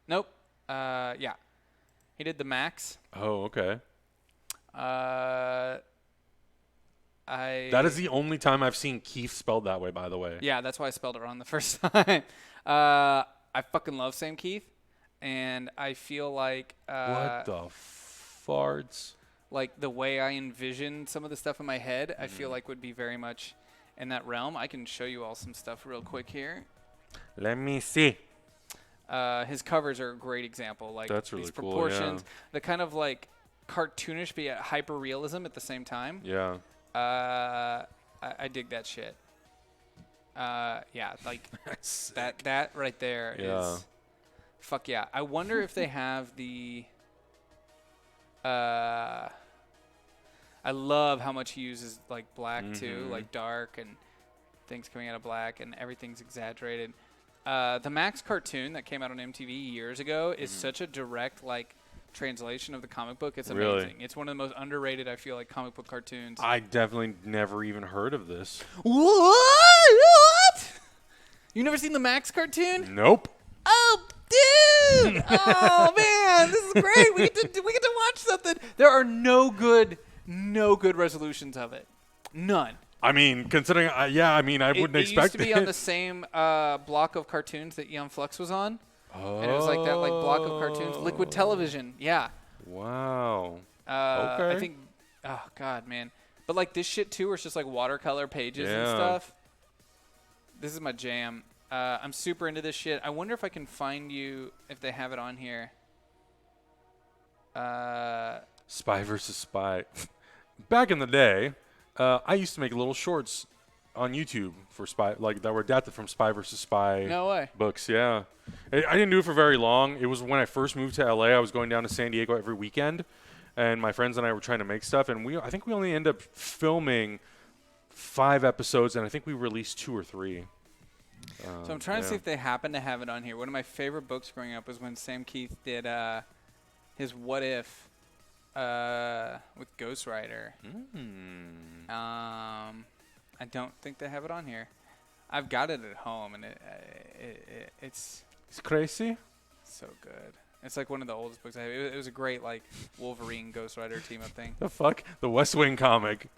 Nope. Yeah. He did the Max. Oh, okay. That is the only time I've seen Keith spelled that way, by the way. Yeah, that's why I spelled it wrong the first time. I fucking love Sam Keith, and I feel like what the farts? Like the way I envision some of the stuff in my head, I feel like would be very much in that realm. I can show you all some stuff real quick here. Let me see. His covers are a great example. Like that's really these cool, proportions, the kind of like cartoonish but yet hyper realism at the same time. Yeah. I dig that shit. Yeah, like that right there is fuck yeah. I wonder if they have the I love how much he uses like black too, like dark and things coming out of black and everything's exaggerated. The Max cartoon that came out on MTV years ago is such a direct like translation of the comic book. It's amazing. Really? It's one of the most underrated, I feel like, comic book cartoons. I definitely never even heard of this. What? You never seen the Max cartoon? Nope. Oh, dude! Oh man, this is great. We get to watch something. There are no good resolutions of it. None. I mean, considering, I wouldn't expect it. It used to be on the same block of cartoons that Young Flux was on. Oh. And it was like that block of cartoons. Liquid Television, yeah. Wow. Okay. I think, oh, God, man. But like this shit, too, where it's just like watercolor pages and stuff. This is my jam. I'm super into this shit. I wonder if I can find you, if they have it on here. Spy versus Spy. Back in the day, I used to make little shorts on YouTube for Spy, like that were adapted from Spy versus Spy. No way. Books, yeah. I didn't do it for very long. It was when I first moved to LA. I was going down to San Diego every weekend, and my friends and I were trying to make stuff. And I think we only ended up filming 5 episodes, and I think we released 2 or 3. So I'm trying to see if they happen to have it on here. One of my favorite books growing up was when Sam Keith did his What If with Ghost Rider. I don't think they have it on here. I've got it at home, and it's crazy. So good. It's like one of the oldest books I have. It was a great like Wolverine Ghost Rider team up thing. The fuck? The West Wing comic.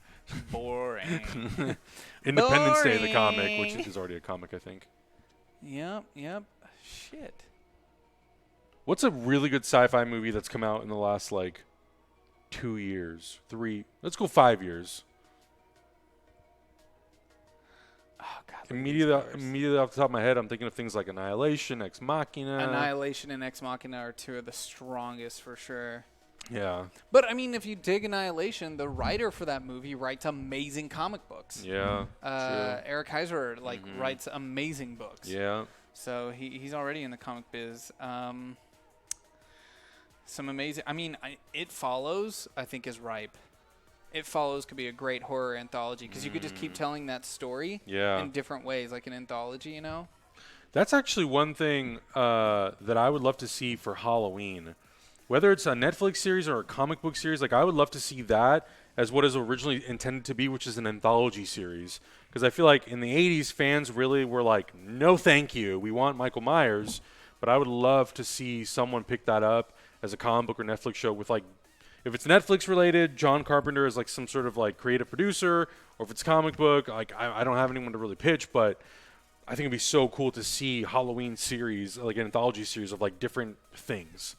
Boring. Independence Day, the comic, which is already a comic, I think. Yep. Shit. What's a really good sci-fi movie that's come out in the last, 2 years? 3. Let's go 5 years. Oh, God. Immediately off the top of my head, I'm thinking of things like Annihilation, Ex Machina. Annihilation and Ex Machina are two of the strongest for sure. Yeah. But, I mean, if you dig Annihilation, the writer for that movie writes amazing comic books. Yeah. Eric Heiser, writes amazing books. Yeah. So he's already in the comic biz. Some amazing... I mean, It Follows, I think, is ripe. It Follows could be a great horror anthology because you could just keep telling that story in different ways, like an anthology, you know? That's actually one thing that I would love to see for Halloween. Whether it's a Netflix series or a comic book series, I would love to see that as what is originally intended to be, which is an anthology series. Because I feel like in the 80s, fans really were like, no thank you, we want Michael Myers. But I would love to see someone pick that up as a comic book or Netflix show with if it's Netflix related, John Carpenter is some sort of creative producer, or if it's comic book, I don't have anyone to really pitch, but I think it'd be so cool to see Halloween series, an anthology series of different things.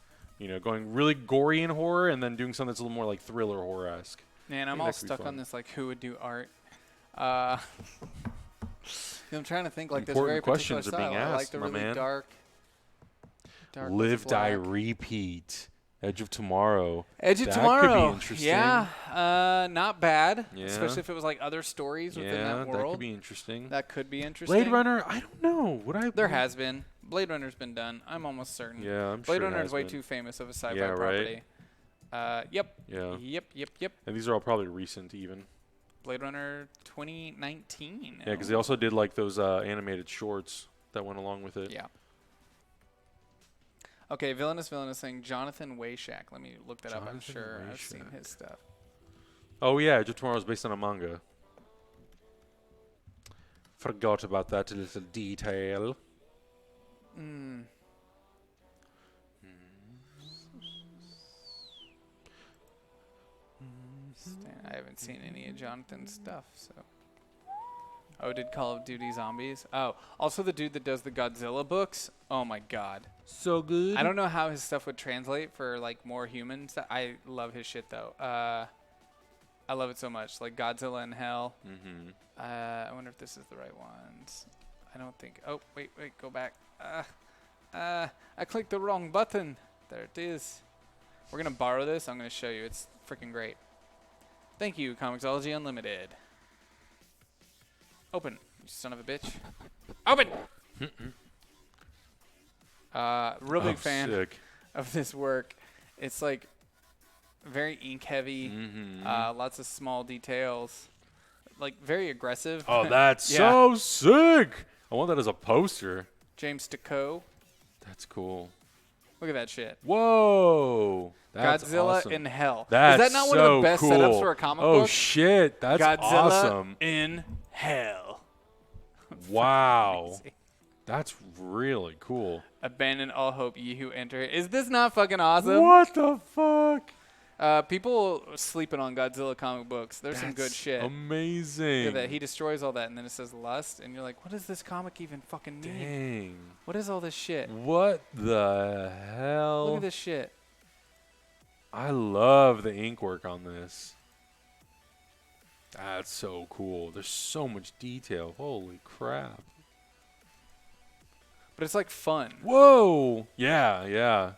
Going really gory in horror and then doing something that's a little more thriller horror-esque. Man, I'm all stuck on this, who would do art. I'm trying to think, there's very questions particular are being style. asked, I like the really man. dark Live, Die, Repeat. Edge of Tomorrow. Edge of that Tomorrow. Could be interesting. Yeah. Not bad. Yeah. Especially if it was other stories within that world. That could be interesting. That could be interesting. Blade Runner, I don't know. There has been. Blade Runner's been done. I'm almost certain. Yeah, I'm Blade sure Runner it is way has too famous of a sci-fi Yeah, property. Yep. Yeah. Yep. And these are all probably recent even. Blade Runner 2019. Yeah, because they also did those animated shorts that went along with it. Yeah. Okay, Villainous saying Jonathan Wayshak. Let me look that up. I'm sure I've seen his stuff. Oh, yeah, Edge of Tomorrow is based on a manga. Forgot about that little detail. I haven't seen any of Jonathan's stuff, so... Oh, did Call of Duty Zombies? Oh, also the dude that does the Godzilla books. Oh my God, so good. I don't know how his stuff would translate for more humans. I love his shit though. I love it so much. Godzilla in Hell. I wonder if this is the right ones. I don't think. Oh wait, go back. I clicked the wrong button. There it is. We're gonna borrow this. I'm gonna show you. It's freaking great. Thank you, Comixology Unlimited. Open, you son of a bitch. Open! Real big fan of this work. It's very ink heavy, lots of small details, very aggressive. Oh, that's so sick! I want that as a poster. James Sticco. That's cool. Look at that shit. Whoa! That's Godzilla awesome. in Hell. That's Is that not so one of the best cool. setups for a comic book? Oh shit! That's Godzilla awesome. in Hell. Wow. That's really cool. Abandon all hope, ye who enter. Is this not fucking awesome? What the fuck? People sleeping on Godzilla comic books. There's some good shit. Amazing. Look at that. He destroys all that, and then it says lust, and you're like, what does this comic even fucking mean? Dang. What is all this shit? What the hell? Look at this shit. I love the ink work on this. That's so cool. There's so much detail. Holy crap. But it's fun. Whoa. Yeah.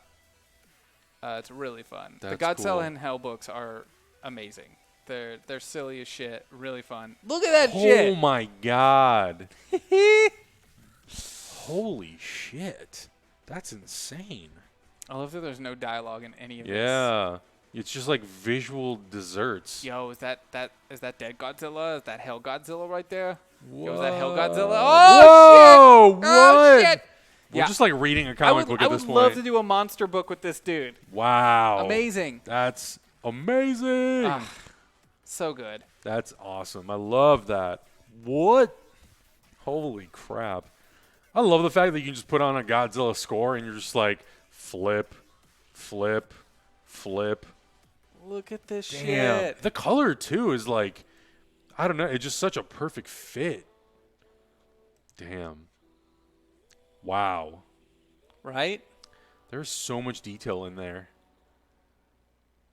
It's really fun. That's the Godzilla cool. in Hell books are amazing. They're silly as shit. Really fun. Look at that shit. Oh my God. Holy shit. That's insane. I love that there's no dialogue in any of this. Yeah. It's just visual desserts. Yo, is that dead Godzilla? Is that Hell Godzilla right there? Whoa. Yo, is that Hell Godzilla? Oh, shit! What? Oh, shit! We're just reading a comic book at this point. I would love to do a monster book with this dude. Wow. Amazing. That's Amazing. So good. That's awesome. I love that. What? Holy crap. I love the fact that you can just put on a Godzilla score and you're just like, flip, flip, flip. Look at this Damn. shit. The color, too, is like, I don't know. It's just such a perfect fit. Damn. Wow. Right? There's so much detail in there.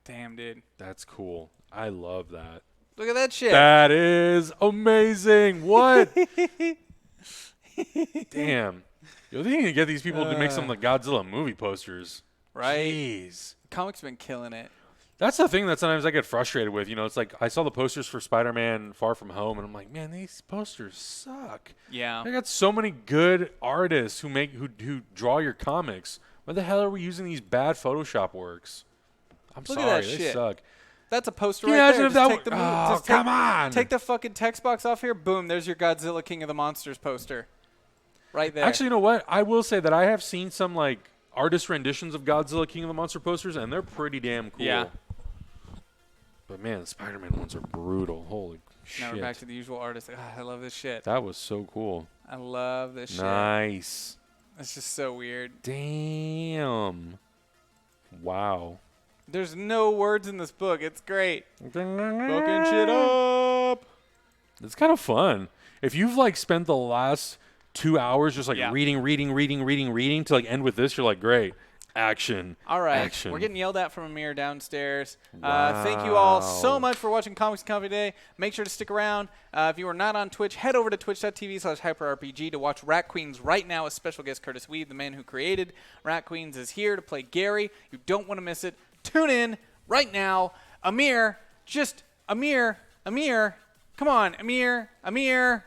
Damn, dude. That's cool. I love that. Look at that shit. That is amazing. What? Damn. Yo, they need to get these people to make some of the Godzilla movie posters. Right? Jeez. Comics been killing it. That's the thing that sometimes I get frustrated with. You know, it's like I saw the posters for Spider-Man Far From Home, and I'm like, man, these posters suck. Yeah. I got so many good artists who draw your comics. Why the hell are we using these bad Photoshop works? I'm Look sorry, at that they shit. suck. That's a poster Can you right imagine there. if that Just come on. Take the fucking text box off here. Boom, there's your Godzilla King of the Monsters poster. Right there. Actually, you know what? I will say that I have seen some like artist renditions of Godzilla King of the Monster posters, and they're pretty damn cool. Yeah. But man, the Spider-Man ones are brutal. Holy shit. Now we're back to the usual artist. I love this shit. That was so cool. I love this shit. Nice. It's just so weird. Damn. Wow. There's no words in this book. It's great. Fucking shit up. It's kind of fun. If you've like spent the last 2 hours just like reading to like end with this, you're like, great. Action. All right. Action. We're getting yelled at from Amir downstairs. Wow. Thank you all so much for watching Comics and Coffee Day. Make sure to stick around. If you are not on Twitch, head over to twitch.tv/hyperrpg to watch Rat Queens right now. A special guest, Kurtis Wiebe, the man who created Rat Queens, is here to play Gary. You don't want to miss it. Tune in right now. Amir, Amir. Come on, Amir. Amir.